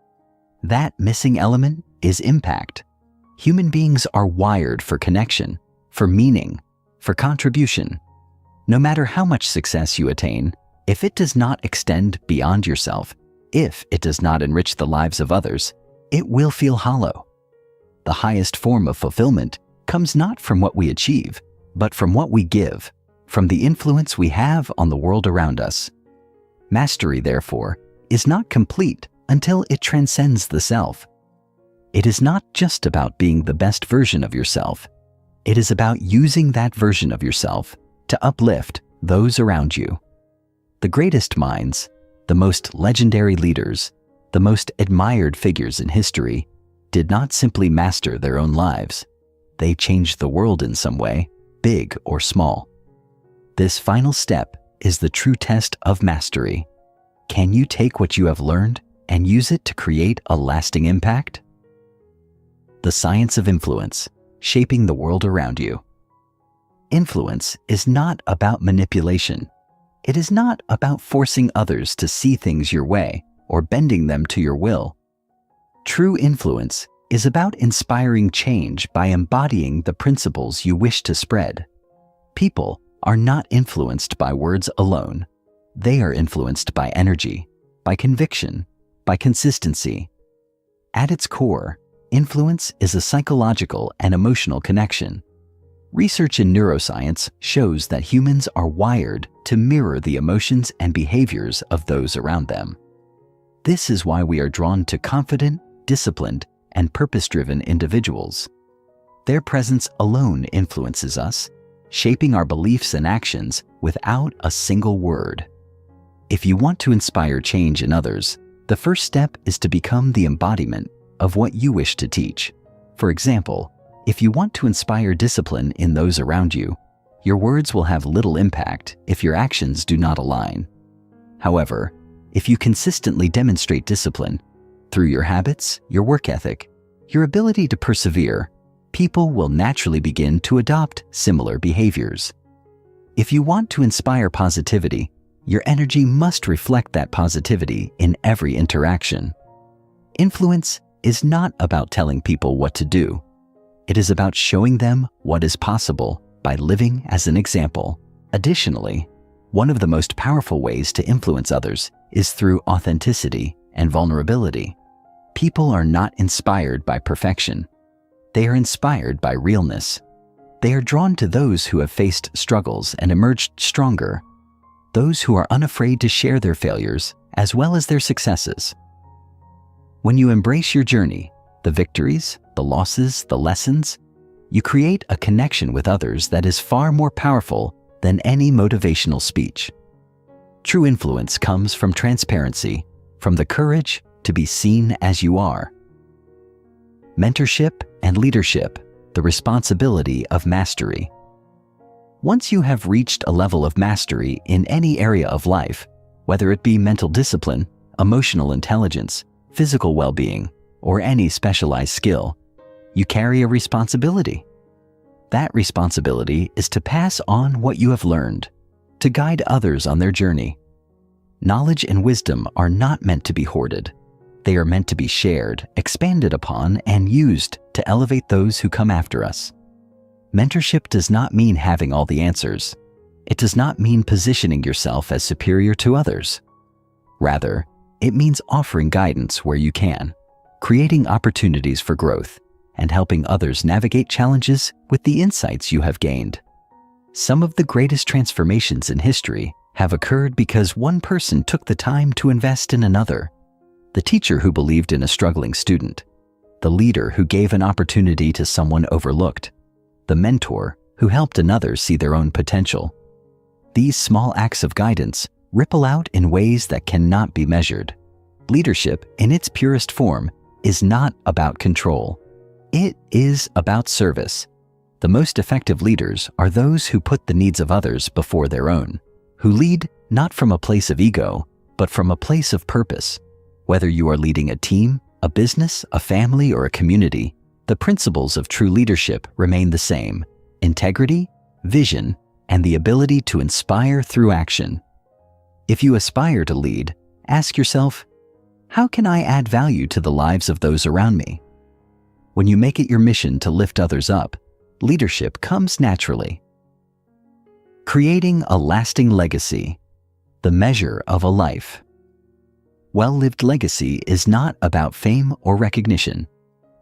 That missing element is impact. Human beings are wired for connection, for meaning, for contribution. No matter how much success you attain, if it does not extend beyond yourself, if it does not enrich the lives of others, it will feel hollow. The highest form of fulfillment comes not from what we achieve, but from what we give, from the influence we have on the world around us. Mastery, therefore, is not complete until it transcends the self. It is not just about being the best version of yourself. It is about using that version of yourself to uplift those around you. The greatest minds, the most legendary leaders, the most admired figures in history did not simply master their own lives. They changed the world in some way, big or small. This final step is the true test of mastery. Can you take what you have learned and use it to create a lasting impact? The science of influence, shaping the world around you. Influence is not about manipulation. It is not about forcing others to see things your way or bending them to your will. True influence is about inspiring change by embodying the principles you wish to spread. People are not influenced by words alone. They are influenced by energy, by conviction, by consistency. At its core, influence is a psychological and emotional connection. Research in neuroscience shows that humans are wired to mirror the emotions and behaviors of those around them. This is why we are drawn to confident, disciplined, and purpose-driven individuals. Their presence alone influences us, shaping our beliefs and actions without a single word. If you want to inspire change in others, the first step is to become the embodiment of what you wish to teach. For example, if you want to inspire discipline in those around you, your words will have little impact if your actions do not align. However, if you consistently demonstrate discipline through your habits, your work ethic, your ability to persevere, people will naturally begin to adopt similar behaviors. If you want to inspire positivity, your energy must reflect that positivity in every interaction. Influence is not about telling people what to do. It is about showing them what is possible by living as an example. Additionally, one of the most powerful ways to influence others is through authenticity and vulnerability. People are not inspired by perfection. They are inspired by realness. They are drawn to those who have faced struggles and emerged stronger, those who are unafraid to share their failures as well as their successes. When you embrace your journey, the victories, the losses, the lessons, you create a connection with others that is far more powerful than any motivational speech. True influence comes from transparency, from the courage to be seen as you are. Mentorship and leadership, the responsibility of mastery. Once you have reached a level of mastery in any area of life, whether it be mental discipline, emotional intelligence, physical well-being, or any specialized skill, you carry a responsibility. That responsibility is to pass on what you have learned, to guide others on their journey. Knowledge and wisdom are not meant to be hoarded. They are meant to be shared, expanded upon, and used to elevate those who come after us. Mentorship does not mean having all the answers. It does not mean positioning yourself as superior to others. Rather, it means offering guidance where you can, creating opportunities for growth, and helping others navigate challenges with the insights you have gained. Some of the greatest transformations in history have occurred because one person took the time to invest in another. The teacher who believed in a struggling student, the leader who gave an opportunity to someone overlooked, the mentor who helped another see their own potential. These small acts of guidance ripple out in ways that cannot be measured. Leadership, in its purest form, is not about control. It is about service. The most effective leaders are those who put the needs of others before their own, who lead not from a place of ego, but from a place of purpose. Whether you are leading a team, a business, a family, or a community, the principles of true leadership remain the same: integrity, vision, and the ability to inspire through action. If you aspire to lead, ask yourself, how can I add value to the lives of those around me? When you make it your mission to lift others up, leadership comes naturally. Creating a lasting legacy, the measure of a life. Well-lived legacy is not about fame or recognition.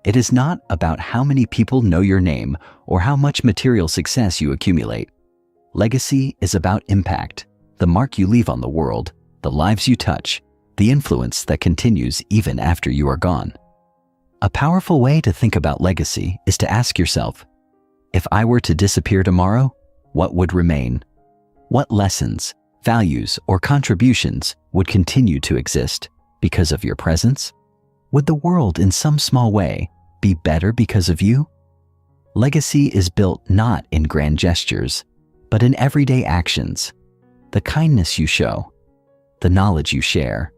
It is not about how many people know your name or how much material success you accumulate. Legacy is about impact, the mark you leave on the world, the lives you touch, the influence that continues even after you are gone. A powerful way to think about legacy is to ask yourself, if I were to disappear tomorrow, what would remain? What lessons, values, or contributions would continue to exist because of your presence? Would the world in some small way be better because of you? Legacy is built not in grand gestures, but in everyday actions. The kindness you show, the knowledge you share,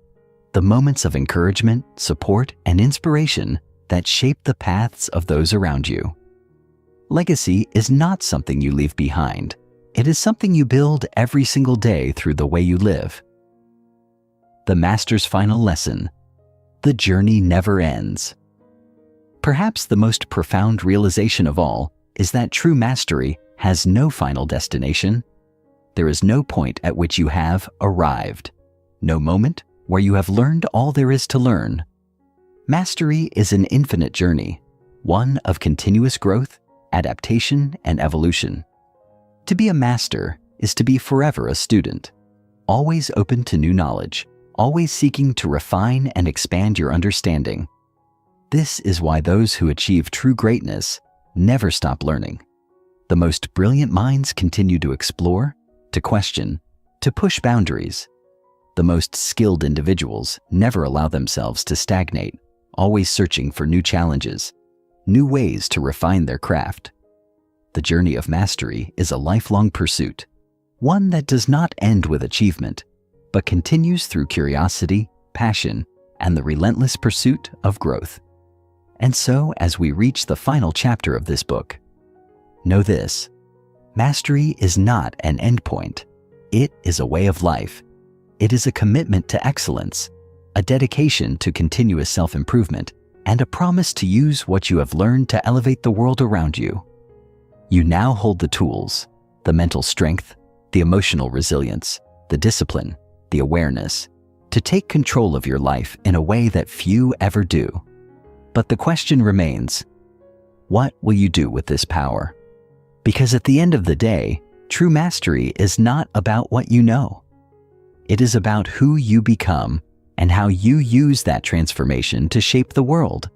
the moments of encouragement, support, and inspiration that shape the paths of those around you. Legacy is not something you leave behind. It is something you build every single day through the way you live. The Master's final lesson: the journey never ends. Perhaps the most profound realization of all is that true mastery has no final destination. There is no point at which you have arrived, no moment where you have learned all there is to learn. Mastery is an infinite journey, one of continuous growth, adaptation, and evolution. To be a master is to be forever a student, always open to new knowledge, always seeking to refine and expand your understanding. This is why those who achieve true greatness never stop learning. The most brilliant minds continue to explore, to question, to push boundaries. The most skilled individuals never allow themselves to stagnate, always searching for new challenges, new ways to refine their craft. The journey of mastery is a lifelong pursuit, one that does not end with achievement, but continues through curiosity, passion, and the relentless pursuit of growth. And so, as we reach the final chapter of this book, know this: mastery is not an endpoint. It is a way of life. It is a commitment to excellence, a dedication to continuous self-improvement, and a promise to use what you have learned to elevate the world around you. You now hold the tools, the mental strength, the emotional resilience, the discipline, the awareness, to take control of your life in a way that few ever do. But the question remains, what will you do with this power? Because at the end of the day, true mastery is not about what you know. It is about who you become and how you use that transformation to shape the world.